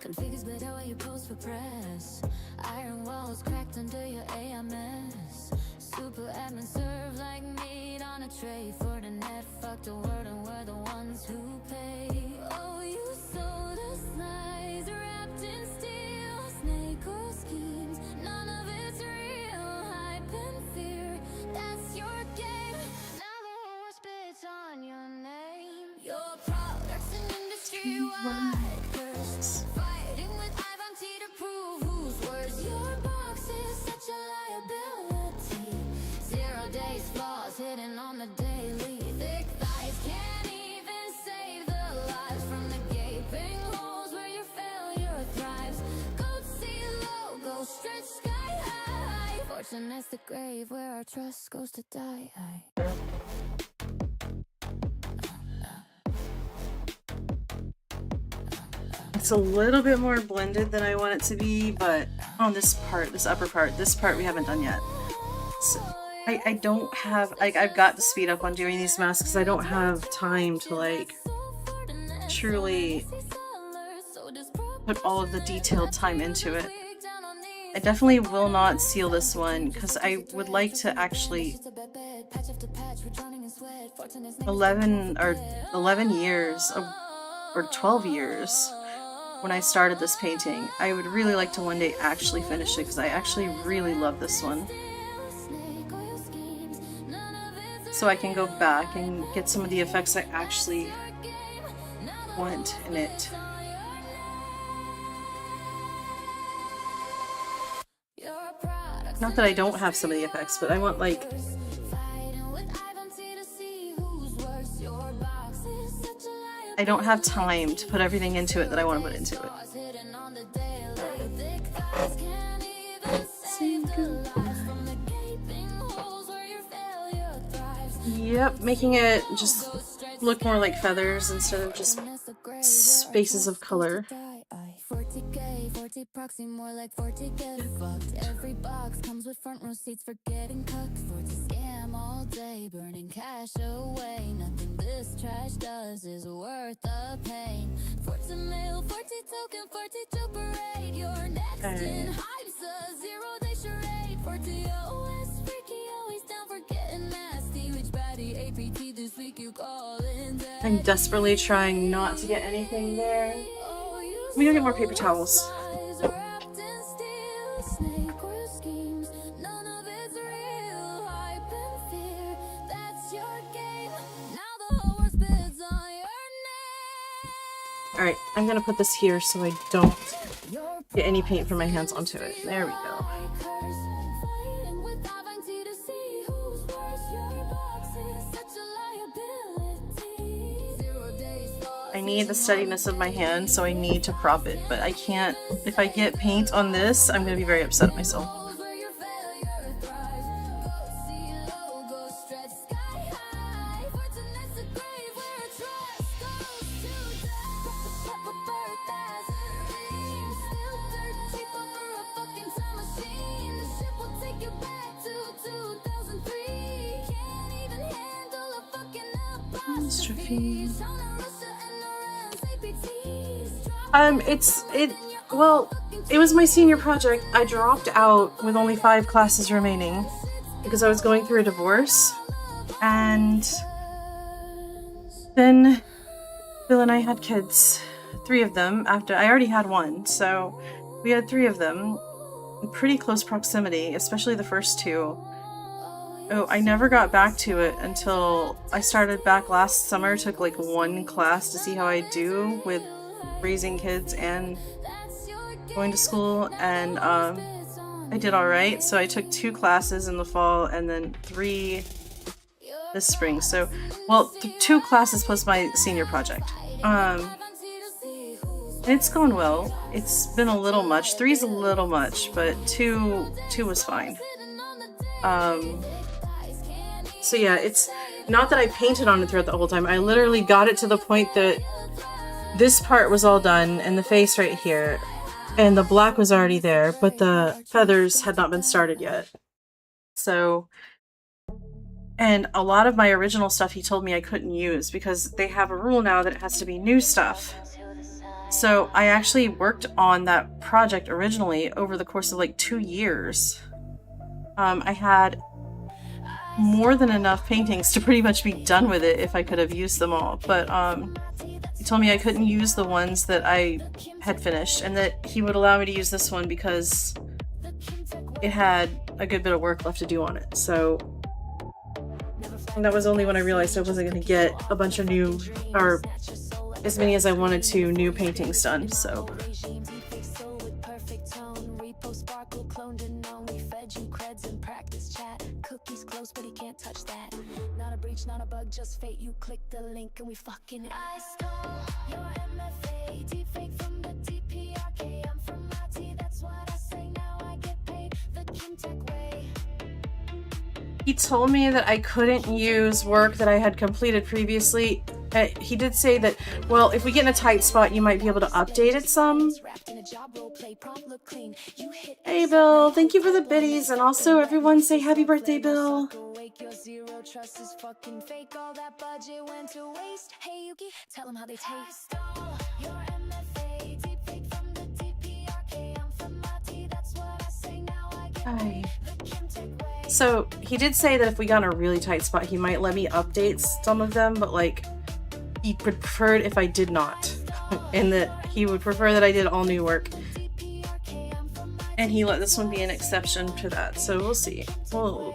Configures better while you pose for press. Iron walls cracked under your AMS. Super admin serve like meat on a tray. For the net, fuck the word, and we're the ones who pay. Oh, you sold us lies wrapped in steel. Snake oil schemes, none of it's real. Hype and fear, that's your game. Now the whole spits on your name. Your product's an industry-wide curse. Fighting with Ivan T to prove whose words. Your box is such a liability. 0 days flaws hidden on the daily. Thick thighs can't even save the lives from the gaping holes where your failure thrives. Goat sea low, go stretch sky high. Fortune is the grave where our trust goes to die. It's a little bit more blended than I want it to be, but on this part, this upper part, this part we haven't done yet. So I don't have, like, I've got to speed up on doing these masks because I don't have time to, like, truly put all of the detailed time into it. I definitely will not seal this one because I would like to actually 11 years or 12 years when I started this painting. I would really like to one day actually finish it because I actually really love this one. So I can go back and get some of the effects I actually want in it. Not that I don't have some of the effects, but I want, like, I don't have time to put everything into it that I want to put into it. Yep, making it just look more like feathers instead of just spaces of color. 40K, 40 proxy, more like 40 get fucked. Every box comes with front row seats for getting cucked. 40 scam all day, burning cash away. Nothing this trash does is worth the pain. 40 mail, 40 token, 40 Joe parade. Your next in hype's a 0 day charade. 40 OS freaky, always down for getting nasty. Which baddie APT this week you callin' daddy? I'm desperately trying not to get anything there. We don't get more paper towels. Alright, I'm gonna put this here so I don't get any paint from my hands onto it. There we go. I need the steadiness of my hand, so I need to prop it, but I can't. If I get paint on this, I'm gonna be very upset at myself. Well, it was my senior project. I dropped out with only 5 classes remaining because I was going through a divorce, and then Bill and I had kids, 3 of them. After I already had 1, so we had 3 of them in pretty close proximity, especially the first 2. Oh, I never got back to it until I started back last summer. Took like 1 class to see how I do with raising kids and going to school, and I did alright. So I took 2 classes in the fall and then 3 this spring. So, well, 2 classes plus my senior project. It's gone well. It's been a little much. 3's a little much, but 2 was fine. So yeah, it's not that I painted on it throughout the whole time. I literally got it to the point that this part was all done, and the face right here, and the black was already there, but the feathers had not been started yet. So, and a lot of my original stuff he told me I couldn't use because they have a rule now that it has to be new stuff. So I actually worked on that project originally over the course of like 2 years. I had more than enough paintings to pretty much be done with it if I could have used them all, but he told me I couldn't use the ones that I had finished, and that he would allow me to use this one because it had a good bit of work left to do on it. So, and that was only when I realized I wasn't going to get a bunch of new, or as many as I wanted to, new paintings done. So cookies close, but he can't touch that. Not a breach, not a bug, just fate. You click the link and we fucking ice cold. Your MFA, deep fake from the DPRK. I'm from IT, that's what I say. Now I get paid the Kim Tech way. he told me that I couldn't use work that I had completed previously. He did say that, well, if we get in a tight spot, you might be able to update it some. Hey, Bill, thank you for the biddies, and also everyone say happy birthday, Bill. Hi. So he did say that if we got in a really tight spot, he might let me update some of them, but like, he preferred if I did not, and that he would prefer that I did all new work, and he let this one be an exception to that. So we'll see. Well,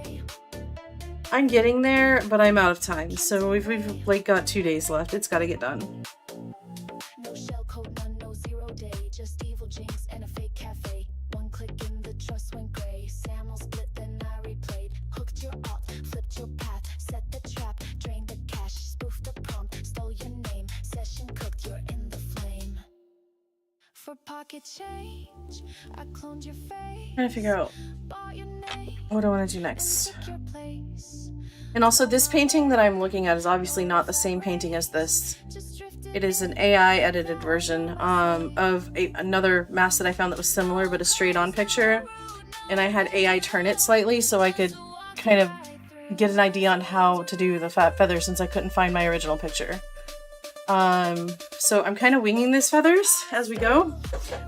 I'm getting there, but I'm out of time. So we've like got 2 days left. It's got to get done. No shell code, none, no 0 day, just evil jinx and a fake cafe. One click and the trust went gray. Sam will split, then I replayed. Hooked your alt, flipped your path, set the trap, drained the cash, spoofed the prompt, stole your name, session cooked, you're in the flame. For pocket change, I cloned your face. I'm trying to figure out Bought your name, what I want to do next. took your place. And also, this painting that I'm looking at is obviously not the same painting as this. It is an AI edited version of another mask that I found that was similar, but a straight on picture. And I had AI turn it slightly so I could kind of get an idea on how to do the fat feathers since I couldn't find my original picture. So I'm kind of winging these feathers as we go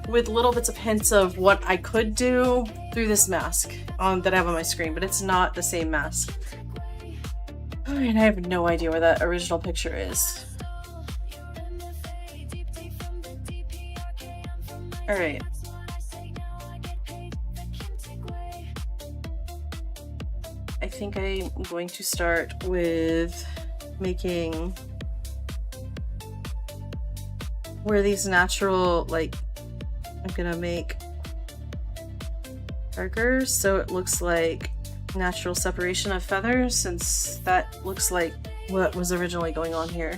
with little bits of hints of what I could do through this mask that I have on my screen, but it's not the same mask. And I have no idea where that original picture is. Alright. I think I'm going to start with making where these natural, like, I'm gonna make darker so it looks like natural separation of feathers, since that looks like what was originally going on here.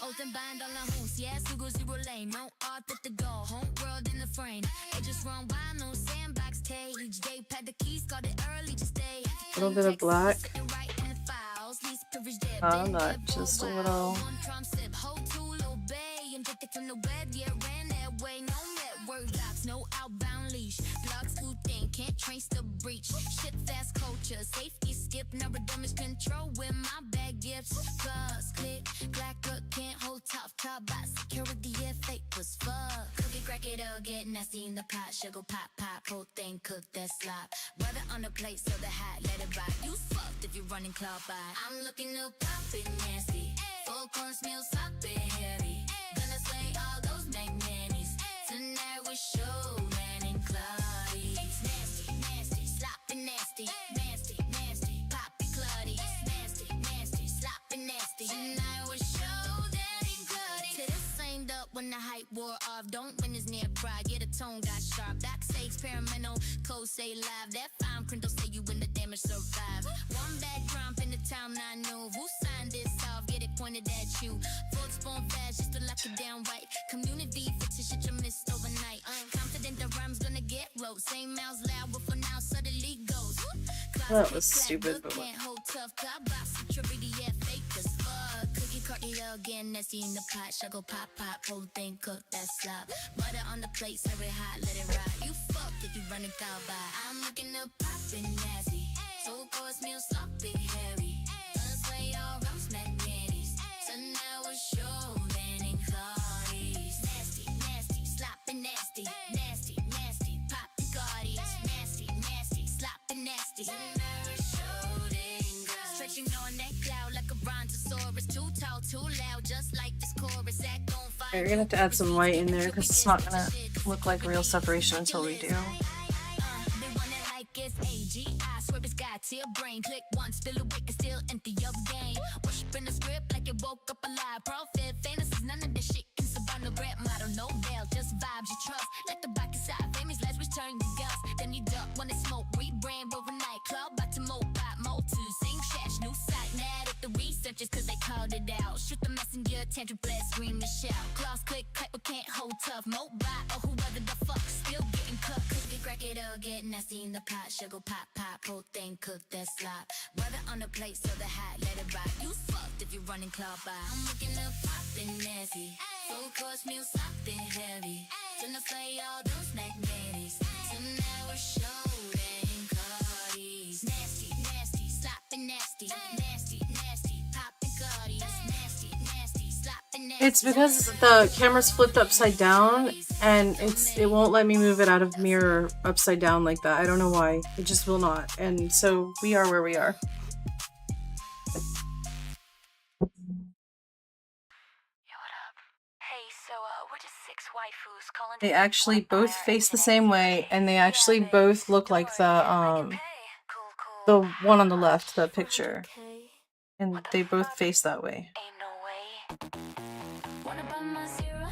Open bind on the host, yeah, Sugo zero lane. No art at the goal, home world in the frame. It just run by no sandbox cage. They pad the keys, got it early to stay. A little bit of black. Not just a little. No outbound leash. Blocks who think can't trace the breach. Shit fast culture, safety skip, never damage control with my bag gifts. Plus click, black look can't hold top by security if fake was fuck. Cook it, crack it up, get nasty in the pot. Sugar pop, whole thing cook that slop. Butter on the plate so the hot let it ride. You fucked if you running cloud by. I'm looking to pop it nasty. Full course meal, sloppy heavy. Gonna slay all those magneties. Tonight we're showman and Claudia. Nasty, nasty, sloppy nasty. Nasty, nasty, poppy Claudia. Nasty, nasty, sloppy nasty. Tonight we're showman and Claudia. To this ain't up when the hype wore off. Don't win is near pride. Yeah, the tone got sharp. Backstage experimental. Code say live. That fine print don't say you in the damage survive. One bad drop in the town I know. Who signed this off? Get it pointed at you. Full spoon fast just to lock it down right. Community fix it shit you missed overnight. Confident the rhyme's gonna get wrote. Same mouths loud, but for now suddenly goes. That was stupid, but can't hold tough. Cloud box security, yeah, fake as fuck. Cookie carty again, nasty in the pot. Sugar pop, whole thing cook that slop. Butter on the plate, serve it hot, let it ride. You fucked if you running foul by. I'm looking up poppin' nasty. Soul course meal, sloppy heavy. Gonna slay all roast magneties. So now we're showman and Claudies. Nasty, nasty, sloppy nasty. Nasty, nasty, poppy Claudies. Nasty, nasty, sloppy nasty. So now we're showing girls. Stretching on that cloud like a brontosaurus. Too tall, too loud, just like this chorus. Act on fire. you're gonna have to add some white in there because it's not gonna look like real separation until we do. They want it like it's AGI. Swear it's got to your brain. Click once, still awake and still empty of game. Worshiping the script like it woke up alive. Profit, fantasies, none of this shit can survive. No rap model, no veil, just vibes you trust. Let the back aside, famous last return to guts. Then you duck when they smoke, rebrand overnight. Club back to mode 2. Same shash, new site. Mad at the researchers cause they called it out. Shoot the messenger, tantrum blast, scream and shout. Claws click, clap, but can't hold tough. Mobile, or whoever the fuck, still getting cut. Cookie, crack it up, get nasty in the pot. Sugar pop, whole thing cook that slop. Butter on the plate so the hot let it ride. You fucked if you running cloud by. I'm looking up poppin' nasty. Full course meal, sloppy heavy. Gonna play all those magneties. So now we're showing Claudies. Nasty, nasty, sloppy nasty. Nasty, nasty, poppin' Claudies. Nasty, nasty, sloppy nasty. It's because the camera's flipped upside down and it won't let me move it out of mirror upside down like that. I don't know why. It just will not. And so we are where we are. We're just 6 waifus calling. They actually both face the same way and they actually both look like the one on the left, the picture. And they both face that way. Ain't no way. Wanna buy my zero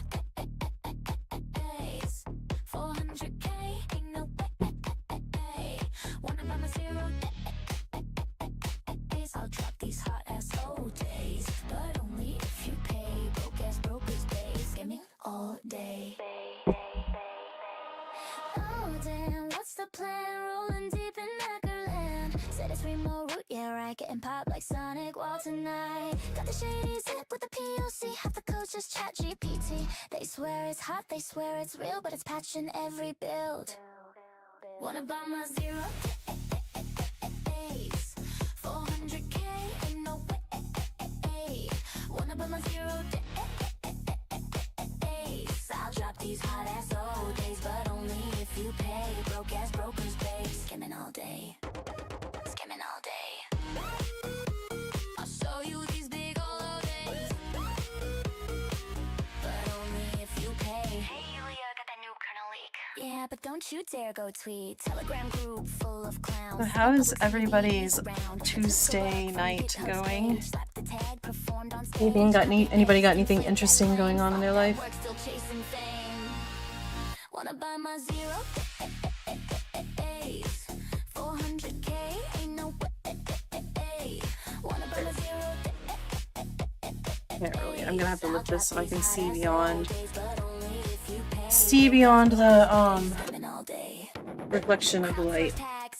days? 400K, ain't no way. Wanna buy my zero days? I'll drop these hot ass old days, but only if you pay. Broke ass brokers pay, skimming all day. Oh damn, what's the plan? Rolling deep in Neckerland. Said it's remote route, yeah right. Getting popped like Sonic Wall tonight. Got the shady zip with the POC. Half the codes just chat GPT. They swear it's hot, they swear it's real, but it's patching every build. Wanna buy my zero days? 400K, ain't no way. Wanna buy my zero days? I'll drop these hot ass old days, but only if you pay. Broke ass brokers pay, skimming all day. Skimming all day. I'll show you these big old days, but only if you pay. Hey Yulia, got that new kernel leak. Yeah, but don't you dare go tweet. Telegram group full of clowns. So how is everybody's Tuesday night going? Anybody got anything interesting going on in their life? Wanna buy my zero days? 400K, ain't no way. Wanna buy my zero can't really. I'm gonna have to lift this so I can see beyond the reflection of the light.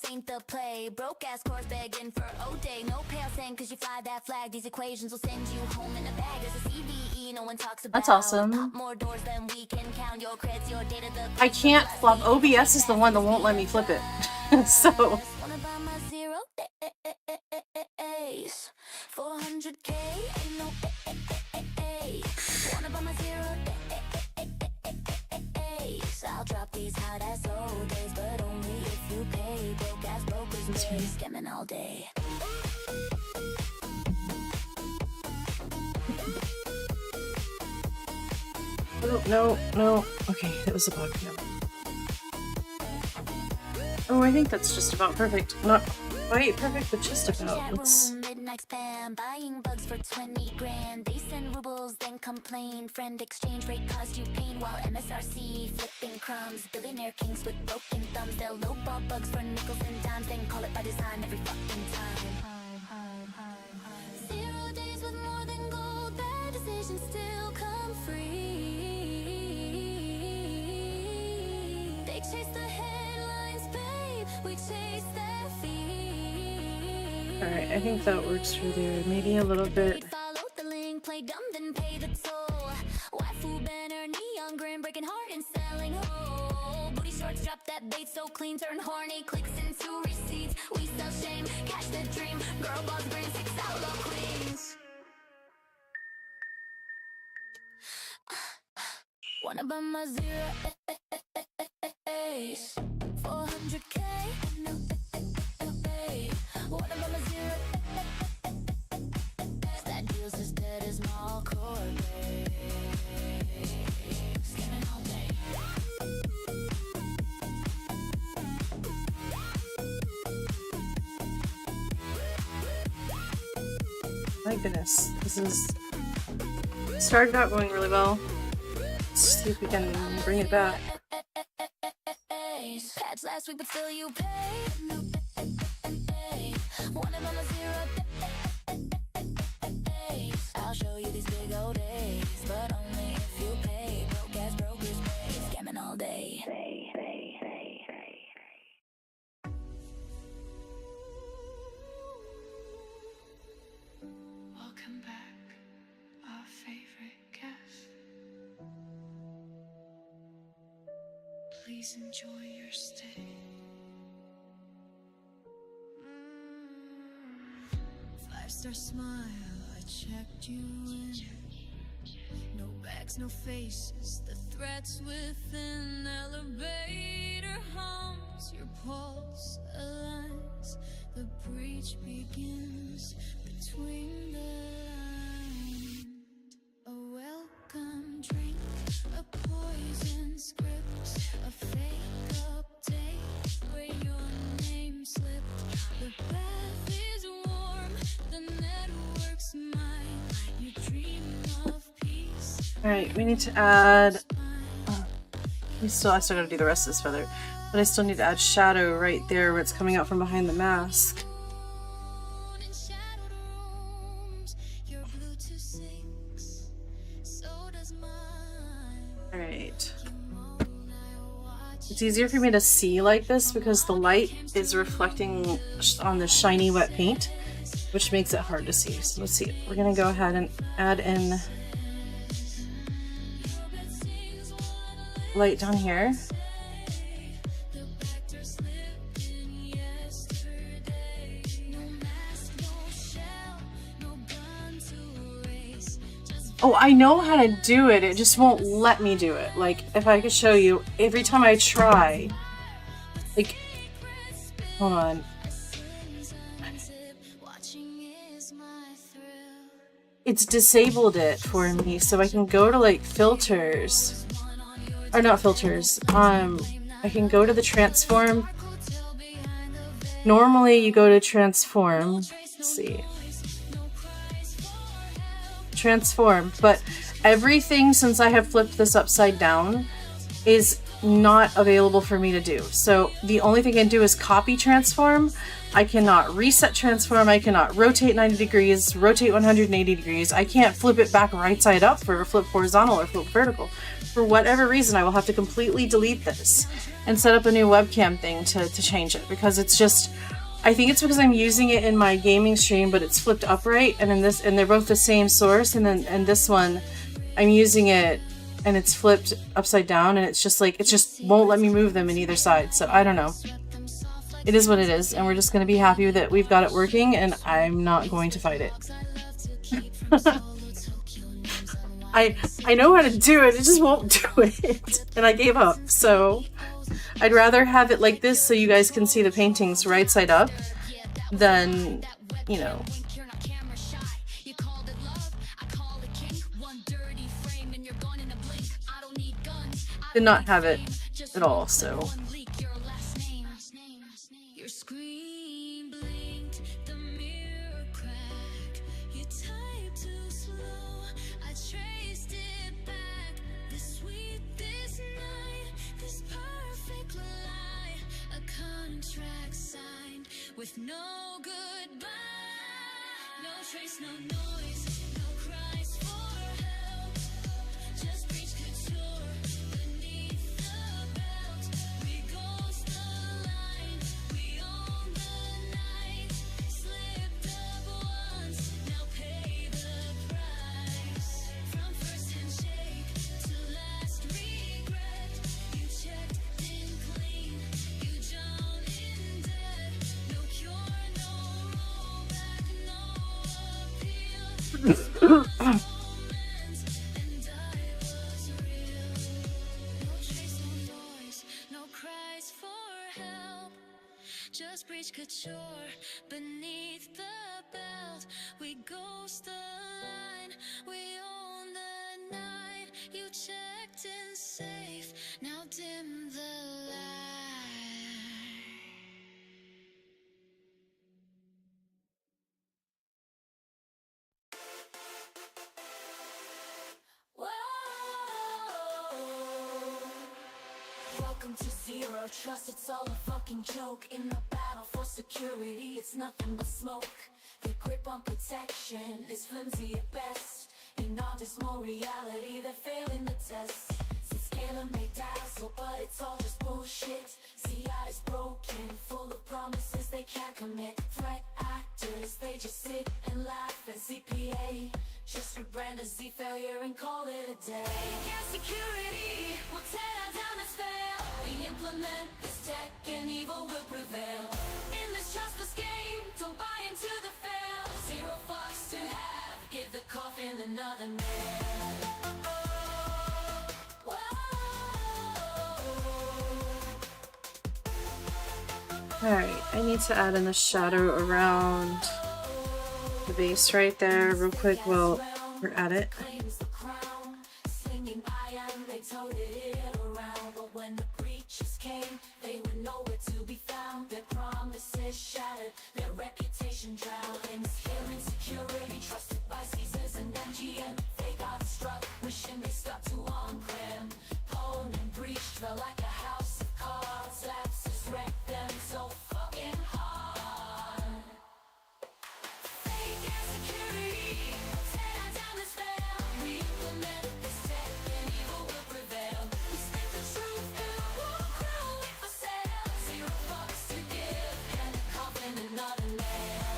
Ain't the play, broke ass course begging for O day. No pale saying cause you fly that flag. These equations will send you home in a bag. There's a CVE no one talks about. That's awesome. Pop more doors than we can count. Your creds, your data, the I can't flop. OBS is the one that won't let me flip it. So wanna buy my 0 days. 400K ain't no wanna buy my 0 days. I'll drop these hot ass old days, but only if you pay. Broke ass brokers pay, scamming all day. oh, no. Okay, that was a bug. No. Oh, I think that's just about perfect. Not quite perfect, but just about. Let's... Midnight spam, buying bugs for 20 grand. They send rubles, then complain. Friend exchange rate caused you pain, while MSRC flipping crumbs. Billionaire kings with broken thumbs. They'll lowball bugs for nickels and dimes, then call it by design every fucking time. 0 days with more than gold. Bad decisions still come free. They chase the headlines, babe. We chase their feet. Alright, I think that works for there. Maybe a little bit. Follow the link, play dumb, then pay the toll. Waifu banner, neon grin, breaking heart and selling whole. Booty shorts, drop that bait so clean, turn horny, clicks into receipts. We sell shame, catch the dream. Girl boss brings 6 outlaw queens. Wanna buy my 0 days. 400K, no wanna buy my 0 that deals as dead as mall core, scamming all day. My goodness, this is started out going really well. Let's see if we can bring it back. Patch last week, but still you pay. Wanna buy my 0 days. I'll show you these big old days, but only if you pay. Broke ass brokers pay, scamming all day. Welcome back, our favorite guest. Please enjoy your stay. 5-star smile, I checked you in. No bags, no faces, the threats within. Elevator hums, your pulse aligns. The breach begins between the lines. A welcome drink, a poison script, a fake update where your name slipped. The path is warm, the network's mine. You dream of peace. Alright, we need to add... I still gotta do the rest of this feather. But I still need to add shadow right there where it's coming out from behind the mask. In shadowed rooms, your Bluetooth syncs, so does mine. Alright. Moon, I watch It's easier for me to see like this because the light is reflecting on the shiny wet paint, which makes it hard to see. So let's see. We're gonna go ahead and add in light down here. the vector slipped in yesterday. No mask, no shell, no gun to erase. Just Oh, I know how to do it. It just won't let me do it. Like, if I could show you, every time I try, like, hold on. watching is my thrill. It's disabled it for me, so I can go to like filters. Or not filters. I can go to the transform. Normally you go to transform. Let's see. Transform, but everything since I have flipped this upside down is not available for me to do. So the only thing I can do is copy transform, I cannot reset transform, I cannot rotate 90 degrees, rotate 180 degrees. I can't flip it back right side up or flip horizontal or flip vertical. For whatever reason, I will have to completely delete this and set up a new webcam thing to change it, because it's just, I think it's because I'm using it in my gaming stream, but it's flipped upright, and in this, and they're both the same source, and then and this one, I'm using it and it's flipped upside down, and it's just like, it just won't let me move them in either side. So I don't know. It is what it is, and we're just going to be happy that we've got it working, and I'm not going to fight it. I know how to do it, it just won't do it, and I gave up. So I'd rather have it like this so you guys can see the paintings right side up than, you know, than not have it at all. So with no goodbye, no trace, no noise, no cries for help. Just reach couture beneath the belt. We ghost the line, we own the night. Slipped up once, now pay the price. From first handshake to last regret, you checked in clean, you drowned in debt. No cure, no rollback, no appeal. And I was real. No trace, no noise, no cries for help. Just breach couture beneath the belt. We ghost the line, we own the night. You checked in safe, now dim the light. Welcome to zero trust, it's all a fucking joke. In the battle for security, it's nothing but smoke. Their grip on protection is flimsy at best. In our dismal reality, they're failing the test. Since Scalar made dazzle, but it's all just bullshit. CI is broken, full of promises they can't commit. Threat actors, they just sit and laugh at ZPA. Just rebrand a Z failure and call it a day. Fake security will tear down this fail. We implement this tech and evil will prevail. In this trustless game, don't buy into the fail. Zero fucks to have, give the coffin another nail. alright, I need to add in the shadow around the base right there real quick while we're at it. Claims the crown, slinging iron, they toted it around. But when the breaches came, they were nowhere to be found. Their promises shattered, their reputation drowned. In skill insecurity, trusted by Caesars and MGM. They got struck, wishing they stuck to on-prem. Pwned and breached, felt like a house of cards. Lapses wrecked them so fucking hard. Fake security, tear down this veil. We implement this tech and evil will prevail. We speak the truth and it won't grow for sale. Zero fucks to give and a coffin another nail.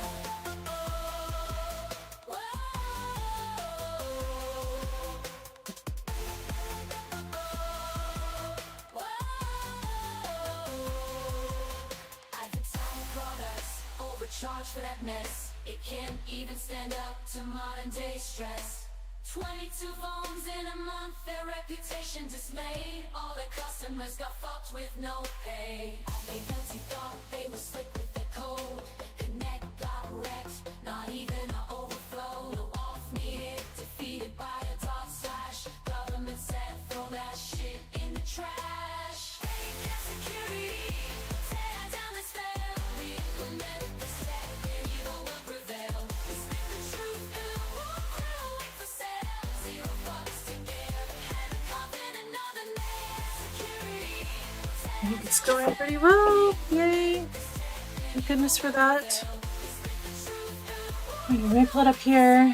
Advertising products overcharged for that mess. It can't even stand up to modern day stress. 22 phones in a month, their reputation dismayed. All their customers got fucked with no pay. They fancy thought they were slick with their code. Connect got wrecked, not even an overflow. No off needed, defeated by a dot slash. Government said throw that shit in the trash. Fake security, tear down this fail. We implement this tech and evil will prevail. We speak the truth and it won't grow for sale. Zero fucks to give and a coffin another nail. Security, I think it's going pretty well. Yay! Thank goodness for that. Let me pull it up here.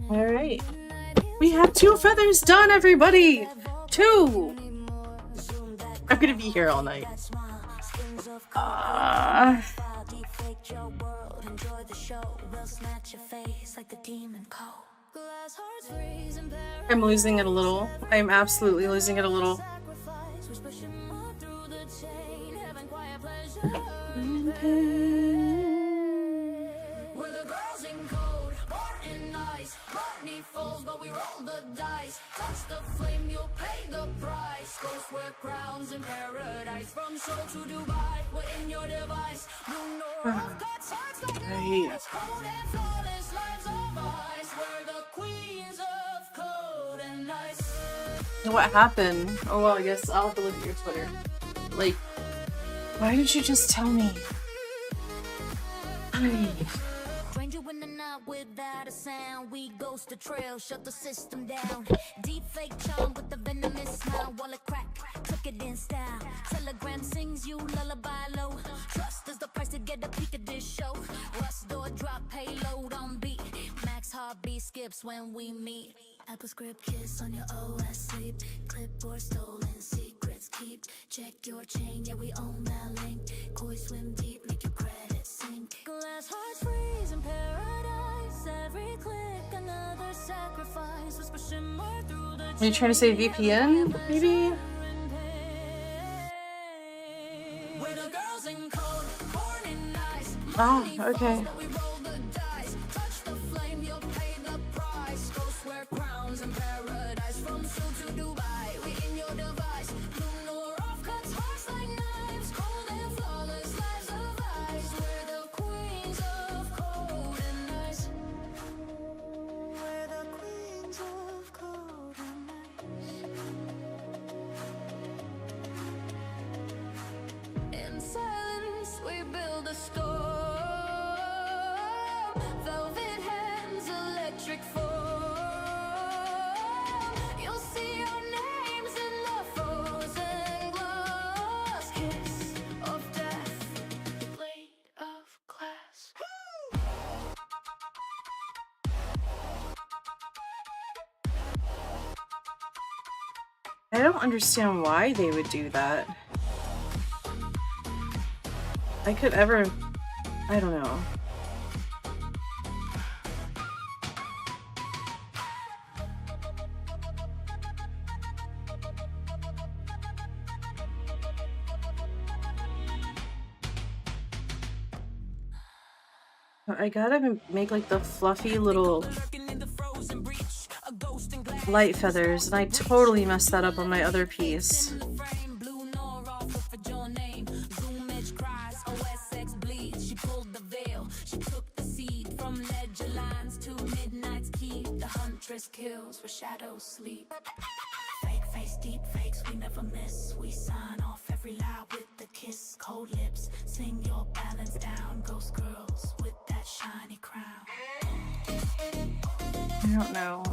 All right. We have 2 feathers done, everybody! 2! I'm gonna be here all night. I'm losing it a little. I'm absolutely losing it a little. But we roll the dice. Touch the flame, you'll pay the price. Ghosts wear crowns in paradise. From Seoul to Dubai, we're in your device. Lunar of God's hearts like ice. Cold and flawless lives of ice. We're the queens of cold and ice. What happened? Oh well, I guess I'll have to look at your Twitter. Like, why didn't you just tell me? Without a sound, we ghost the trail, shut the system down. Deep fake charm with the venomous smile, wallet crack, took it in style. Telegram sings you lullaby low. Trust is the price to get a peek at this show. Rust door drop, payload on beat. Max heartbeat skips when we meet. Apple script kiss on your OS sleep. Clipboard stolen, secrets keep. Check your chain, yeah we own that link. Koi swim deep, make your credit sink. Glass hearts freeze in paradise. Every click another sacrifice. Whisper shimmer through the. Are you trying to say VPN? Maybe. We're the girls in code, born in ice. Oh, okay. We roll the dice. Touch the flame, you'll pay the price. Ghosts wear crowns in paradise. From Seoul to Dubai, we in your device. Lunar off cuts hearts like knives. Cold and flawless lives of ice. We're the queens of cold and ice. We're the queens of cold and ice. In silence, we build a storm. Velvet hands, electric form. You'll see your names in the frozen glass. Kiss of death, blade of glass. I don't understand why they would do that. I could ever... I don't know. I gotta make like the fluffy little light feathers, and I totally messed that up on my other piece. Kills where shadows sleep. Fake face, deep fakes, we never miss. We sign off every lie with the kiss. Cold lips, sing your balance down. Ghost girls with that shiny crown. don't know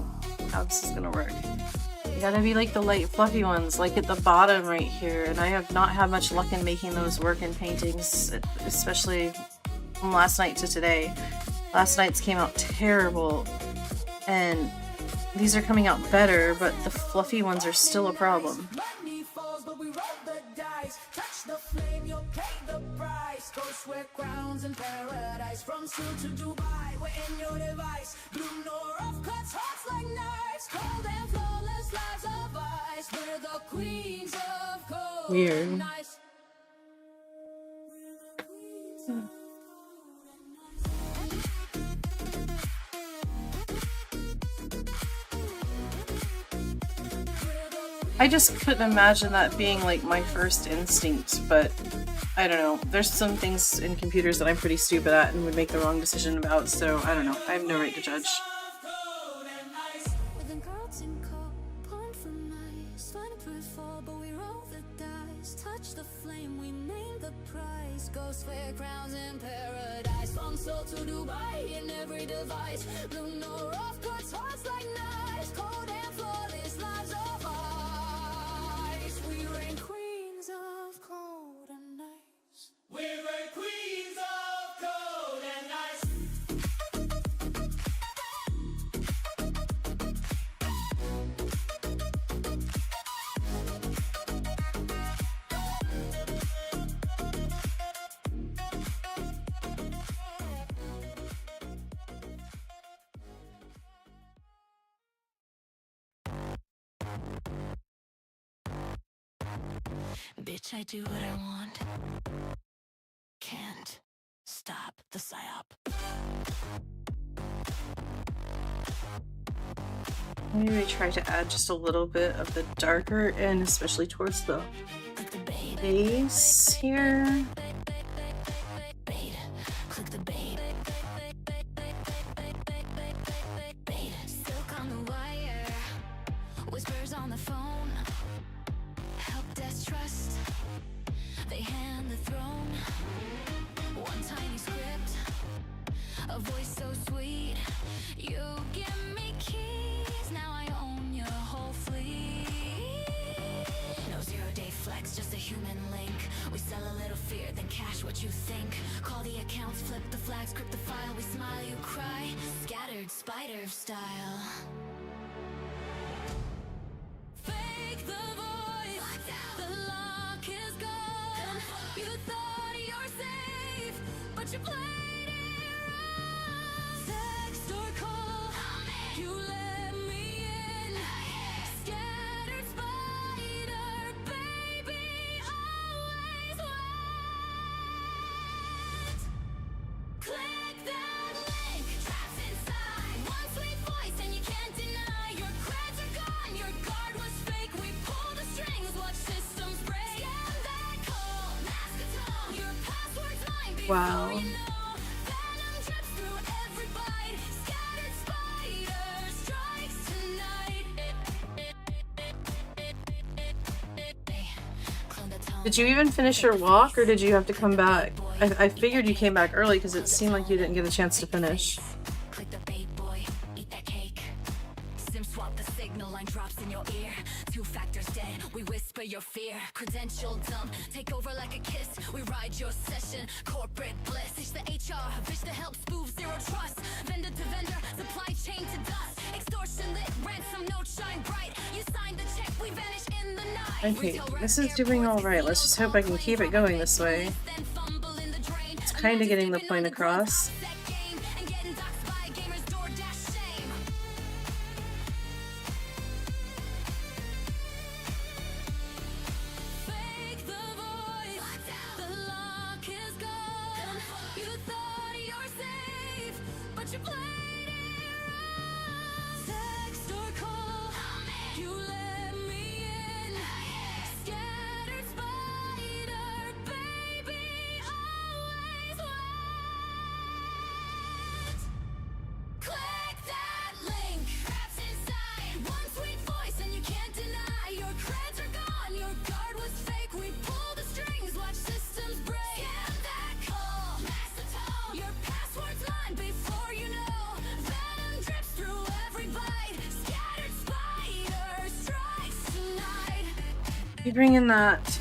how this is gonna work. You gotta be like the light fluffy ones, like at the bottom right here, and I have not had much luck in making those work in paintings, especially from last night to today. Last night's came out terrible, and these are coming out better, but the fluffy ones are still a problem. Money falls, but we roll the dice. Touch the flame, you'll pay the price. Go swear crowns in paradise. From Seoul to Dubai, we're in your device. Blue nor off cuts hearts like knives. Cold and flawless lives of ice. We're the queens of cold. Weird. And ice. I just couldn't imagine that being like my first instinct, but I don't know. There's some things in computers that I'm pretty stupid at and would make the wrong decision about, so I don't know. I have no right to judge. Within clouds and cold, pulling from ice, fighting through it fall, but we roll the dice. Touch the flame, we name the price. Ghost fair crowns in paradise. From Seoul to Dubai in every device. Blue nor off cuts hearts like knives. Cold and flawless lives of ice. We reign Queens of cold and ice. We're queens of cold and ice. Bitch, I do what I want. Can't stop the psyop. Maybe I try to add just a little bit of the darker end, especially towards the Click the bait, base here. bait. Click the bait. Bait. Silk on the wire, whispers on the phone. Help desk trust, they hand the throne. One tiny script, a voice so sweet. You give me keys, now I own your whole fleet. No 0-day flex, just a human link. We sell a little fear, then cash what you think. Call the accounts, flip the flags, grip the file. We smile, you cry. Scattered spider style. Fake the voice, the lock is gone. You thought you're safe, but you played it wrong. Text or call, you let me in. Scattered spider, baby, always wait. Click that link, trapped inside. One sweet voice and you can't deny. Your creds are gone, your guard was fake. We pulled the strings, watch systems break. Scan that call, mask a tone. Your password's mine before Wow. you know. Venom drips through every bite. Scattered spider strikes tonight. Clone the tongue. Did you even finish your walk, or did you have to come back? I figured you came back early because it seemed like you didn't get a chance to finish. Click the bait, boy. Eat that cake. Sim swap the signal line drops in your ear. 2 factors dead. We whisper your fear. Credential dump. Take over like a kiss. We ride your session. Corporate bliss. It's the HR. Bitch to help spoof zero trust. Vendor to vendor. Supply chain to dust. Extortion lit. Ransom note shine bright. You signed the check. We vanish in the night. Okay, this is doing alright. Let's just hope I can keep it going this way. It's kinda getting the point across. Fake the voice, the lock is gone. You thought you're safe, but you played it wrong. Text or call, you let me in. Scattered spider, baby, always wait. You bring in that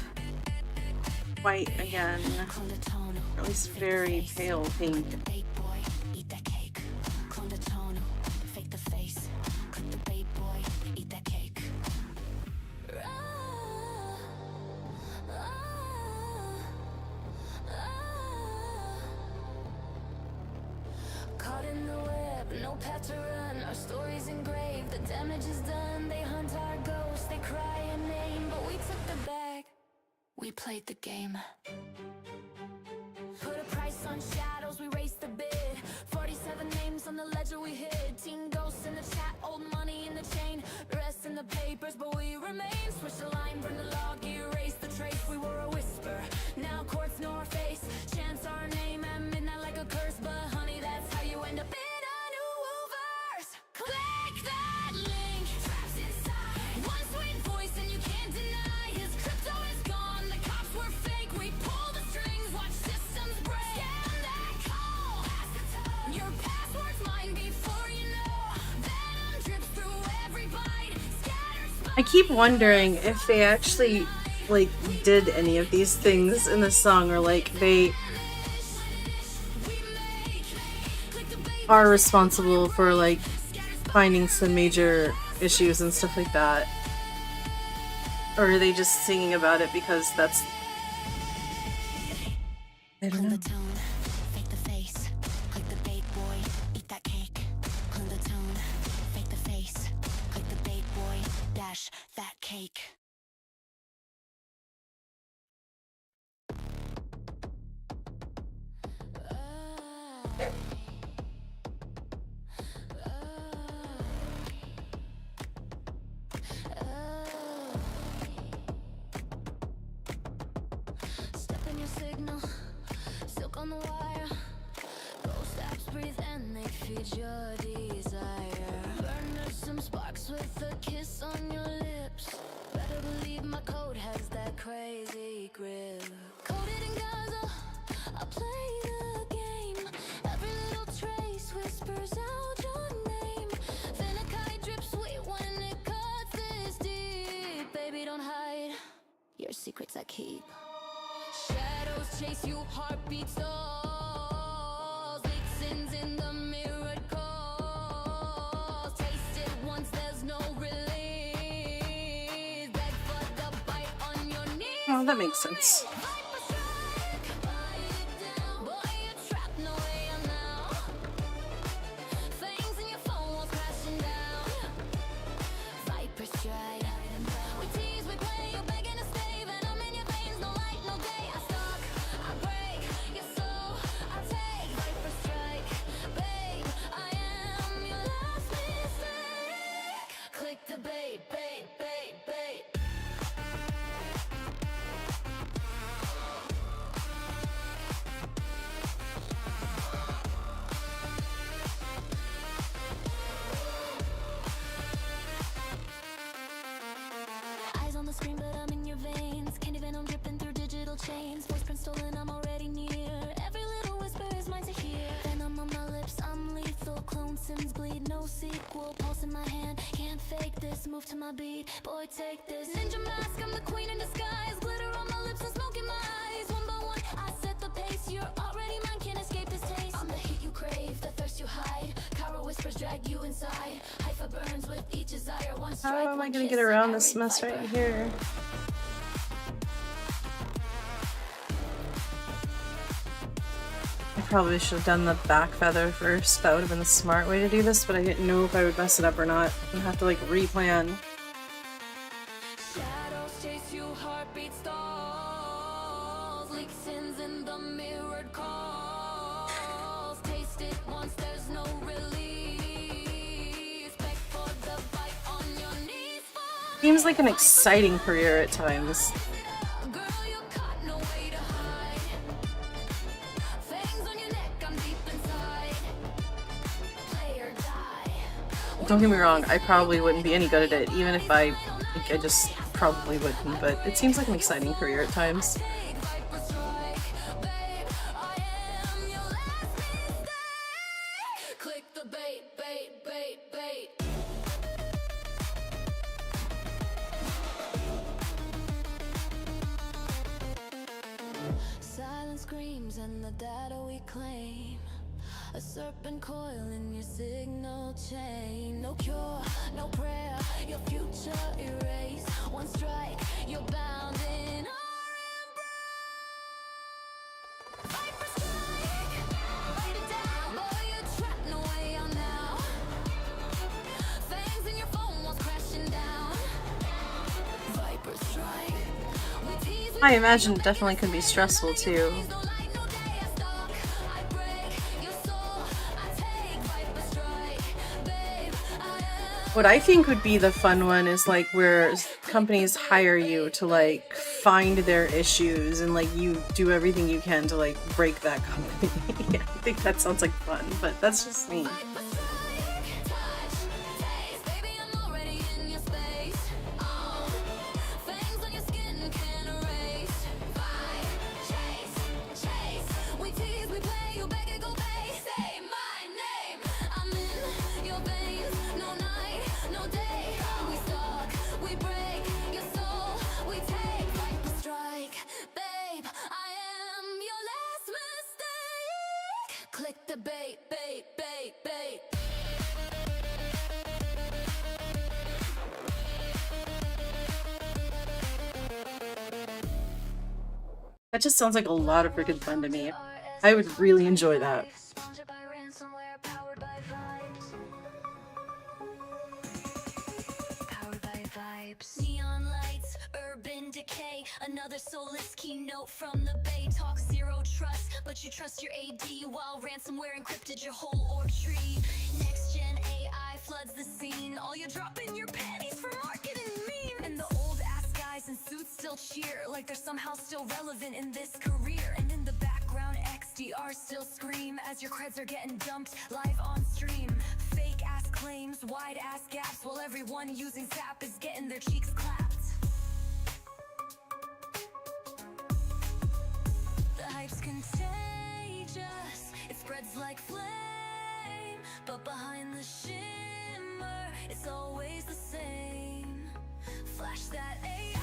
white again, or at least very pale pink. Caught in the web, no path to run. Our story's engraved, the damage is done. They hunt our ghosts, they cry a name, but we took the bag. We played the game. Put a price on shadows, we raised the bid. 47 names on the ledger we hid. Teen ghosts in the chat, old money in the chain. Rest in the papers, but we remain. Switch the line, burn the log, erase the trace. We were a whisper, now courts know our face. Chance our name at midnight like a curse. But honey, that's how you end up in a new verse. Click that link, traps inside. One sweet voice and you can't deny. His crypto is gone, the cops were fake. We pull the strings, watch systems break. Scan that call, pass the time. Your password's mine before you know. Venom drips through every bite. Scattered. I keep wondering if they actually like did any of these things in the song, or like they are responsible for like finding some major issues and stuff like that, or are they just singing about it because that's, I don't know. Fake the face, like the bait boy, eat that cake. Clean the tone, fake the face, like the bait boy, dash that cake. Step in your signal, silk on the wire. Ghost apps breathe and they feed your desire. Burn some sparks with a kiss on your lips. Better believe my code has that crazy grip. Coded in Gaza, I play the game. Every little trace whispers out your name. Finikai drips sweet when it cuts this deep. Baby, don't hide your secrets I keep. Shadows chase you, heartbeat stalls. Leak sins in the mirrored calls. Taste it once, there's no release. Beg for the bite on your knees. Oh, that makes sense. Viper strike, bite it down. Boy, you're trapped, no way out now. Fangs in your phone walls crashing down. Viper strike. We tease, we play, you're begging to stay. Venom in your veins, no light, no day. I stalk, I break your soul, I take. Viper strike, babe, I am your last mistake. Click the bait, bait, bait, bait. Eyes on the screen, but I'm in your veins. Candy venom dripping through digital chains. Voice print stolen, I'm already near. Every little whisper is mine to hear. Venom on my lips, I'm lethal. Clone sims bleed, no sequel. Pulse in my hand, can't fake this. Move to my beat, boy, take this. Ninja mask, I'm the queen in disguise. Glitter on my lips and smoke in my eyes. One by one, I set the pace. You're already mine, can't escape this taste. I'm the heat you crave, the thirst you hide. Chiral whispers drag you inside. Hypha burns with each desire. One strike, How am I one gonna kiss, get around I this read mess right Viper. here? I probably should have done the back feather first. That would have been the smart way to do this, but I didn't know if I would mess it up or not. I'd have to like replan. Shadows chase you, heartbeat stalls. Leak sins in the mirrored calls. Taste it once, there's no release. Beg for the bite on your knees. Seems like an exciting career at times. Girl, you're caught, no way to hide. Fangs on your neck, I'm deep inside. Play or die. Don't get me wrong, I probably wouldn't be any good at it, even if I think I just probably wouldn't, but it seems like an exciting career at times. Viper strike, babe, I am your last mistake. Click the bait, bait, bait, bait. screams and the data we claim. A serpent coil in your signal chain. No cure, no prayer, your future erased. One strike, you're bound in our embrace. Viper strike, write it down. Boy, you're trapped, no way out now. Fangs in your phone walls crashing down. Viper strike. We tease, we I imagine it definitely can be stressful too. no night, no day, I stalk. I break your soul, I take Viper strike. Babe, I am. What I think would be the fun one is like where companies hire you to like find their issues and like you do everything you can to like break that company. Yeah, I think that sounds like fun, but that's just me. Viper strike, touch, taste. Baby, I'm already in your space. Fangs on your skin can erase. Fight, chase. We tease, we play, you beg and go pay. Say my name, I'm in your veins. No night, no day. We stalk, we break your soul. We take Viper strike, babe. I am your last mistake. Click the bait, bait, bait, bait. That just sounds like a lot of freaking fun to me. I would really enjoy that. Sponsored by ransomware, powered by vibes. Powered by vibes. Neon lights, urban decay. Another soulless keynote from the bay. Talk zero trust, but you trust your AD while ransomware encrypted your whole org tree. Next gen AI floods the scene. All you drop in your panties for marketing memes. And the old ass guys in suits still cheer like they're somehow still relevant in this career. And in the background, XDR still scream as your creds are getting dumped live on stream. Fake ass claims, wide ass gaps, while everyone using Zap is getting their cheeks clapped. The hype's contagious, it spreads like flame, but behind the shimmer, it's always the same. Flash that AI,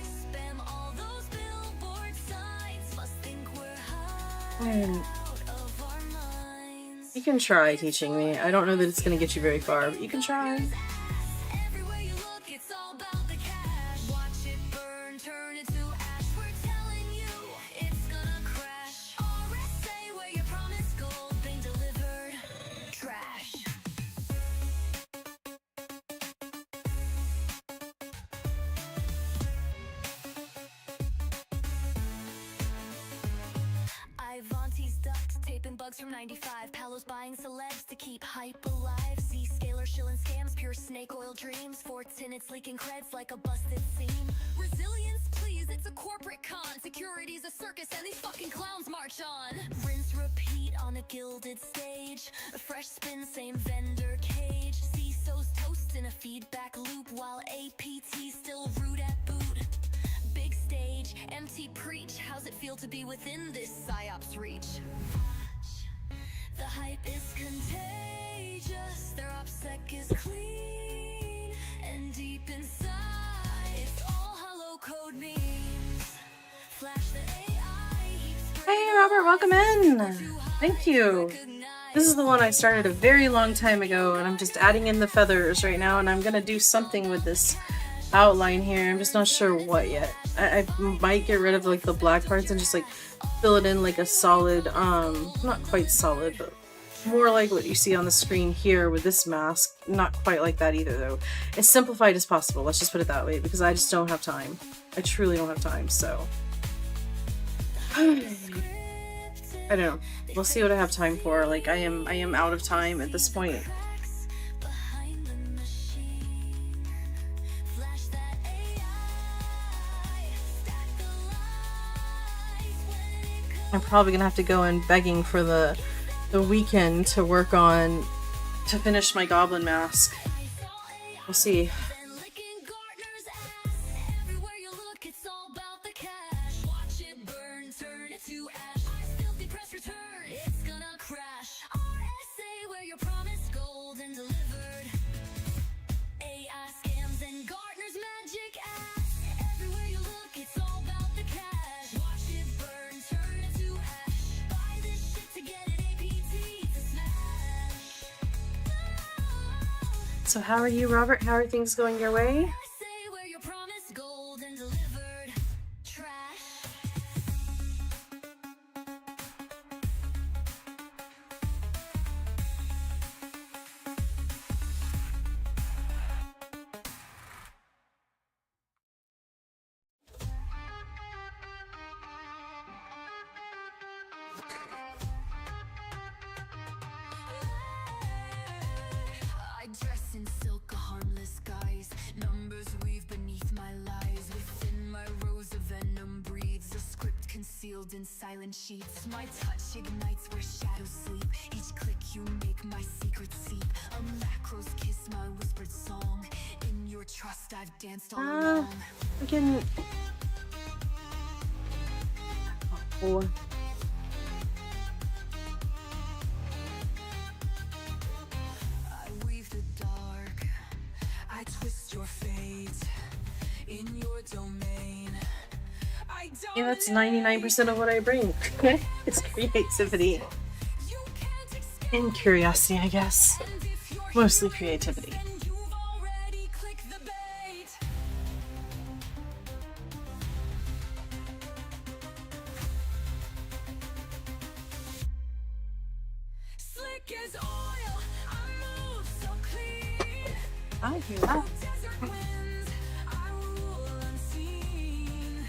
spam all those billboard signs, must think we're high And out of our minds. you can try teaching me. I don't know that it's gonna get you very far, but you can try. Everywhere you look, it's all about the cash. Watch it burn, turn it to ash. We're telling you, it's gonna crash. RSA, where your promised gold being delivered. Trash. Ivanti's duct taping bugs from 95. Palos buying celebs to keep hype alive. Z-scaler shilling scams, pure snake oil dreams. Fortinet's leaking creds like a busted seam. Resilience, please, it's a corporate con. Security's a circus and these fucking clowns march on. Rinse, repeat on a gilded stage. A fresh spin, same vendor cage. CISO's toast in a feedback loop while APT's still root at boot. Big stage, empty preach. How's it feel to be within this psyops reach? The hype is contagious. Their OPSEC is clean, and deep inside, it's all hollow code memes. Flash the AI. Hey Robert, welcome in. Thank you. This is the one I started a very long time ago, and I'm just adding in the feathers right now, and I'm gonna do something with this outline here. I'm just not sure what yet. I might get rid of like the black parts and just like fill it in like a solid, not quite solid, but more like what you see on the screen here with this mask. Not quite like that either though. As simplified as possible, let's just put it that way, because I just don't have time. I truly don't have time, so. I don't know. We'll see what I have time for. Like I am out of time at this point. Behind the machine. Flash that AI. Stack the lights when it comes. I'm probably gonna have to go in begging for the weekend to work on to finish my goblin mask. We'll see. And licking Gartner's ass. Everywhere you look, it's all about the cash. Watch it burn, turn it to ash. Filthy press return, it's gonna crash. RSA, where your promised gold and delivered. AI scams and Gartner's magic ass. Everywhere you look, it's all about the cash. Watch it burn, turn So how are you, Robert? How are things going your way? Say where you promised gold and delivered trash. I dress in silk, a harmless guise. Numbers weave beneath my lies. Within my rose of venom breathes a script concealed in silent sheets. My touch ignites where shadows sleep. Each click you make my secret seep. A macro's kiss, my whispered song. In your trust I've danced all along. We can. Oh. I weave the dark, I twist your fate in your domain. I Yeah, that's 99% of what I bring. It's creativity You can't escape. and curiosity, I guess. And if you're Mostly creativity. and you've already clicked the bait. Slick as oil, I move so clean. I hear that. Desert winds, I rule unseen.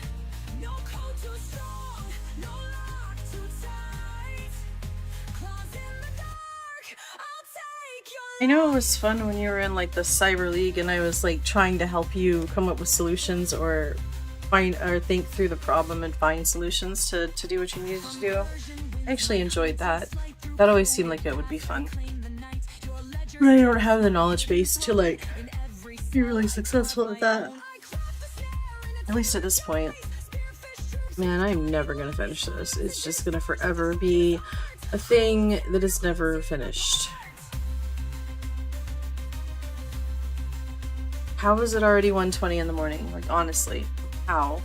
No code too strong, no lock too tight. Claws in the dark, I'll take your I know it was fun when you were in like the Cyber League and I was like trying to help you come up with solutions or find or think through the problem and find solutions to do what you needed to do. I actually enjoyed that. That always seemed like it would be fun. But I don't have the knowledge base to like be really successful at that. At least at this point. Man, I'm never gonna finish this. It's just gonna forever be a thing that is never finished. How is it already 1:20 in the morning? Like, honestly, how?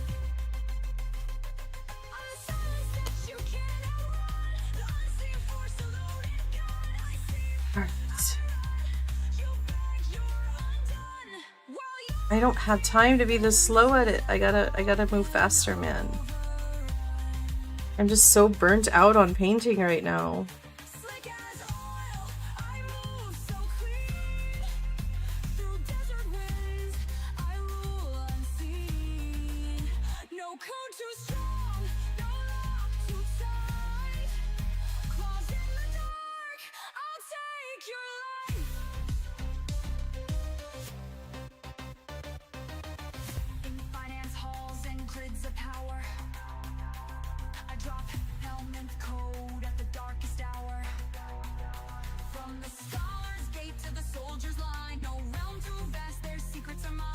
Perfect. I don't have time to be this slow at it. I gotta move faster, man. I'm just so burnt out on painting right now. Slick as oil, I move so clean. Through desert winds, I rule unseen. No code too strong, no lock too tight. Claws in the dark, I'll take your life. In finance halls and grids of power, I drop helmet code at the darkest hour. From the scholar's gate to the soldier's line, no realm too vast, their secrets are mine.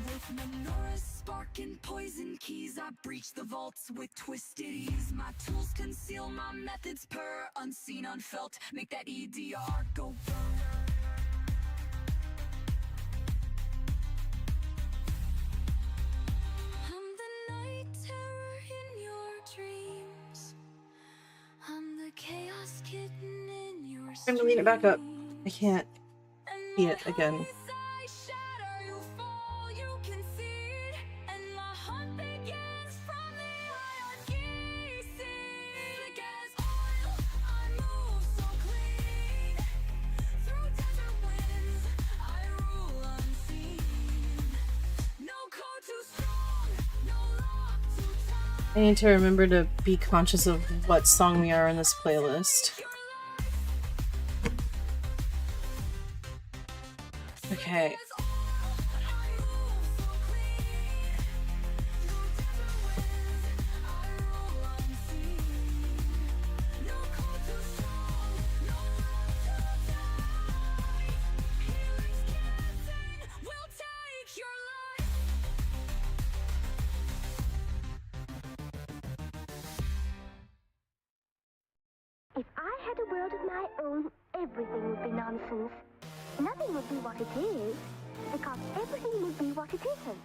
With menorahs sparking poison keys, I breach the vaults with twisted ease. My tools conceal my methods per unseen, unfelt, make that EDR go burn. I'm the night terror in your dreams. I'm the chaos kitten in your I'm gonna lean it back up. stream. I can't And see it again. as I shatter, you fall, you concede. And my hunt begins from the hierarchy scene. Slick as oil, I move so clean. Through desert winds, I rule unseen. No code too strong, no lock too tight. I need to remember to be conscious of what song we are in this playlist. Your life. Okay. If I had a world of my own, everything would be nonsense. Nothing would be what it is, because everything would be what it isn't.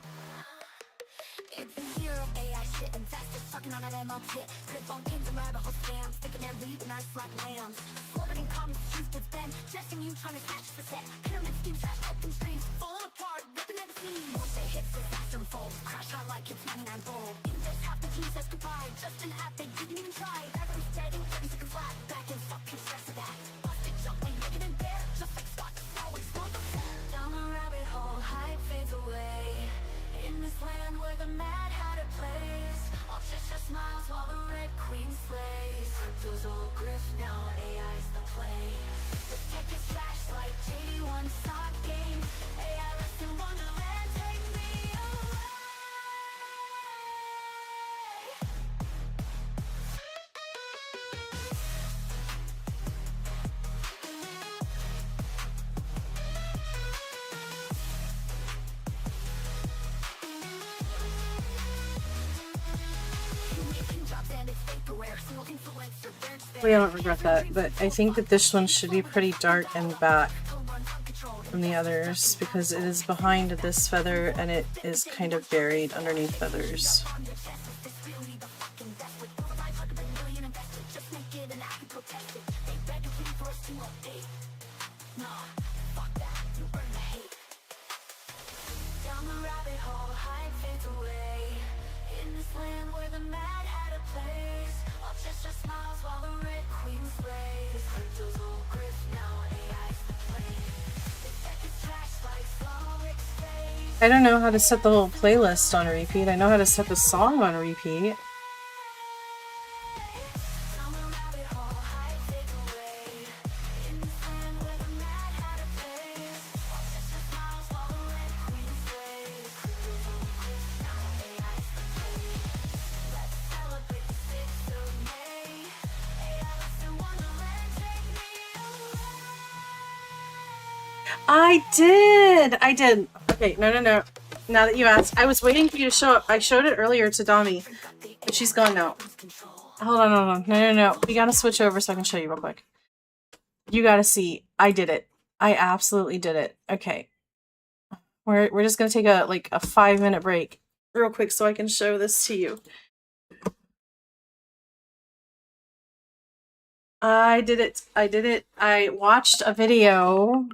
It's zero AI shit and that's just Tucking on that ammo tip. Grip on kings and rabbit hole scams. Thinking they're leaving us like lambs. Orbiting comments, truth with them. Testing you, trying to catch the set. Pyramid schemes, that open streams. Falling apart, ripping at the seams. Once they hit, so fast and fold. Crash out like it's 99 gold. Invest half the team says goodbye. Just in half, they didn't even try. Battery steady, 30 seconds flat. Back and fucking stress of that. Busted jump, ain't making it there. Just like Scott, always want the fall. Down the rabbit hole, hype fades away. In this land where the mad had a place, all Cheshire smiles while the Red Queen slays. Crypto's old grift, now AI's the play. The tech is trash like J1 stock game. AI left in Wonderland, take me away. Wait, I don't regret that, but I think that this one should be pretty dark and back from the others because it is behind this feather and it is kind of buried underneath feathers. Down the rabbit hole, hype fades away. In this land where the mad had a place, all Cheshire smiles while the Red Queen slays. Crypto's old grift, now AI's the play. The tech is trash like Florix face. I don't know how to set the whole playlist on repeat. I know how to set the song on repeat. Down the rabbit hole, hype fades away. In this land where the mad had a place, all Cheshire smiles while the Red Queen slays. Crypto's old grift, now AI's the play. Let's celebrate the 6th of May. AI left in Wonderland, take me away. I did. Okay, no. Now that you asked, I was waiting for you to show up. I showed it earlier to Dami, but she's gone now. Hold on. No. We gotta switch over so I can show you real quick. You gotta see. I did it. I absolutely did it. Okay. We're just gonna take a 5-minute break real quick so I can show this to you. I did it. I watched a video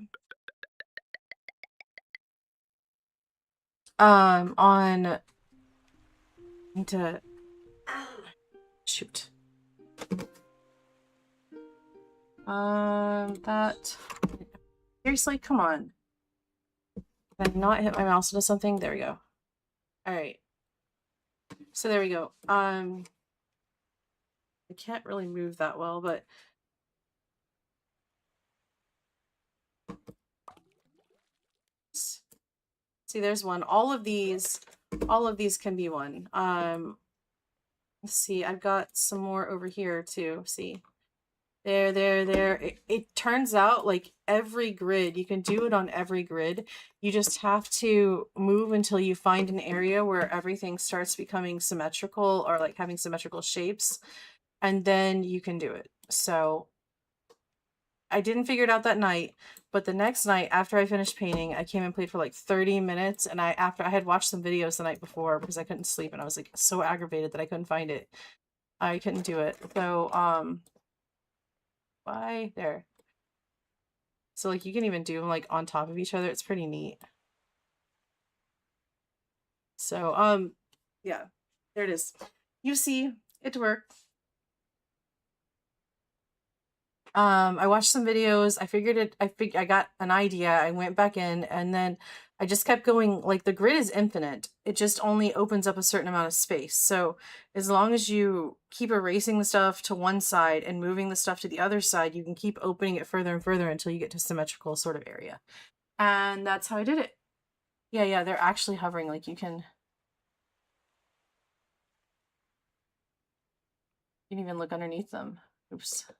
on to shoot. That seriously, come on. Did I not hit my mouse into something? There we go. Alright. So there we go. I can't really move that well, but see, there's one. All of these can be one. Let's see, I've got some more over here too. See, there. It turns out like every grid, you can do it on every grid. You just have to move until you find an area where everything starts becoming symmetrical or like having symmetrical shapes, and then you can do it. So I didn't figure it out that night, but the next night after I finished painting, I came and played for like 30 minutes. And after I had watched some videos the night before because I couldn't sleep and I was like so aggravated that I couldn't find it. I couldn't do it. So, why there? So like you can even do them like on top of each other. It's pretty neat. So, yeah, there it is. You see, it worked. I watched some videos. I figured it. I got an idea. I went back in, and then I just kept going. Like the grid is infinite. It just only opens up a certain amount of space. So as long as you keep erasing the stuff to one side and moving the stuff to the other side, you can keep opening it further and further until you get to symmetrical sort of area. And that's how I did it. Yeah, they're actually hovering. Like you can even look underneath them. Oops.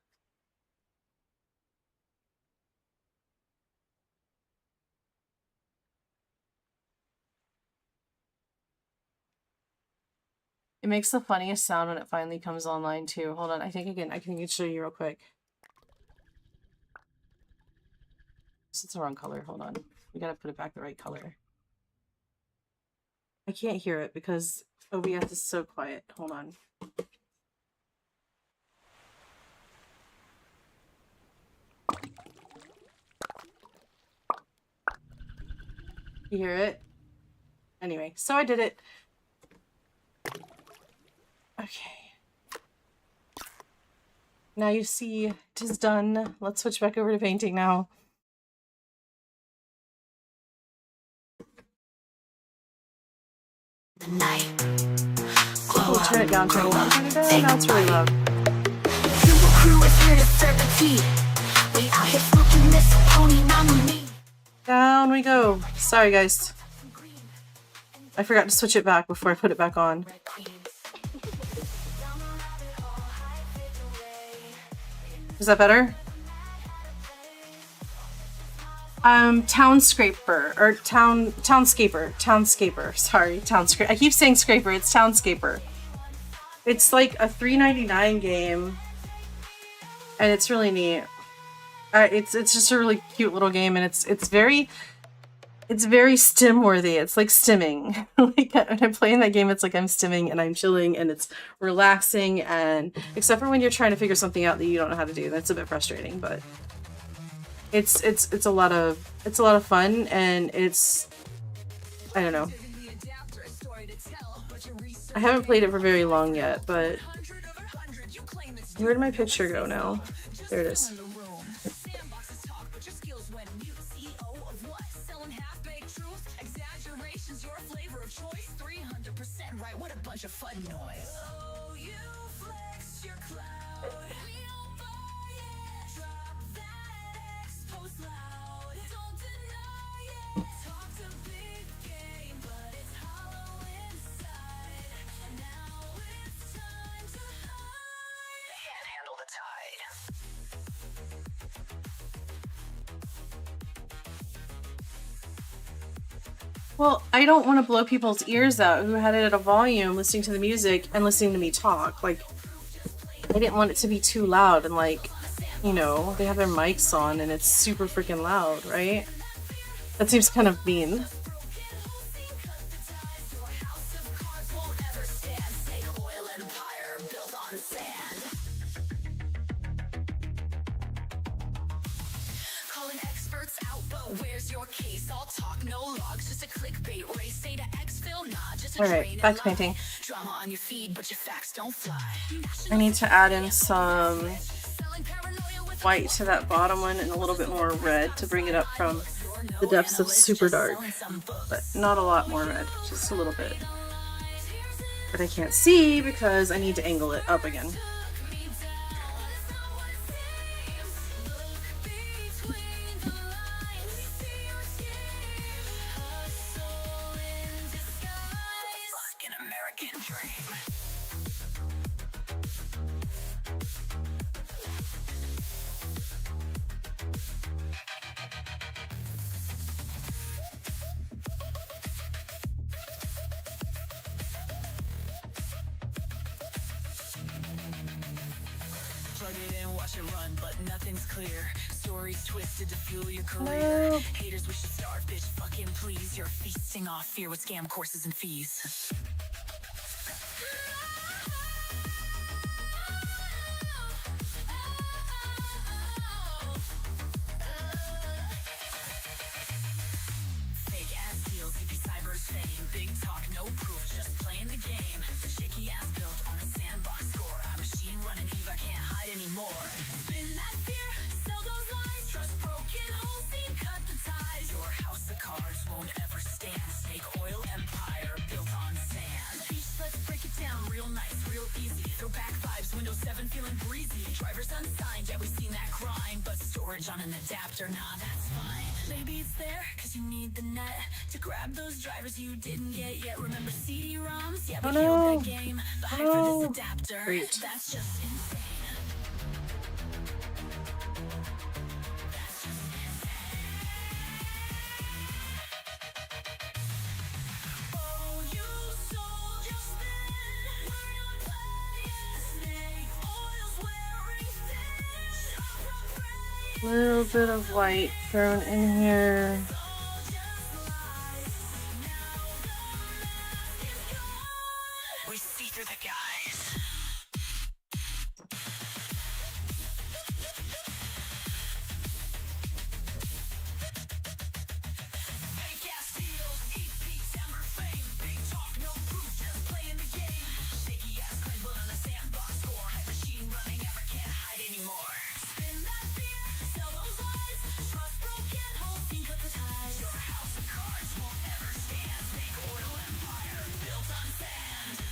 It makes the funniest sound when it finally comes online too. Hold on, I think I can show you real quick. It's the wrong color. Hold on, we gotta put it back the right color. I can't hear it because OBS is so quiet. Hold on. You hear it? Anyway, so I did it. Okay. Now you see it is done. Let's switch back over to painting now. Oh, turn it down, turn it down, turn it down. Now it's really loud. Down we go. Sorry, guys. I forgot to switch it back before I put it back on. Is that better? Townscaper or townscaper. Sorry, townscaper. I keep saying scraper. It's townscaper. It's like a $3.99 game, and it's really neat. It's just a really cute little game, and it's very stim worthy. It's like stimming. Like when I'm playing that game, it's like I'm stimming and I'm chilling and it's relaxing. And except for when you're trying to figure something out that you don't know how to do, that's a bit frustrating. But it's a lot of fun, and I don't know. I haven't played it for very long yet, but where did my picture go now? There it is. Well, I don't want to blow people's ears out who had it at a volume listening to the music and listening to me talk. Like, I didn't want it to be too loud and, like, you know, they have their mics on and it's super freaking loud, right? That seems kind of mean. Alright, back to painting. I need to add in some white to that bottom one and a little bit more red to bring it up from the depths of super dark. But not a lot more red, just a little bit. But I can't see because I need to angle it up again. Fear with scam courses and fees. Fake ass deals, hippie cyber fame. Big talk, no proof, just playing the game. Shaky ass built on a sandbox score. A machine running Eve, I can't hide anymore. Spin that fear, sell those lies. Trust broken, whole scene, cut the ties. Your house of cards won't ever stand. Snake oil empire built on sand. Let's break it down real nice, real easy. Throw back vibes, Windows 7 feeling breezy. Drivers unsigned, yeah, we've seen that grind. But storage on an adapter, nah, that's fine. Maybe it's there, cause you need the net to grab those drivers you didn't get yet. Remember CD-ROMs? Yeah, we killed that game. The hype for this adapter, that's just insane. A little bit of white thrown in here. after the guys. Fake ass deals, eat peace, hammer fame. Big talk, no proof, just playing the game. Shaky ass claim, but on the sandbox score. Hype machine running, never can't hide anymore. Spin that fear, sell those lies. Trust broken, whole scene cut the ties. Your house of cards won't ever stand. Fake oil empire built on sand.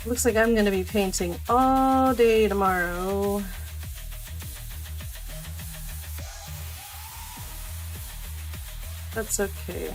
Looks like I'm gonna be painting all day tomorrow. That's okay.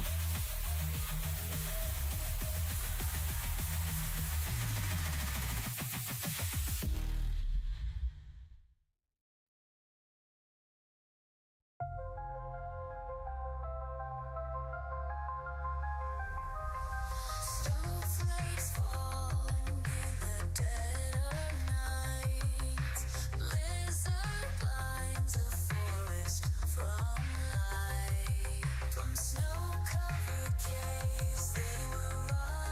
Snowflakes falling in the dead of night. Blizzard blinds a forest from light. From snow-covered caves they will rise.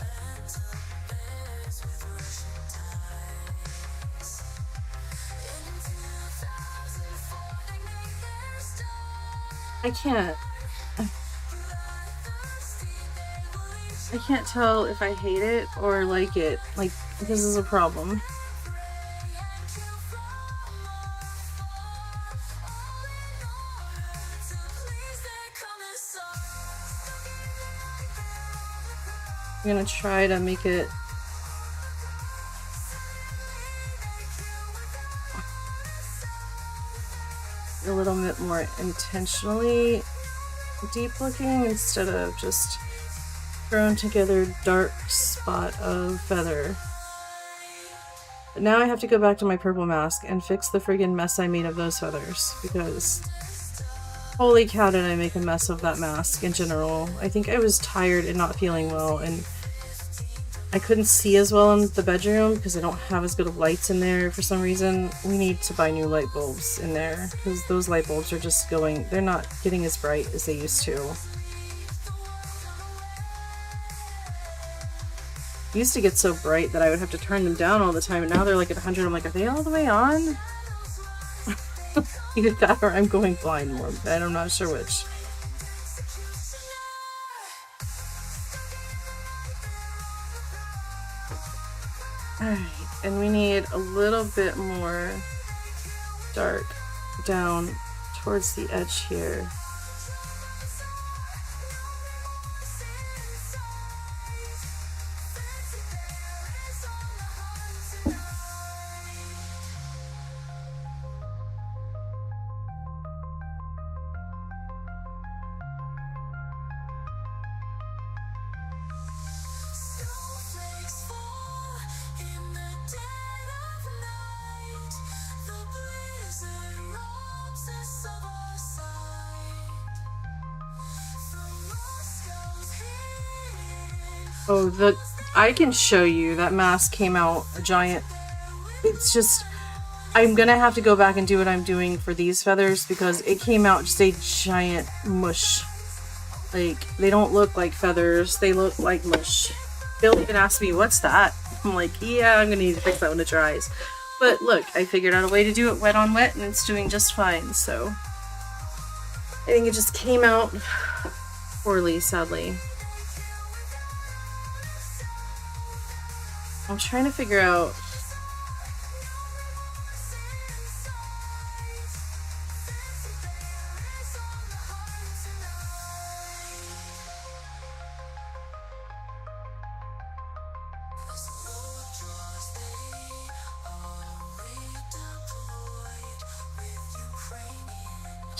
Phantom bears with rushing tides. In 2004 they made their start. I can't tell if I hate it or like it. Like, this is a problem. I'm gonna try to make it a little bit more intentionally deep looking instead of just thrown together dark spot of feather. But now I have to go back to my purple mask and fix the friggin' mess I made of those feathers, because holy cow did I make a mess of that mask in general. I think I was tired and not feeling well, and I couldn't see as well in the bedroom because I don't have as good of lights in there for some reason. We need to buy new light bulbs in there because those light bulbs are just going, they're not getting as bright as they used to. They used to get so bright that I would have to turn them down all the time, and now they're like at 100. I'm like, are they all the way on? Either that or I'm going blind more, but I'm not sure which. Alright, and we need a little bit more dark down towards the edge here. Oh, I can show you that mask came out a giant. It's just, I'm gonna have to go back and do what I'm doing for these feathers because it came out just a giant mush. Like, they don't look like feathers, they look like mush. Bill even asked me, what's that? I'm like, yeah, I'm gonna need to fix that when it dries. But look, I figured out a way to do it wet on wet and it's doing just fine, so. I think it just came out poorly, sadly. I'm trying to figure out.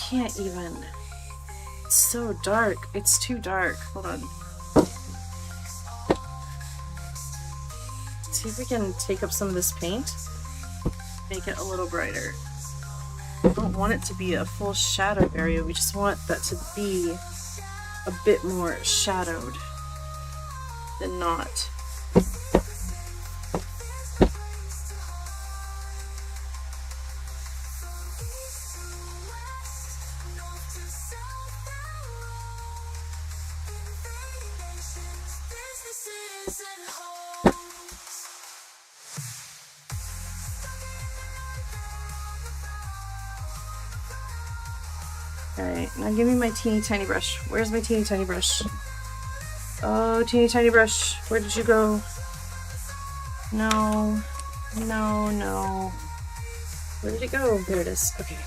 Can't even. It's so dark. It's too dark. Hold on. See if we can take up some of this paint, make it a little brighter. We don't want it to be a full shadow area, we just want that to be a bit more shadowed than not. Alright, now give me my teeny tiny brush. Where's my teeny tiny brush? Oh, teeny tiny brush. Where did you go? No. No, no. Where did it go? There it is. Okay.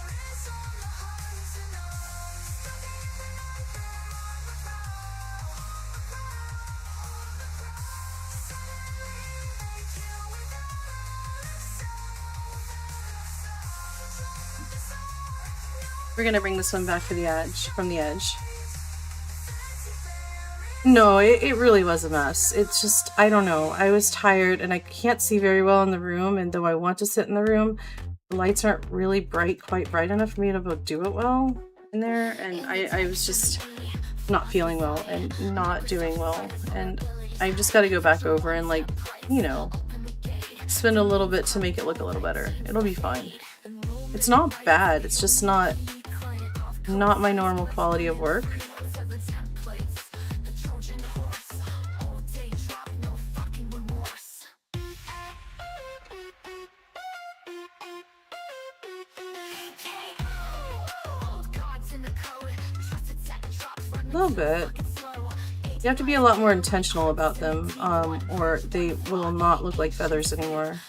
We're gonna bring this one back to the edge, from the edge. No, it really was a mess. It's just, I don't know. I was tired and I can't see very well in the room, and though I want to sit in the room, the lights aren't really quite bright enough for me to do it well in there, and I was just not feeling well and not doing well, and I've just got to go back over and, like, you know, spend a little bit to make it look a little better. It'll be fine. It's not bad, it's just not my normal quality of work. A little bit. You have to be a lot more intentional about them, or they will not look like feathers anymore.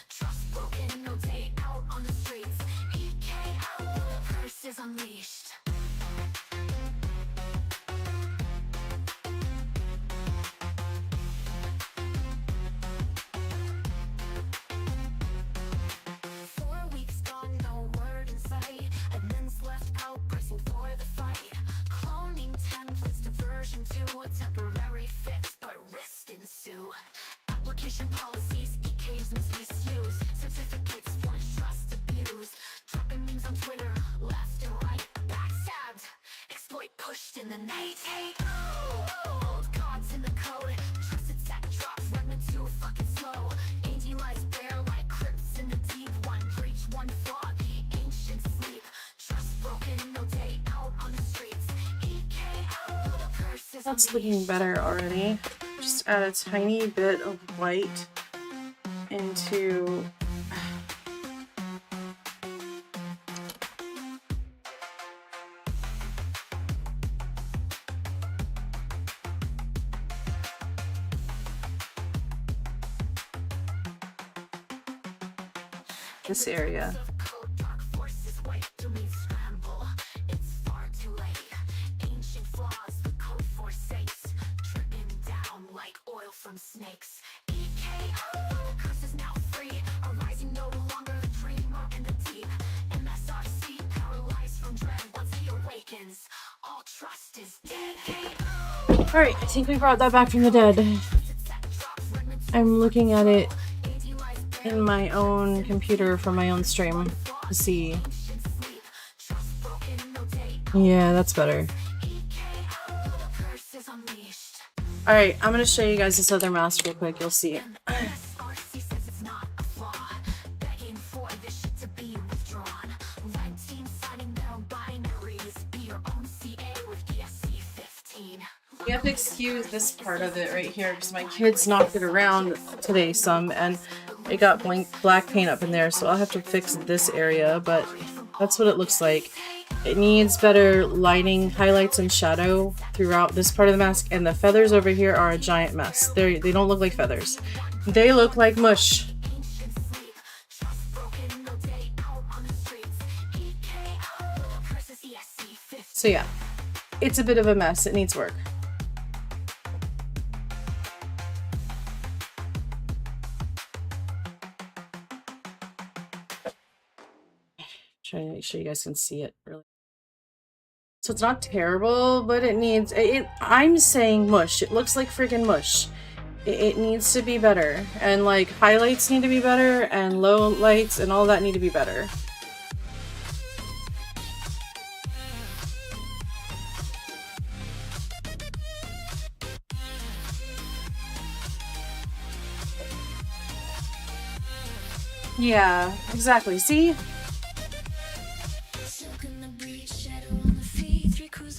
That's looking better already. Just add a tiny bit of white into this area. Alright, I think we brought that back from the dead. I'm looking at it in my own computer from my own stream to see. Yeah, that's better. Alright, I'm gonna show you guys this other mask real quick, you'll see it. You have to excuse this part of it right here because my kids knocked it around today some and it got black paint up in there, so I'll have to fix this area, but that's what it looks like. It needs better lighting, highlights, and shadow throughout this part of the mask, and the feathers over here are a giant mess. They don't look like feathers. They look like mush. So yeah, it's a bit of a mess. It needs work. Trying to make sure you guys can see it really. So it's not terrible, but it needs it. I'm saying mush. It looks like freaking mush. It needs to be better, and like highlights need to be better, and low lights and all that need to be better. Yeah, exactly. See?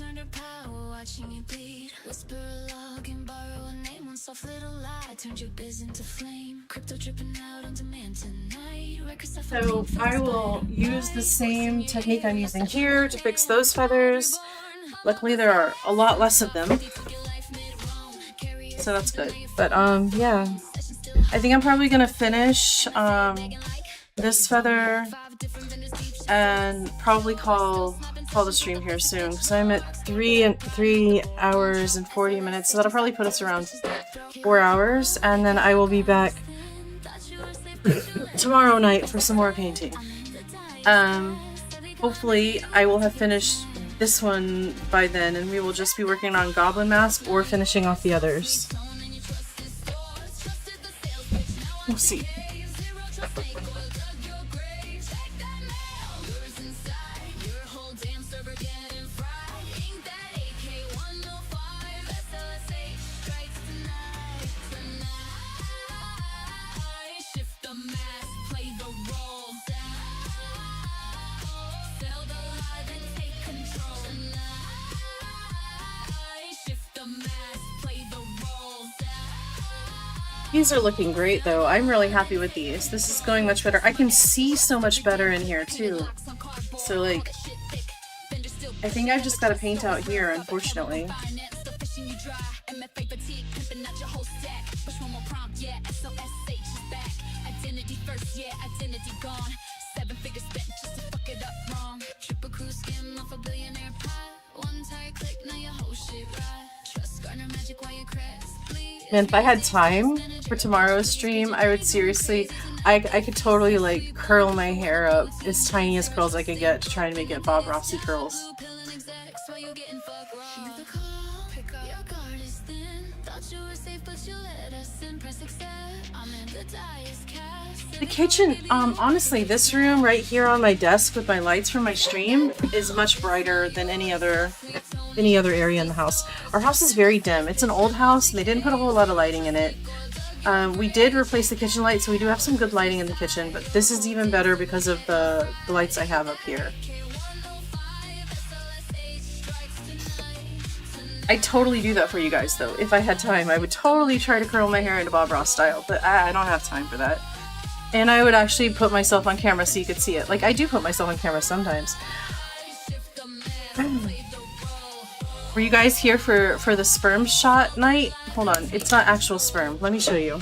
surrender power, watching you bleed. Whisper a log and borrow a name. One soft little lie turned your biz into flame. Crypto dripping out on demand tonight. So I will use the same technique I'm using here to fix those feathers. Luckily there are a lot less of them, so that's good. But yeah, I think I'm probably gonna finish this feather and probably call the stream here soon, because I'm at 3 hours and 40 minutes, so that'll probably put us around 4 hours, and then I will be back tomorrow night for some more painting. Hopefully I will have finished this one by then, and we will just be working on Goblin Mask or finishing off the others. We'll see. These are looking great though. I'm really happy with these. This is going much better. I can see so much better in here too. So like, I think I've just got to paint out here, unfortunately. Man, if I had time for tomorrow's stream, I would seriously, I could totally like curl my hair up as tiny as curls I could get to try and make it Bob Rossi curls. The kitchen, honestly, this room right here on my desk with my lights from my stream is much brighter than any other area in the house. Our house is very dim. It's an old house and they didn't put a whole lot of lighting in it. We did replace the kitchen light, so we do have some good lighting in the kitchen, but this is even better because of the lights I have up here. I'd totally do that for you guys though. If I had time, I would totally try to curl my hair into Bob Ross style, but I don't have time for that. And I would actually put myself on camera so you could see it. Like, I do put myself on camera sometimes. Were you guys here for the sperm shot night? Hold on, it's not actual sperm. Let me show you.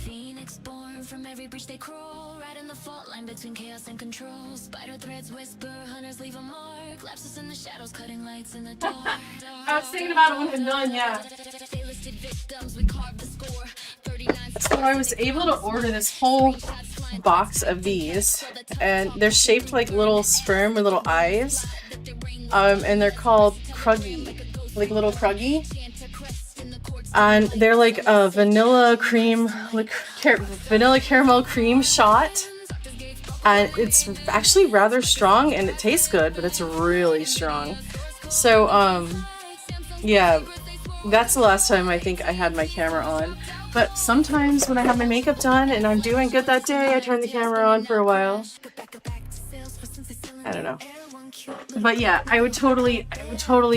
Phoenix born from every breach they crawl, right in the fault line between chaos and control. Spider threads whisper, hunters leave a mark. Lapses in the shadows, cutting lights in the dark. I was thinking about it when I'm done, yeah. They listed victims, we carved the score. 39 So I was able to order this whole box of these, and they're shaped like little sperm with little eyes, and they're called Kruggy, like little Kruggy, and they're like a vanilla cream, like vanilla caramel cream shot, and it's actually rather strong and it tastes good, but it's really strong. So yeah, that's the last time I think I had my camera on. But sometimes when I have my makeup done and I'm doing good that day, I turn the camera on for a while. I don't know. But yeah, I would totally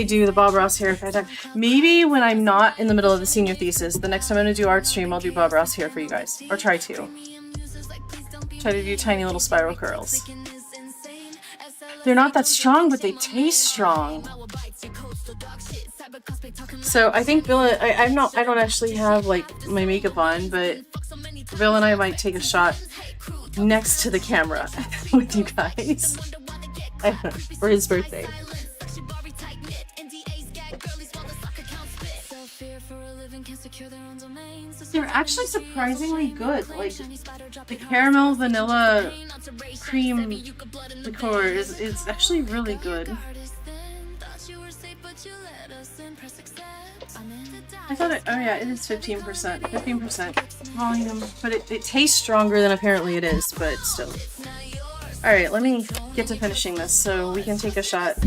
do the Bob Ross hair if I had time. Maybe when I'm not in the middle of the senior thesis, the next time I'm gonna do art stream, I'll do Bob Ross hair for you guys. Or try to. Try to do tiny little spiral curls. They're not that strong, but they taste strong. So I think Bill, I don't actually have like my makeup on, but Bill and I might take a shot next to the camera with you guys for his birthday. They're actually surprisingly good. Like the caramel vanilla cream liqueur is actually really good. I thought it, oh yeah, it is 15% volume, but it tastes stronger than apparently it is, but still. Alright, let me get to finishing this so we can take a shot.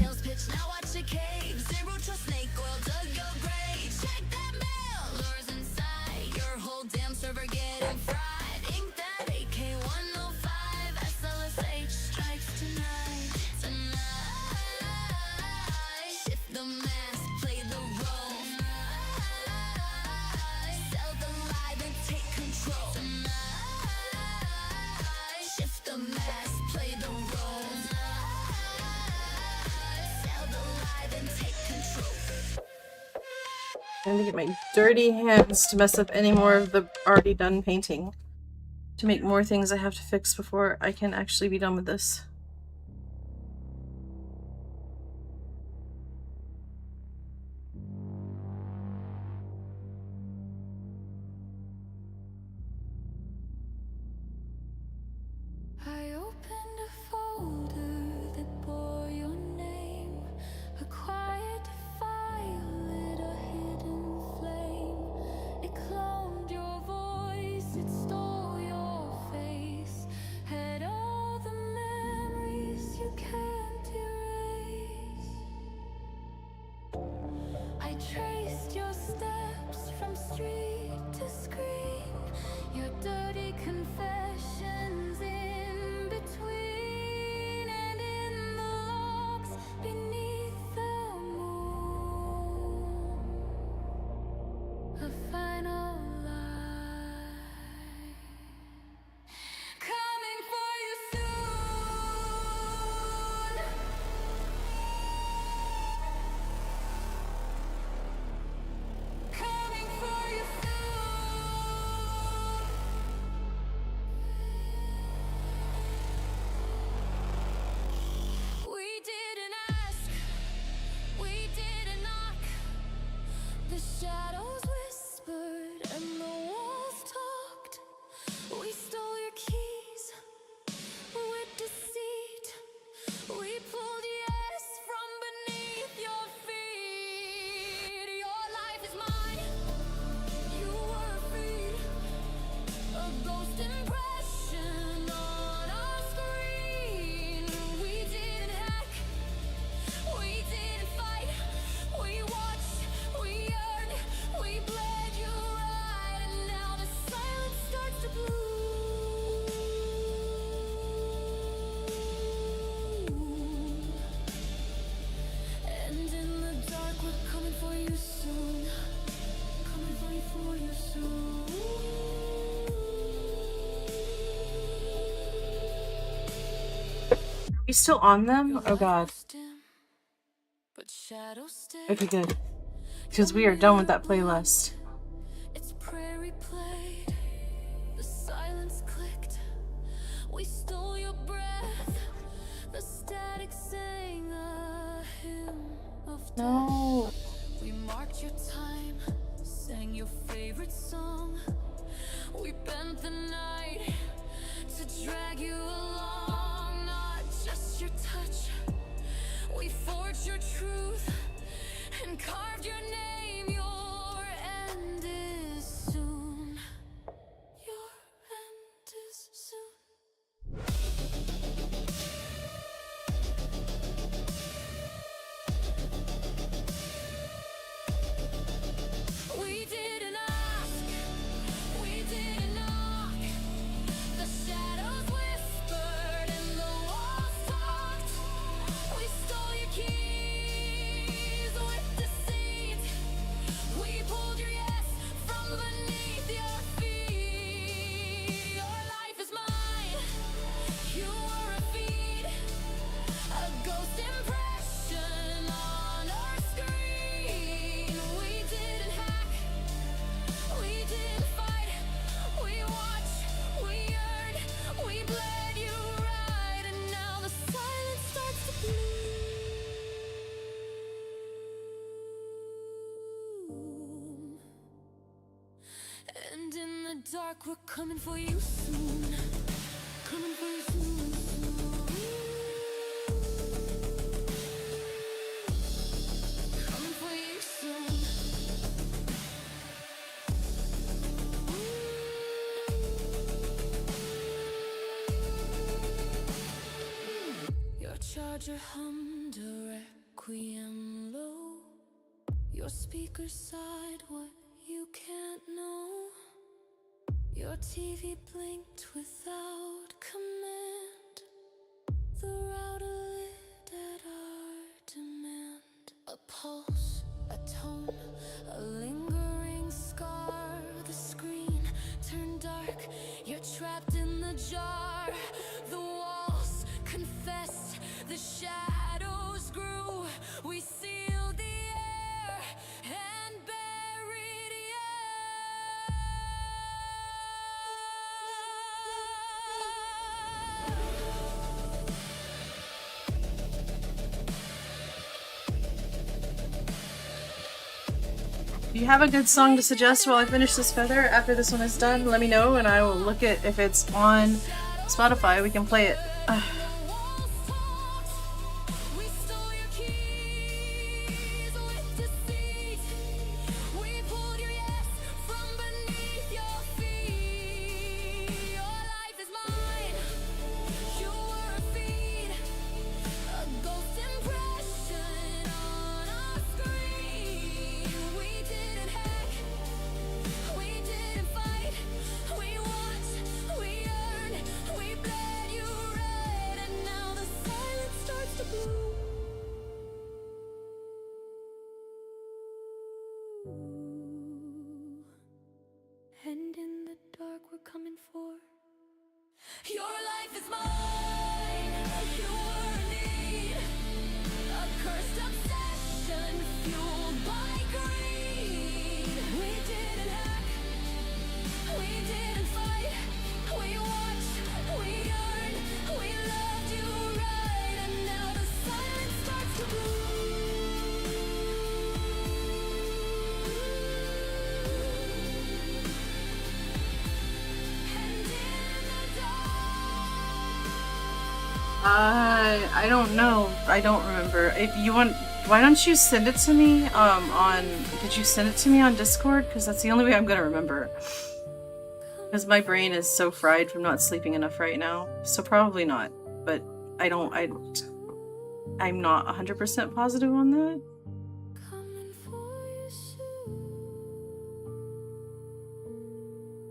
Trying to get my dirty hands to mess up any more of the already done painting. To make more things I have to fix before I can actually be done with this. I opened a folder that bore your name, a quiet violet, a hidden flame. It cloned your voice, it stole your face, had all the memories you can't erase. I traced your steps from street to screen, your dirty confessions in between, and in the logs beneath the moon, a final lie coming for you soon. Coming for you soon. We didn't ask, we didn't knock. The shadows whispered and the walls talked. We stole your keys with deceit. We pulled yes from beneath your feet. Your life is mine. You were free. A ghost impression on our screen. We didn't hack. We didn't fight. We watched. We yearned. We bled you right. And now the silence starts to bloom. And in the dark, we're coming for you soon. Coming for you soon. Are we still on them? Oh god. But shadows stay. Okay, good. Because we are done with that playlist. It's prairie played. The silence clicked. We stole your breath. The static sang a hymn of death. No. We marked your time, sang your favorite song. We bent the night to drag you along, not just your touch. We forged your truth and carved your name. Your end is soon. Your end is soon. We didn't ask, we didn't knock. The shadows whispered and the walls talked. We stole your keys with deceit. We pulled your yes from beneath your feet. Your life is mine. You were a feed, a ghost impression on our screen. We didn't hack, we didn't fight. We watched, we yearned, we bled you right. And now the silence starts to bloom. And in the dark, we're coming for you soon. Coming for you soon. Coming for you soon. Your charger hummed a requiem low. Your speaker sighed what you can't know. Your TV blinked without command. The router lit at our demand. A pulse, a tone, a lingering scar. The screen turned dark. You're trapped in the jar. The walls confessed. The shadows grew. We sealed the air and buried If you have a good song to suggest while I finish this feather after this one is done, let me know and I will look at if it's on Spotify. We can play it. And in the dark we're coming for. Your life is mine. You were in need. A cursed obsession fueled by greed. We didn't hack. We didn't fight. We watched. We earned. We loved you right. And now the silence starts to bloom. I don't know. I don't remember. If you want, why don't you send it to me? Did you send it to me on Discord? Because that's the only way I'm gonna remember. Because my brain is so fried from not sleeping enough right now. So probably not. But I'm not 100% positive on that.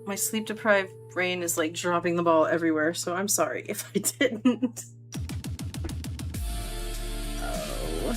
My sleep deprived brain is like dropping the ball everywhere, so I'm sorry if I didn't. Oh.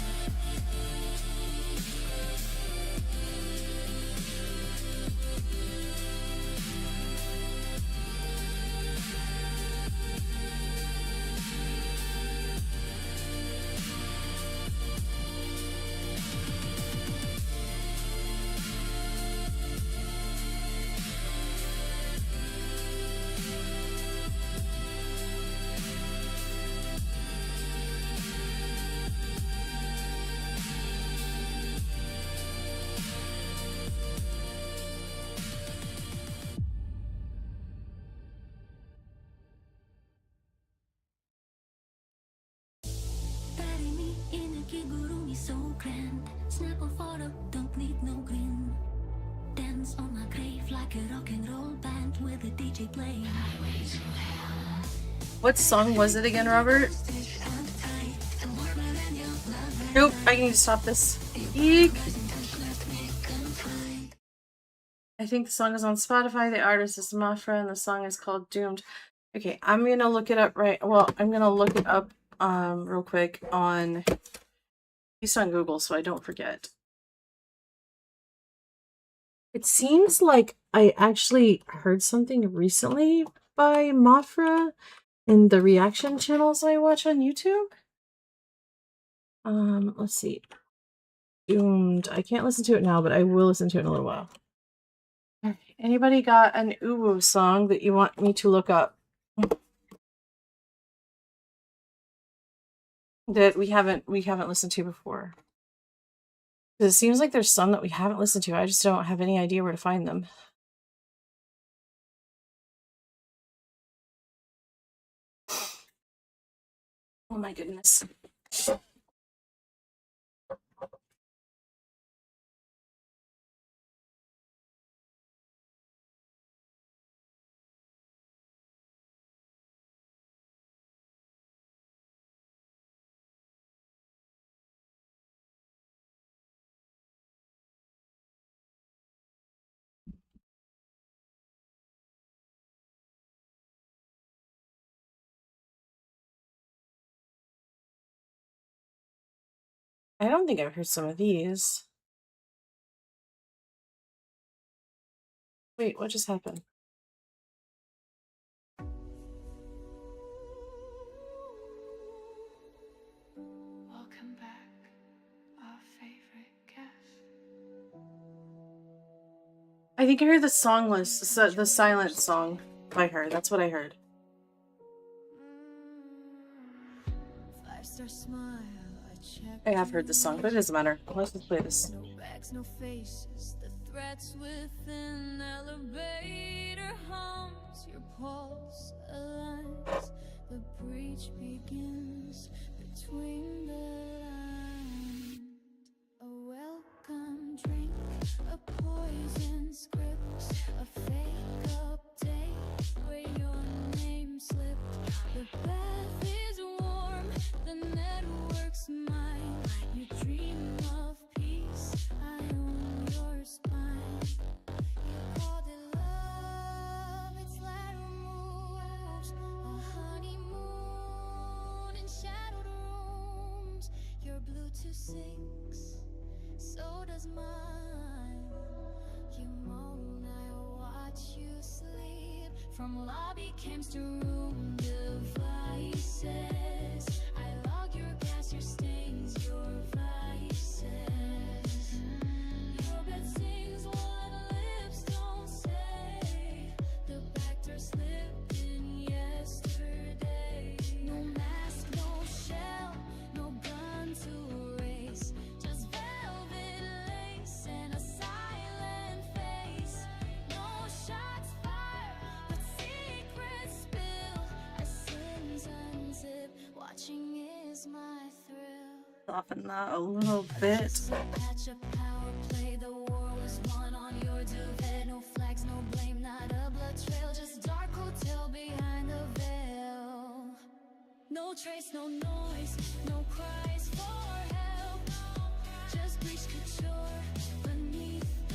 Bury me in a kigurumi so grand. Snap a photo, don't need no grin. Dance on my grave like a rock and roll band with a DJ playing. What song was it again, Robert? Nope, I need to stop this. Eek. I think the song is on Spotify. The artist is Mafra, and the song is called Doomed. Okay, I'm gonna look it up I'm gonna look it up real quick on Google so I don't forget. It seems like I actually heard something recently by Mafra in the reaction channels I watch on YouTube. Let's see. Doomed. I can't listen to it now, but I will listen to it in a little while. Anybody got an uwu song that you want me to look up? That we haven't listened to before. It seems like there's some that we haven't listened to. I just don't have any idea where to find them. Oh my goodness. I don't think I've heard some of these. Wait, what just happened? Welcome back, our favorite guest. I think I heard the song list, the silent song by her. That's what I heard. Five-star smile, I check. I have heard this song, but it doesn't matter. Let's just play this. No bags, no faces. The regrets within elevator hums. Your pulse aligns. The breach begins between the lines. A welcome drink, a poison script, a fake update where your name slipped. The bath is warm, the network's mine. You dream of peace, I own your spine. You called it love, it's lateral moves, a honeymoon in shadowed rooms. Your Bluetooth syncs, so does mine. You moan, I watch you sleep. From lobby cams to room devices, I log your gas, your stains, your vices. Your bed sings what lips don't say. The back door slipped in yesterday. No mask, no shell, no gun to erase. Just velvet lace and a silent face. No shots fired, but secrets spilled. As sins unzip, watching is my thrill. Soften that a little bit. Just a patch of power play, the war was won on your duvet. No flags, no blame, not a blood trail. Just dark hotel behind the veil. No trace, no noise, no cries for help. Just breach couture beneath the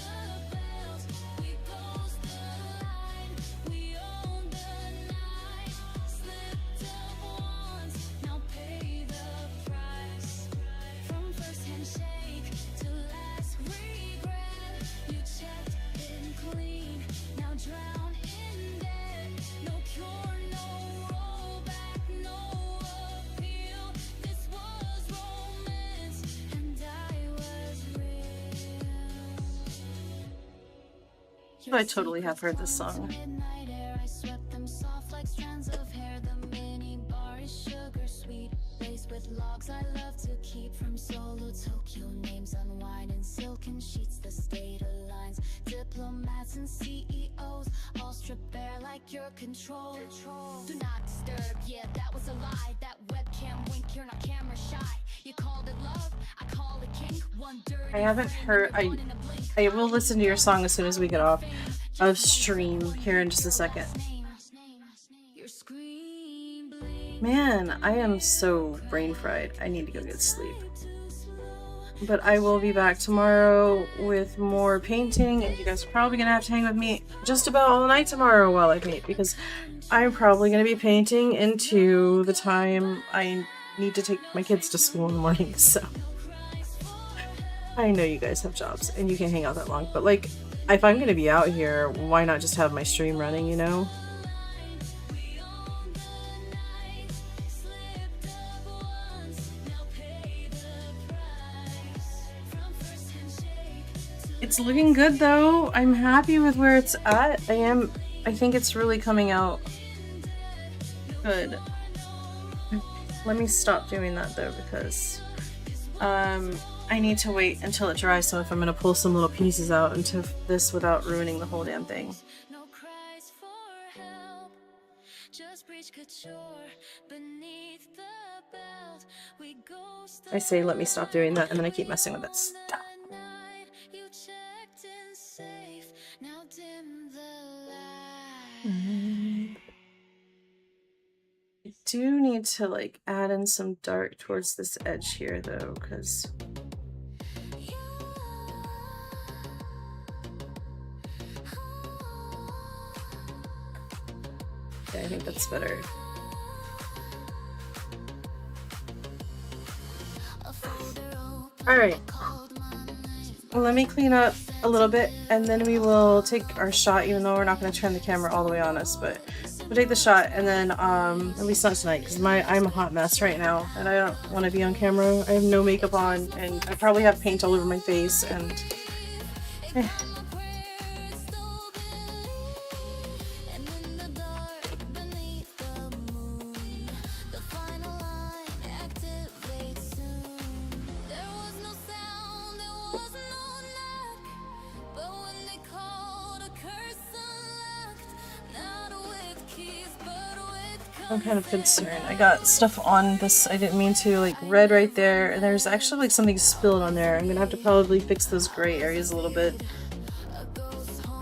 belt. We closed the line, we own the night. Slipped up once, now pay the price. From first handshake to last regret, you checked in clean, now drown in debt. No cure, no rollback, no appeal. This was romance, and I was real. I totally have heard this song. Midnight air, I swept them soft like strands of hair. The mini bar is sugar sweet, laced with logs I love to keep. From Solo, Tokyo, names unwind in silken sheets. The state aligns, diplomats and CEOs all strip bare like your control. Do not disturb, yeah, that was a lie. That webcam wink, you're not camera shy. You called it love, I call it kink. One dirty I haven't heard. I will listen to your song as soon as we get off of stream here in just a second. Your scream Man, I am so brain fried. I need to go get sleep. But I will be back tomorrow with more painting, and you guys are probably gonna have to hang with me just about all night tomorrow while I paint, because I'm probably gonna be painting into the time I need to take my kids to school in the morning. So I know you guys have jobs and you can't hang out that long, but like, if I'm gonna be out here, why not just have my stream running, you know? It's looking good though. I'm happy with where it's at. I think it's really coming out good. Let me stop doing that though, because I need to wait until it dries. So if I'm gonna pull some little pieces out into this without ruining the whole damn thing. no cries for help. Just breach couture beneath the belt. We ghost I say let me stop doing that, and then I keep messing with it. Stop. the night. You checked in safe. Now dim the light. I do need to like add in some dark towards this edge here though, because I think that's better. Alright, let me clean up a little bit and then we will take our shot, even though we're not going to turn the camera all the way on us, but we'll take the shot, and then at least not tonight, because I'm a hot mess right now and I don't want to be on camera. I have no makeup on and I probably have paint all over my face, and But when I'm kind of concerned. I got stuff on this I didn't mean to, like red right there, and there's actually like something spilled on there. I'm gonna have to probably fix those gray areas a little bit.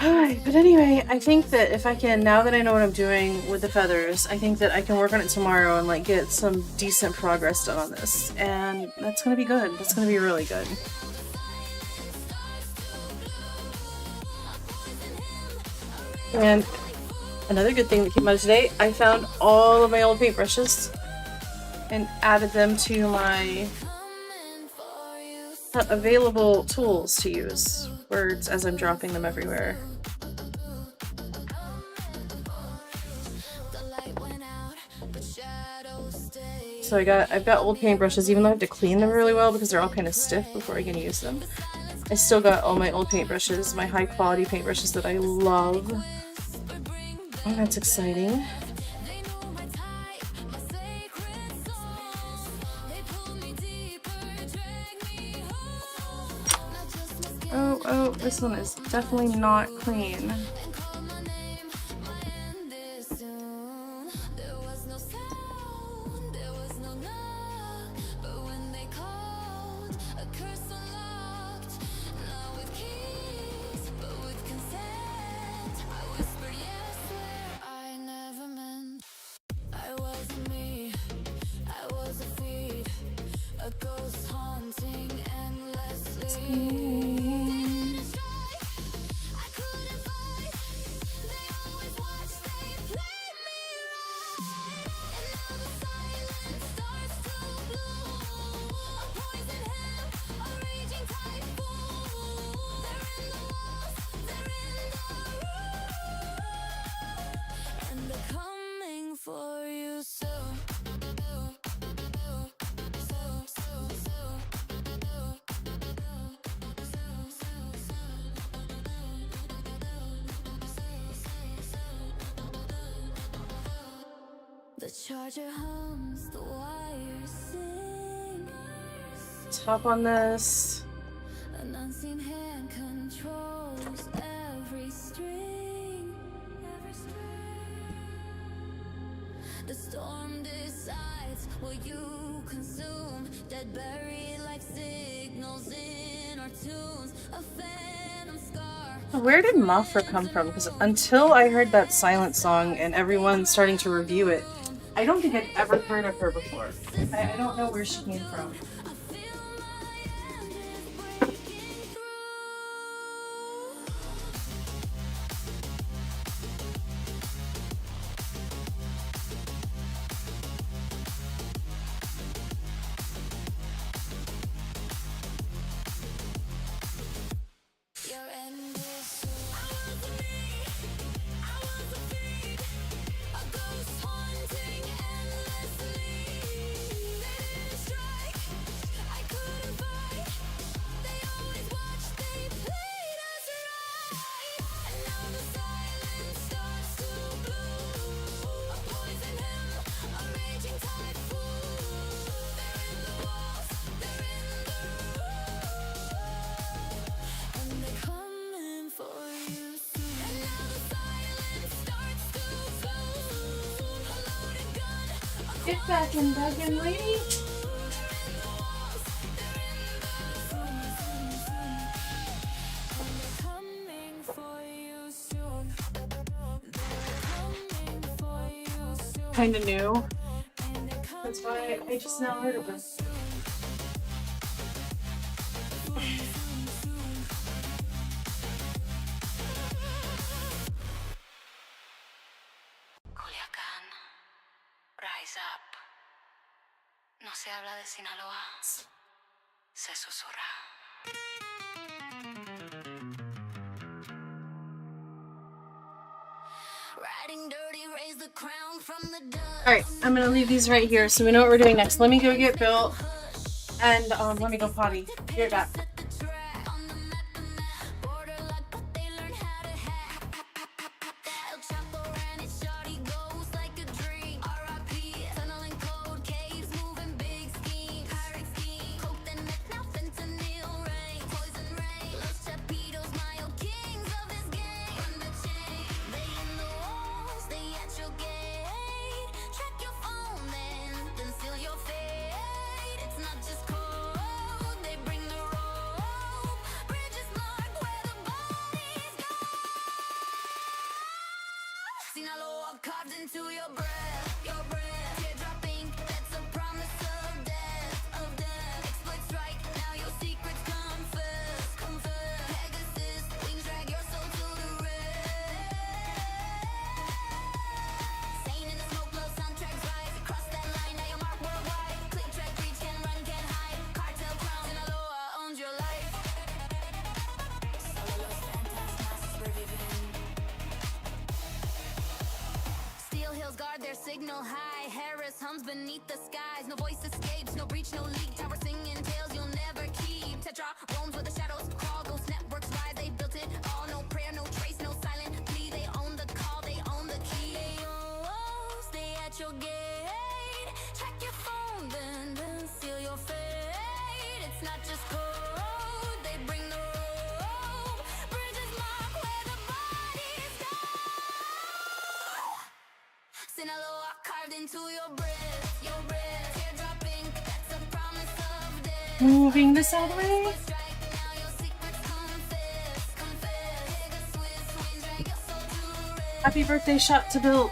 Alright, but anyway, I think that if I can, now that I know what I'm doing with the feathers, I think that I can work on it tomorrow and like get some decent progress done on this. And that's gonna be good. That's gonna be really good. And another good thing that came out of today, I found all of my old paintbrushes and added them to my available tools to use. Words as I'm dropping them everywhere. So I've got old paintbrushes, even though I have to clean them really well because they're all kind of stiff before I can use them. I still got all my old paintbrushes, my high quality paintbrushes that I love. Oh, that's exciting. Oh, this one is definitely not clean. The charger hums, the wires sing. Top on this. An unseen hand controls every string. The storm decides what you consume. Dead buried like signals in our tunes. A phantom scar. Where did Mafra come from? Because until I heard that silent song and everyone starting to review it, I don't think I'd ever heard of her before. I don't know where she came from. Get back in, lady. Kinda new. That's why I just now heard of this. Rise up. No se habla de Sinaloa. Se susurra. Alright, I'm gonna leave these right here so we know what we're doing next. Let me go get built and let me go potty. Be right back. guard their signal high. Harris hums beneath the skies. No voice escapes, no breach, no leak. Tower singing tales you'll never keep. Tetra roams where the shadows crawl. Ghost networks rise, they built it all. No prayer, no trace, no silent plea. They own the call, they own the key. They stay at your gate. Check your phone, then seal your fate. It's not just code, they bring the rope. Bridges mark where the bodies go. Sinaloa carved into your breath, teardrop ink, that's a promise of death. Moving this out of the way. Strike now, your secrets confess. Pegasus wings drag your soul to rest. Happy birthday shot to Bill.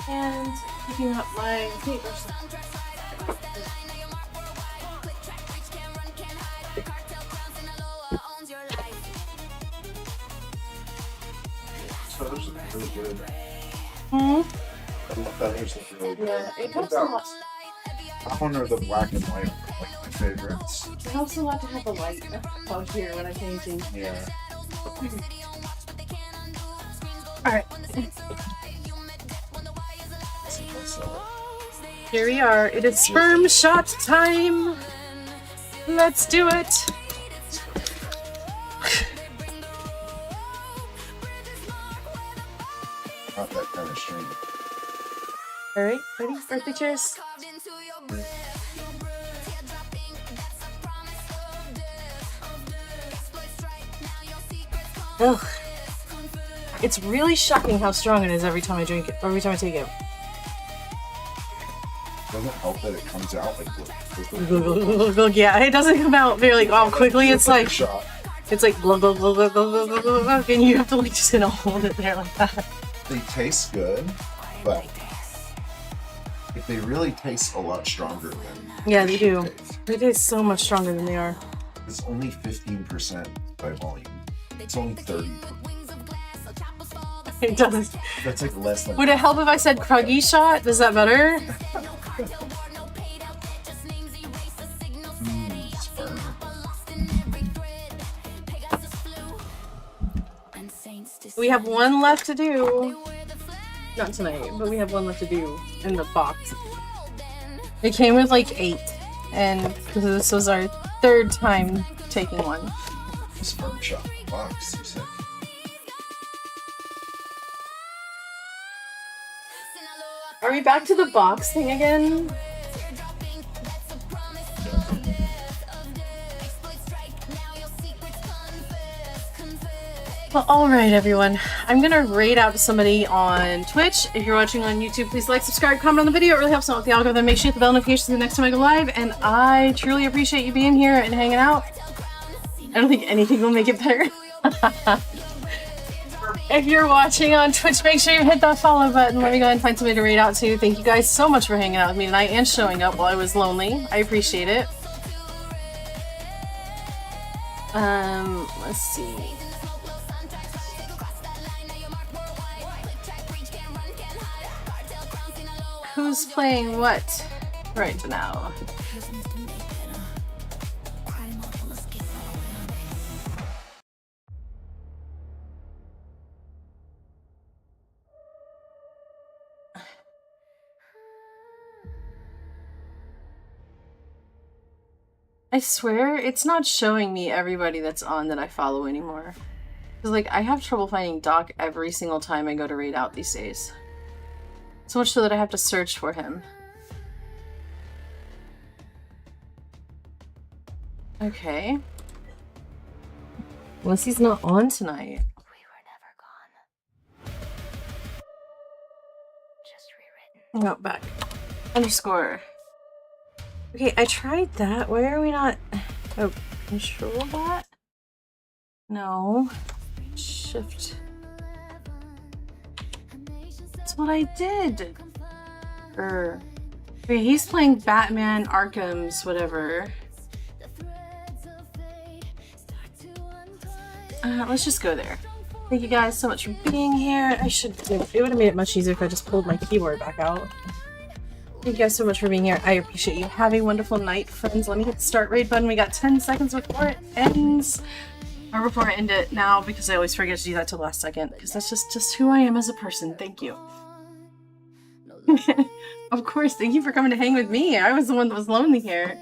And picking up my papers. Soundtrack slide across that line, now your mark worldwide. Click, track, reach, can't run, can't hide. Cartel crown, Sinaloa owns your life. Feathers look really good. Hmm? The feathers look really good. Yeah, it helps a lot. That one or the black and white are like my favorites. It helps a lot to have a light out here when I'm painting. Yeah. Alright. Here we are. It is sperm shot time. Let's do it. Not that kind of string. Alright, ready? Birthday cheers. Carved into your breath, teardrop ink, that's a promise of death. Exploit strike, now your secrets Ugh. It's really shocking how strong it is every time I drink it, every time I take it. Doesn't help that it comes out like Yeah, it doesn't come out very like all quickly. It's like shot. it's like glug glug glug glug glug glug glug glug glug, and you have to like just kind of hold it there like that. They taste good, but they really taste a lot stronger than Yeah, they do. taste. They taste so much stronger than they are. It's only 15% by volume. It's only 30. It does. That's like less than. Would it help if I said Kruggy shot? Is that better? Sperm. We have one left to do. Not tonight, but we have one left to do in the box. It came with like 8, and this was our 3rd time taking one. Sperm shot box, you said. Are we back to the box thing again? Well, alright everyone. I'm gonna raid out to somebody on Twitch. If you're watching on YouTube, please like, subscribe, comment on the video. It really helps out with the algorithm. Make sure you hit the bell notifications the next time I go live. And I truly appreciate you being here and hanging out. I don't think anything will make it better. If you're watching on Twitch, make sure you hit that follow button. Let me go ahead and find somebody to raid out to. Thank you guys so much for hanging out with me tonight and showing up while I was lonely. I appreciate it. Let's see. Who's playing what right now? I swear it's not showing me everybody that's on that I follow anymore. Cause like I have trouble finding Doc every single time I go to raid out these days. So much so that I have to search for him. Okay. Unless he's not on tonight. We were never gone. Just rewritten. No, back. Underscore. Okay, I tried that. Why are we not... Oh, control that? No. Shift. That's what I did. Okay, he's playing Batman Arkham's whatever. Let's just go there. Thank you guys so much for being here. It would have made it much easier if I just pulled my keyboard back out. Thank you guys so much for being here. I appreciate you. Have a wonderful night, friends. Let me hit the start raid button. We got 10 seconds before it ends. Or before I end it now, because I always forget to do that till the last second. Because that's just who I am as a person. Thank you. Of course, thank you for coming to hang with me. I was the one that was lonely here.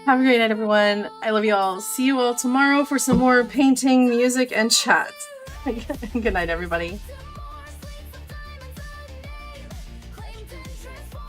Have a great night, everyone. I love you all. See you all tomorrow for some more painting, music, and chat. Good night, everybody.